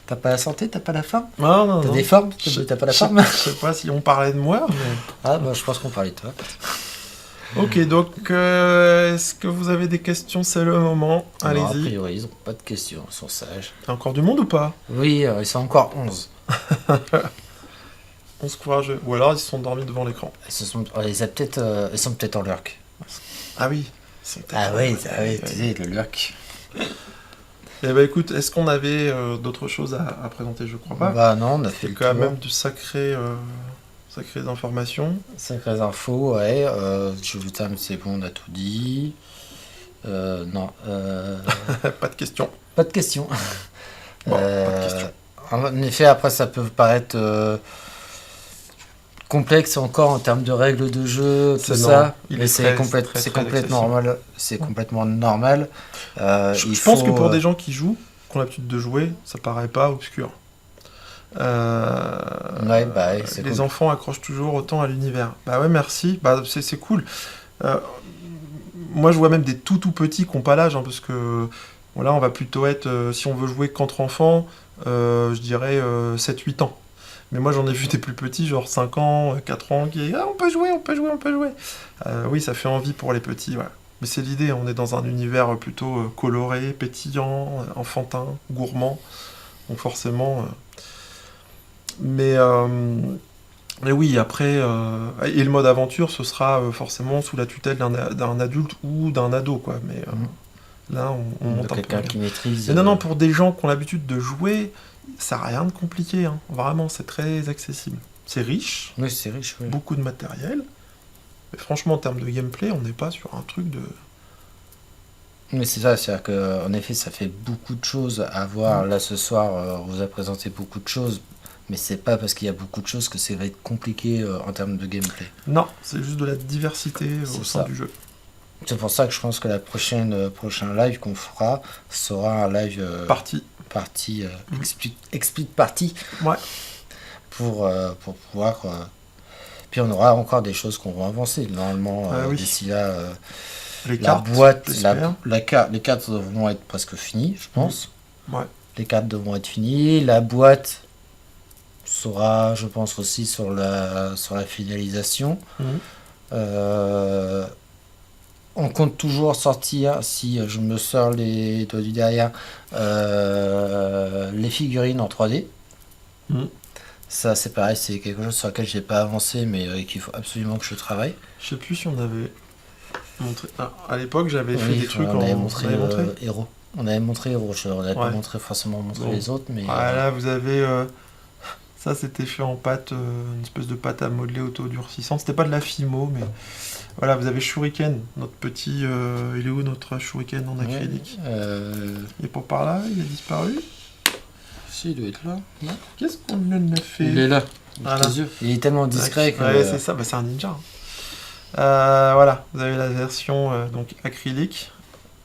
T'as pas la santé, t'as pas la forme? Non, non, T'as non. des formes, Je- t'as pas la Je forme? je sais pas si on parlait de moi, mais... Ah, bah, je pense qu'on parlait de toi. Ok, donc est-ce que vous avez des questions? C'est le moment. Non, a Allez-y. priori, ils ont pas de questions, ils sont sages. Il y a encore du monde ou pas? Oui, ils sont encore 11. 11 courageux. Ou alors ils se sont dormis devant l'écran. Ils sont peut-être en lurk. Ah oui. Ils sont Ah peut-être- oui, tu sais, le lurk. Eh ben écoute, est-ce qu'on avait d'autres choses à présenter? Je crois pas. Bah non, on a fait C'est le quand tour. même du sacrées informations. Sacrées infos, ouais. Julotam, c'est bon, on a tout dit. Non, Pas de questions. pas de questions. Bon, pas de questions. En effet, après, ça peut paraître complexe encore en termes de règles de jeu, tout C'est ça, normal. Il mais est c'est très, très, très complètement accessible. normal. C'est complètement normal. Je pense que pour des gens qui jouent, qui ont l'habitude de jouer, ça paraît pas obscur. Ouais, bah, ouais, c'est les cool. enfants accrochent toujours autant à l'univers. Bah ouais, merci. Bah, c'est cool. Euh, moi, je vois même des tout petits qui n'ont pas l'âge, hein, parce que voilà, on va plutôt être, si on veut jouer qu'entre enfants, je dirais 7-8 ans. Mais moi, j'en ai vu des plus petits, genre 5 ans, 4 ans, qui disent « Ah, on peut jouer, on peut jouer, on peut jouer !» Oui, ça fait envie pour les petits, ouais. Mais c'est l'idée, on est dans un univers plutôt coloré, pétillant, enfantin, gourmand. Donc forcément... Mais oui, après... et le mode aventure, ce sera forcément sous la tutelle d'un adulte ou d'un ado, quoi. Mais là, on De monte un peu. quelqu'un qui maîtrise. Mais non, pour des gens qui ont l'habitude de jouer, ça n'a rien de compliqué, hein. Vraiment, c'est très accessible. C'est riche, Oui, c'est riche, oui. beaucoup de matériel. Mais franchement, en termes de gameplay, on n'est pas sur un truc de... Mais c'est ça, c'est-à-dire qu'en effet, ça fait beaucoup de choses à voir. Là, ce soir, on vous a présenté beaucoup de choses, mais c'est pas parce qu'il y a beaucoup de choses que ça va être compliqué en termes de gameplay. Non, c'est juste de la diversité C'est au sein ça. du jeu. C'est pour ça que je pense que la prochain live qu'on fera sera un live Partie. partie explique partie Ouais. pour pouvoir. Puis on aura encore des choses qu'on va avancer. Normalement, Ah oui. d'ici là, Les la cartes, boîte, j'espère. les cartes vont être presque finies, je pense. Ouais. Les cartes devront être finies. La boîte sera, je pense, aussi sur la finalisation. Mhm. On compte toujours sortir, si je me sors les doigts du derrière, les figurines en 3D. Mhm. Ça, c'est pareil, c'est quelque chose sur lequel j'ai pas avancé, mais qu'il faut absolument que je travaille. Je sais plus si on avait montré... Ah, à l'époque, j'avais fait Oui, des trucs on en... avait montré, on avait montré Héros. On avait montré Héros. On n'avait pas Ouais. forcément montré Bon. les autres, mais Ah, là, vous avez... Ça, c'était fait en pâte, une espèce de pâte à modeler auto-durcissante. C'était pas de la Fimo, mais... Voilà, vous avez Shuriken, notre petit... il est où, notre Shuriken en acrylique? Il est pas par là, il a disparu. Si, il doit être là. Non, Qu'est-ce qu'on en a fait? il est là. Voilà. Tes yeux. Il est tellement discret que. Ouais, c'est ça, bah, c'est un ninja, hein. Voilà, vous avez la version donc acrylique,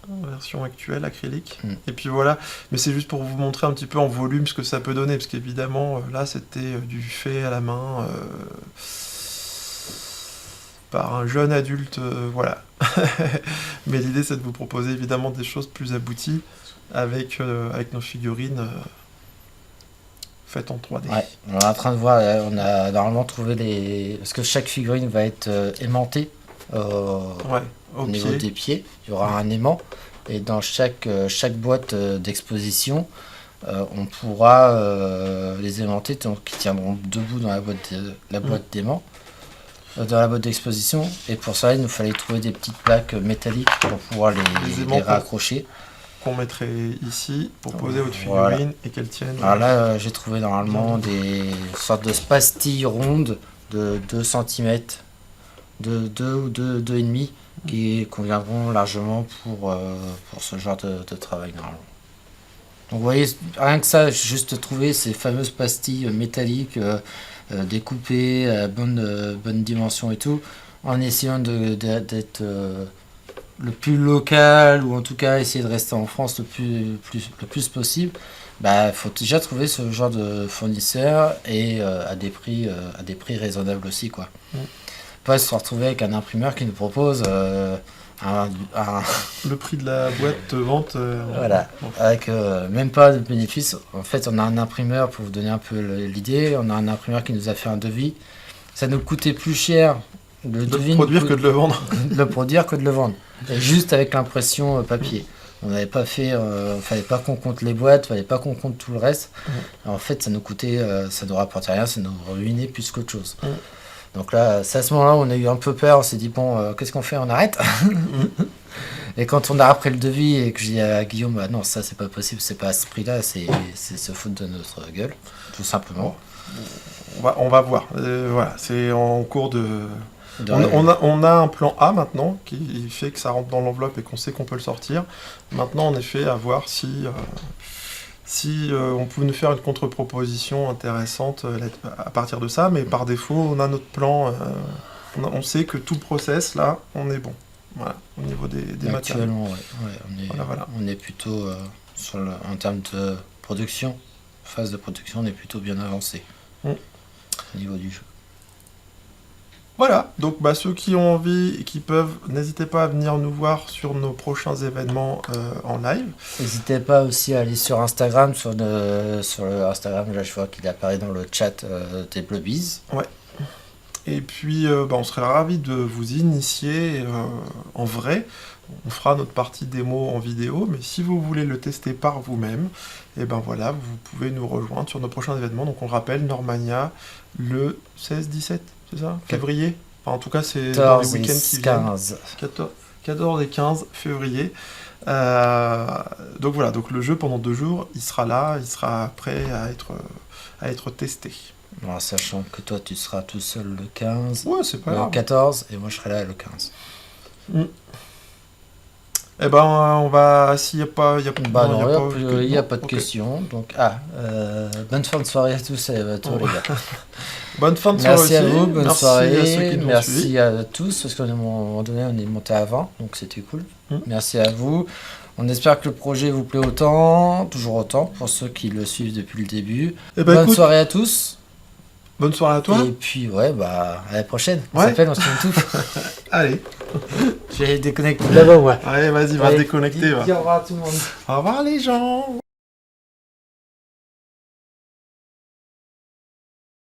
version actuelle acrylique. Mm. Et puis voilà, mais c'est juste pour vous montrer un petit peu en volume ce que ça peut donner, parce qu'évidemment là c'était du fait à la main par un jeune adulte, voilà. Mais l'idée c'est de vous proposer évidemment des choses plus abouties avec nos figurines faites en 3D. Ouais, on est en train de voir, on a normalement trouvé les. Parce que chaque figurine va être aimantée Ouais, au au niveau pied. des pieds. Il y aura un aimant. Et dans chaque boîte d'exposition, on pourra les aimanter qui tiendront debout dans la boîte d'aimant. Dans la boîte d'exposition. Et pour ça, il nous fallait trouver des petites plaques métalliques pour pouvoir Les aimants les raccrocher. Qu'on mettrait ici pour poser votre figurine Voilà. et qu'elle tienne. Alors là, j'ai trouvé normalement des sortes de pastilles rondes de 2 cm, de 2 ou 2,5 qui conviendront largement pour ce genre de travail normalement. Donc vous voyez, rien que ça, juste trouver ces fameuses pastilles métalliques découpées à bonne dimension et tout, en essayant d'être le plus local, ou en tout cas essayer de rester en France le plus possible, bah faut déjà trouver ce genre de fournisseur et à des prix raisonnables aussi, quoi. Mm. pas se retrouver avec un imprimeur qui nous propose un- Le prix de la boîte de vente. voilà, avec même pas de bénéfice. En fait, on a un imprimeur, pour vous donner un peu l'idée, on a un imprimeur qui nous a fait un devis. Ça nous coûtait plus cher le De devis le produire que de le vendre. de le produire que de le vendre. Et juste avec l'impression papier. On n'avait pas fait, fallait pas qu'on compte les boîtes, fallait pas qu'on compte tout le reste. En fait, ça nous coûtait, ça nous rapportait rien, ça nous ruinait plus qu'autre chose. Donc là, c'est à ce moment-là où on a eu un peu peur, on s'est dit bon, qu'est-ce qu'on fait, on arrête. Et quand on a appris le devis et que j'ai dit à Guillaume, bah non, ça c'est pas possible, c'est pas à ce prix-là, c'est se foutre de notre gueule, tout simplement. On va voir. Voilà, c'est en cours de. De- On a un plan A maintenant qui fait que ça rentre dans l'enveloppe et qu'on sait qu'on peut le sortir. Maintenant, en effet, à voir si on peut nous faire une contre-proposition intéressante à partir de ça. Mais par défaut, on a notre plan. On sait que tout le process, là, on est bon. Voilà, au niveau des matériaux. Actuellement, ouais, on est, Voilà. on est plutôt en termes de production, phase de production, on est plutôt bien avancé Mm. au niveau du jeu. Voilà, donc ceux qui ont envie et qui peuvent, n'hésitez pas à venir nous voir sur nos prochains événements en live. N'hésitez pas aussi à aller sur Instagram, sur le Instagram, là je vois qu'il apparaît dans le chat des Blobbies. Et puis, on serait ravis de vous initier en vrai. On fera notre partie démo en vidéo, mais si vous voulez le tester par vous-même, et ben voilà, vous pouvez nous rejoindre sur nos prochains événements. Donc on rappelle, Normania, le 16-17, c'est ça, février. Enfin, en tout cas, c'est dans les 14 week-ends et qui viennent. 15. 14 et 15 février. Donc voilà, donc le jeu pendant 2 jours, il sera là, il sera prêt à être testé. Bon, sachant que toi tu seras tout seul le 15, Ouais, c'est pas le grave. 14 et moi je serai là le 15. Eh ben, on va. S'il n'y a pas. Bah non, non, il il y n'y a a pas de ok. questions. Donc, bonne fin de soirée à tous et à tous les gars. Bonne fin de soirée Merci à aussi. vous, bonne Merci soirée, à ceux qui nous ont suivis. merci à tous, parce qu'à un moment donné on est monté à 20, donc c'était cool. Merci à vous. On espère que le projet vous plaît autant, toujours autant, pour ceux qui le suivent depuis le début. Eh ben, Bonne écoute, soirée à tous. bonne soirée à toi. Et puis ouais, bah à la prochaine. On Ouais. s'appelle, on se fait tout. Allez. Je vais déconnecter d'abord, ouais. Allez, vas-y, va Allez, te déconnecter. dis Va. au revoir à tout le monde. Au revoir les gens.